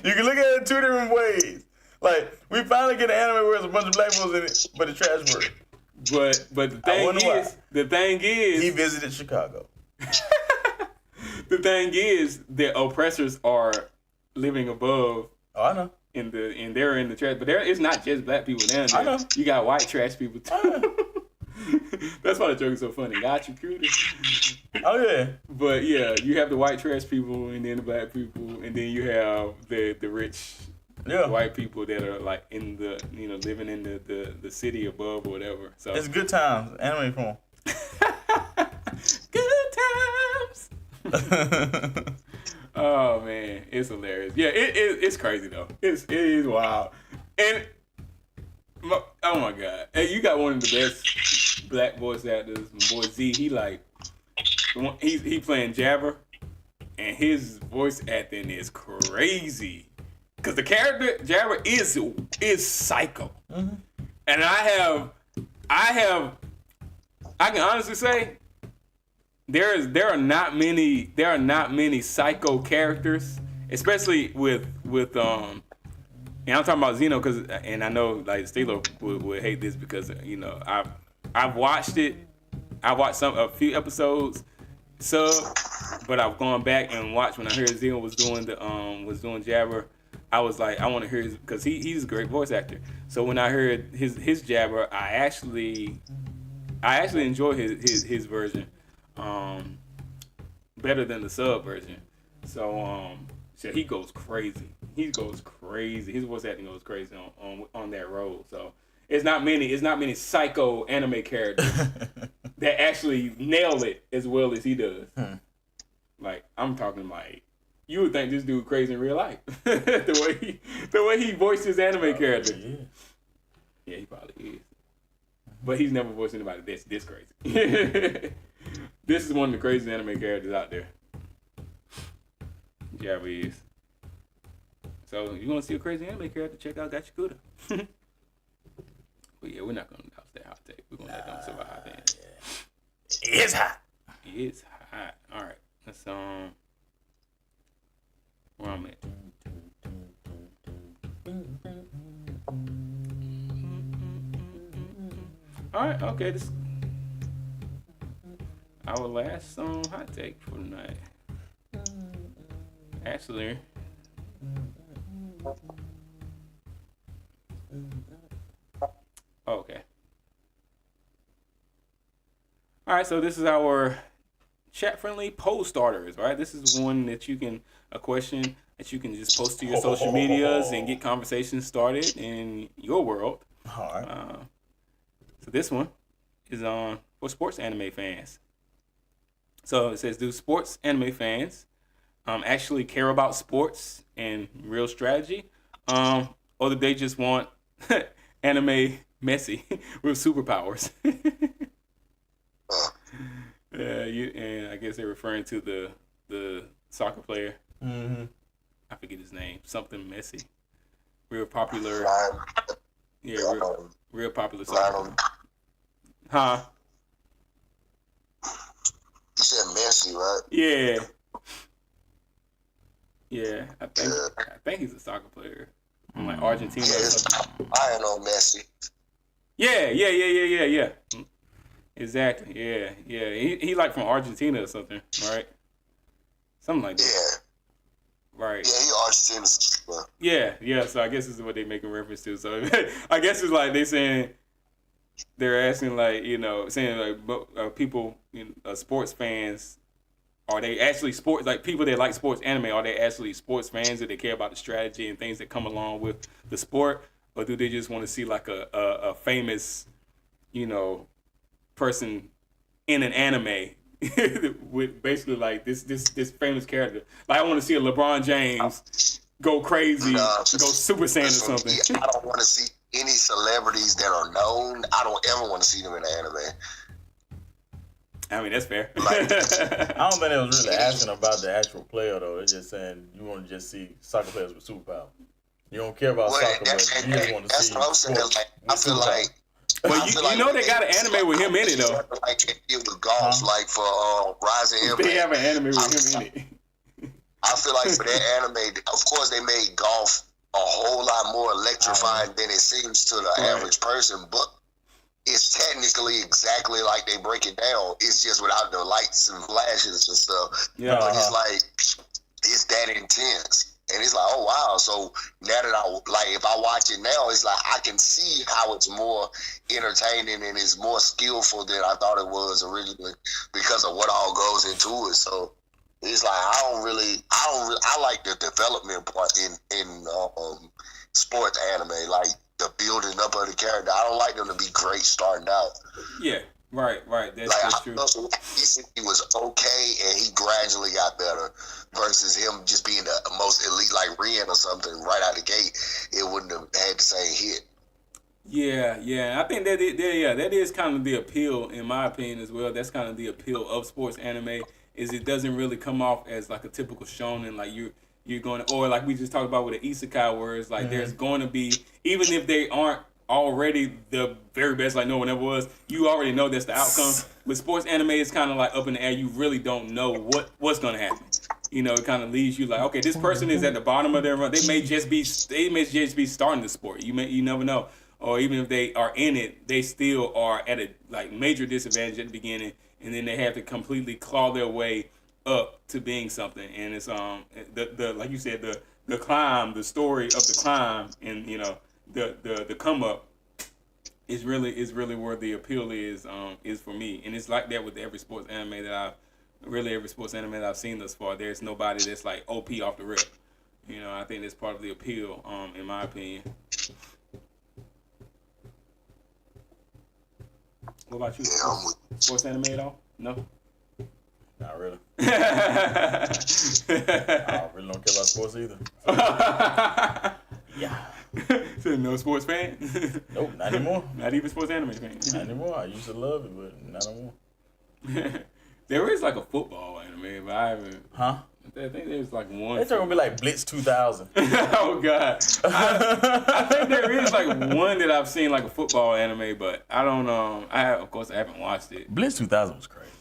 You can look at it two different ways. Like, we finally get an anime where there's a bunch of black folks in it, but it's Trash World. But the thing is, he visited Chicago. The thing is that oppressors are living above. Oh, I know. And they're in the trash, but it's not just black people down there. I know. You got white trash people too. That's why the joke is so funny. Got you, cutie. Oh yeah. But yeah, you have the white trash people, and then the black people, and then you have the rich. White people that are like in the living in the city above or whatever. So it's good times. Anime form. Good times. Oh man, it's hilarious. Yeah, it's crazy though. It is wild. And oh my god, hey, you got one of the best black voice actors. My boy Z, he playing Jabber, and his voice acting is crazy. Because the character Jabber is psycho, and I I can honestly say there are not many psycho characters, especially with and I'm talking about Xeno because, and I know like Steelo would hate this because I've watched it. I watched a few episodes but I've gone back and watched when I heard Xeno was doing Jabber. I was like, I want to hear his, because he's a great voice actor. So when I heard his Jabber, I actually enjoy his version better than the sub version. So he goes crazy. His voice acting goes crazy on that role. So it's not many psycho anime characters that actually nail it as well as he does. Like, I'm talking like, you would think this dude crazy in real life. the way he voiced his anime character. Yeah, he probably is. But he's never voiced anybody this crazy. This is one of the craziest anime characters out there. Jabber is. So, you want to see a crazy anime character, check out Gachakuda. But yeah, we're not going to announce that hot take. We're going to let them survive hot then. It's hot. It's hot. All right. Let's, where I'm at. All right. Okay. This our last hot take for tonight. Actually, okay. All right. So this is our chat-friendly poll starters, right? This is one that a question that you can just post to your social medias and get conversations started in your world. All right. So this one is for sports anime fans. So it says, do sports anime fans actually care about sports and real strategy? Or do they just want anime Messi with superpowers? And I guess they're referring to the soccer player. Mm-hmm. I forget his name. Something Messi. Real popular. Yeah, real popular soccer. Huh? You said Messi, right? Yeah. Yeah, I think he's a soccer player from like Argentina. Yeah, or something. I know Messi. Yeah. Exactly. Yeah. He like from Argentina or something, right? Something like that. Yeah. Right. Yeah, he Argentina. Yeah. So I guess this is what they're making reference to. So I guess it's like they're asking like, saying like people, sports fans, are they actually sports, like people that like sports anime, are they actually sports fans that they care about the strategy and things that come along with the sport? Or do they just want to see like a famous, person in an anime with basically like this famous character? Like I want to see a LeBron James go crazy, go Super Saiyan or something. I don't want to see any celebrities that are known. I don't ever want to see them in an anime. I mean, that's fair. I don't think it was really asking about the actual player though. It's just saying you want to just see soccer players with superpower. You don't care about soccer, but you just want to see. That's what I'm saying. Like, I feel like. Well, they got an anime with him in it though. Like it was golf, like for Rising Impact. They have an anime with him in it. I feel like for that anime, of course, they made golf a whole lot more electrifying than it seems to the average person, but it's technically exactly like they break it down. It's just without the lights and flashes and stuff. Yeah. But it's like, it's that intense. And it's like, oh, wow. So now that if I watch it now, it's like I can see how it's more entertaining and it's more skillful than I thought it was originally because of what all goes into it. So it's like, I like the development part in sports anime, like the building up of the character. I don't like them to be great starting out. Yeah. Right. That's true. He was okay, and he gradually got better. Versus him just being the most elite, like Ren or something, right out the gate, it wouldn't have had the same hit. Yeah. I think that is kind of the appeal, in my opinion, as well. That's kind of the appeal of sports anime, is it doesn't really come off as like a typical shonen, like you're going to, or like we just talked about with the isekai, where it's like there's going to be, even if they aren't already the very best, like no one ever was. You already know that's the outcome. With sports anime, it's kind of like up in the air. You really don't know what's gonna happen. You know, it kind of leaves you like, okay, this person is at the bottom of their run. They may just be starting the sport. You never know. Or even if they are in it, they still are at a like major disadvantage at the beginning, and then they have to completely claw their way up to being something. And it's the like you said, the climb, the story of the climb, and you know the come up is really where the appeal is for me. And it's like that with every sports anime that I've seen thus far. There's nobody that's like OP off the rip. You know, I think that's part of the appeal, in my opinion. What about you? Sports anime at all? No? Not really. I really don't care about sports either. Yeah. So no sports fan? Nope, not anymore. Not even sports anime fan? Not anymore. I used to love it, but not anymore. There is like a football anime, but I haven't. Huh? I think there's like one. It's gonna be like Blitz 2000. Oh God! I think there is like one that I've seen like a football anime, but I don't know. Of course I haven't watched it. Blitz 2000 was crazy.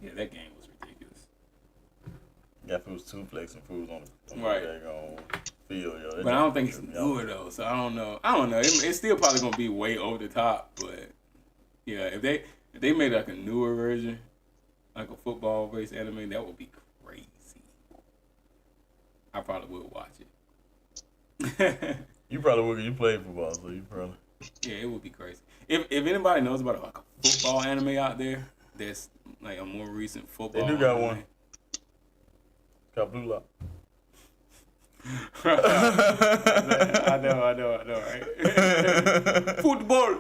Yeah, that game was ridiculous. Yeah, if it was two flex and fools on the right field, yo. But I don't think it's newer though, so I don't know. It's still probably gonna be way over the top, but yeah, if they made like a newer version, like a football based anime, that would be crazy. I probably would watch it. You probably would. You played football, so you probably. Yeah, it would be crazy. If anybody knows about like a football anime out there, that's like a more recent football. They do got anime. one. It's called Blue Lock. I know, right? Football.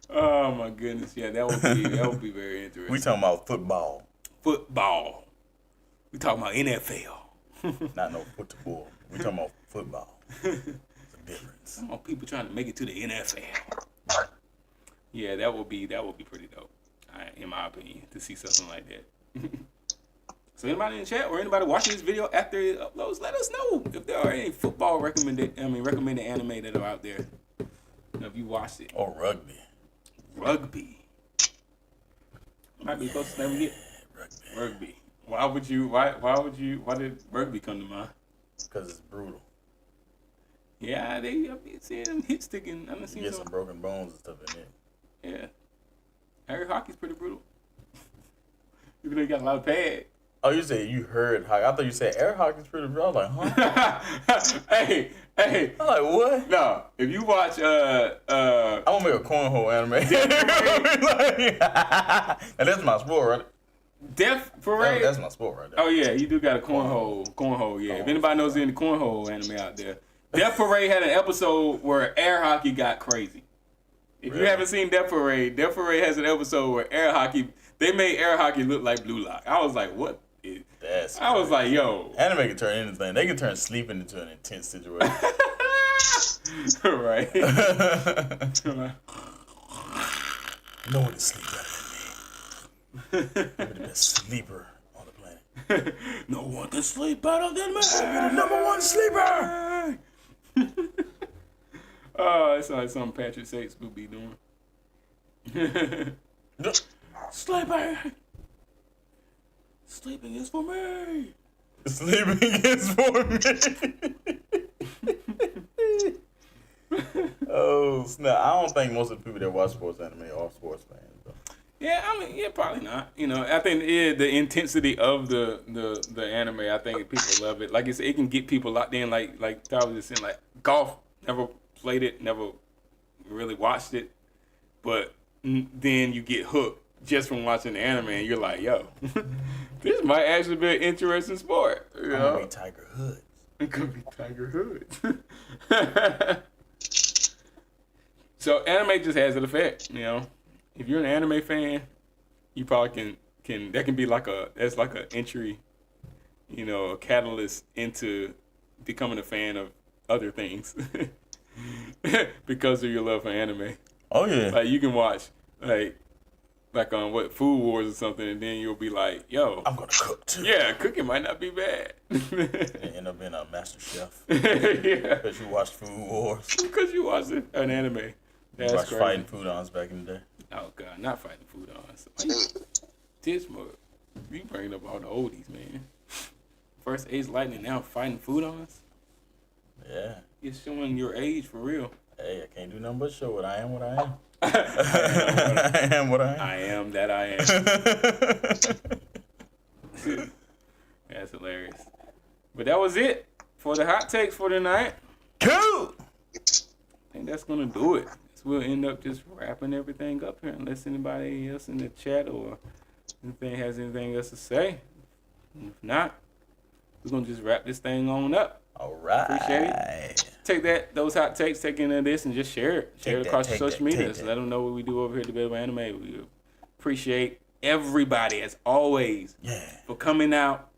Oh my goodness, yeah, that would be very interesting. We talking about football. Football. We talking about NFL. Not no football. We talking about football. There's a difference. Some more people trying to make it to the NFL. Yeah, that would be pretty dope, in my opinion, to see something like that. So anybody in the chat or anybody watching this video after it uploads, let us know if there are any football recommended anime that are out there. You know, if you watched it. Or rugby. Rugby. Might be the closest thing we get. Rugby. Why did rugby come to mind? Because it's brutal. Yeah, I've been seeing them hit sticking. I've seen some broken bones and stuff in it. Yeah. Air hockey's pretty brutal. Even though you got a lot of pads. Oh, you said you heard hockey. I thought you said air hockey's pretty brutal. I was like, huh? Hey. I'm like, what? No, if you watch I'm gonna make a cornhole anime. And that's my sport, right? Death Parade. That's my sport right there. Oh yeah, you do got a cornhole. Yeah, if anybody knows any cornhole anime out there, Death Parade had an episode where air hockey got crazy. If you haven't seen Death Parade has an episode where they made air hockey look like Blue Lock. I was like, what? I was like, yo. Anime can turn anything. They can turn sleeping into an intense situation. Right. No one can sleep better than me. I'm the best sleeper on the planet. No one can sleep better than me. I'm the number one sleeper. Oh, it's like something Patrick Sates would be doing. Sleeping is for me. Sleeping is for me. Oh, snap. I don't think most of the people that watch sports anime are sports fans, though. Yeah, probably not. You know, I think the intensity of the anime, I think people love it. Like I said, it can get people locked in, like Tyler was just saying, like golf, never played it, never really watched it, but then you get hooked just from watching the anime, and you're like, yo, this might actually be an interesting sport. You know? Could be Tiger Woods. It could be Tiger Woods. So anime just has an effect, you know. If you're an anime fan, you probably can that can be like that's like an entry, you know, a catalyst into becoming a fan of other things. Because of your love for anime. Oh yeah. Like you can watch like like on what Food Wars or something, and then you'll be like, "Yo, I'm gonna cook too." Yeah, cooking might not be bad. And end up being a master chef. Yeah, because you watched Food Wars. Because you watched an anime. That's you watched crazy. Fighting Food-Ons back in the day. Oh God, not Fighting Food-Ons. This mug, you bringing up all the oldies, man. First Ace Lightning, now Fighting Food-Ons. Yeah, you're showing your age for real. Hey, I can't do nothing but show it. I am what I am. I am what I am. I am that I am. That's hilarious. But that was it for the hot takes for tonight. Cool. I think that's gonna do it. So we'll end up just wrapping everything up here, unless anybody else in the chat or anything has anything else to say. And if not, we're gonna just wrap this thing on up. All right. Appreciate it. Take those hot takes, take into this, and just share it. Share it across your social media. Let them know what we do over here at DebatableAnime. We appreciate everybody, as always, for coming out,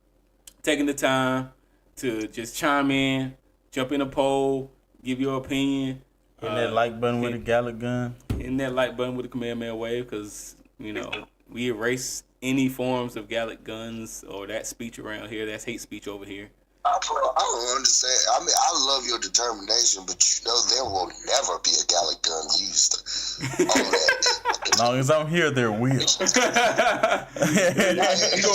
taking the time to just chime in, jump in a poll, give your opinion. Hitting that like button with a Gallic gun. Hitting that like button with a Kamehameha wave, because, we erase any forms of Gallic guns or that speech around here. That's hate speech over here. I don't understand. I mean, I love your determination, but there will never be a Gallic gun used. All that. As long as I'm here, there will. You gonna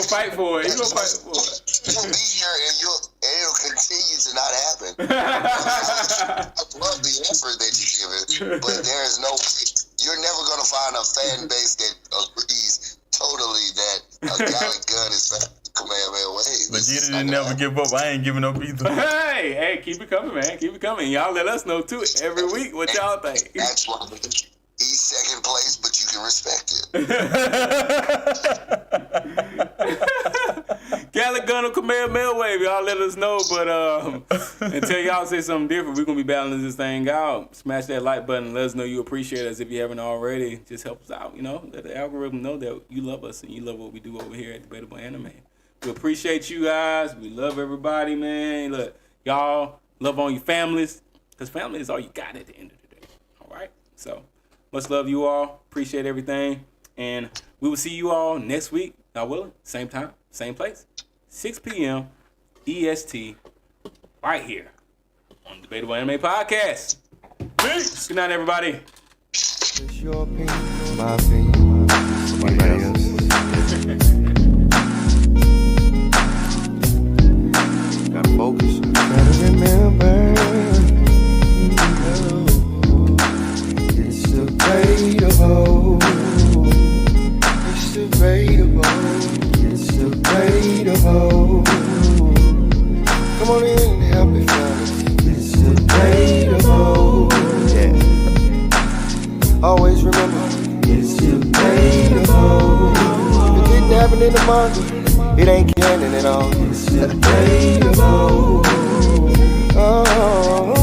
fight for it. You gonna fight for it. You'll be here, and it'll continue to not happen. I love the effort that you give it, but there is no. You're never gonna find a fan base that agrees totally that a Gallic gun is better. Kamehameha wave. Vegeta didn't never give up. I ain't giving up either. Hey, keep it coming, man. Keep it coming. Y'all let us know too every week what y'all think. That's why he's second place, but you can respect it. Gallic gun or Kamehameha wave, y'all let us know. But until y'all say something different, we're gonna be battling this thing out. Smash that like button. Let us know you appreciate us. If you haven't already, just help us out. Let the algorithm know that you love us and you love what we do over here at DebatableAnime. We appreciate you guys. We love everybody, man. Look, y'all love on your families, because family is all you got at the end of the day. All right? So, much love you all. Appreciate everything. And we will see you all next week. God willing. Same time, same place. 6 p.m. EST right here on the DebatableAnime Podcast. Peace. Good night, everybody. It's your opinion, my opinion. Somebody else. Gotta focus. Gotta remember. It's debatable. It's debatable. It's debatable. Come on in and help me find it. It's debatable. Yeah. Always remember. It's debatable. If it didn't happen in the manga, it ain't canon at all. It's debatable. Oh.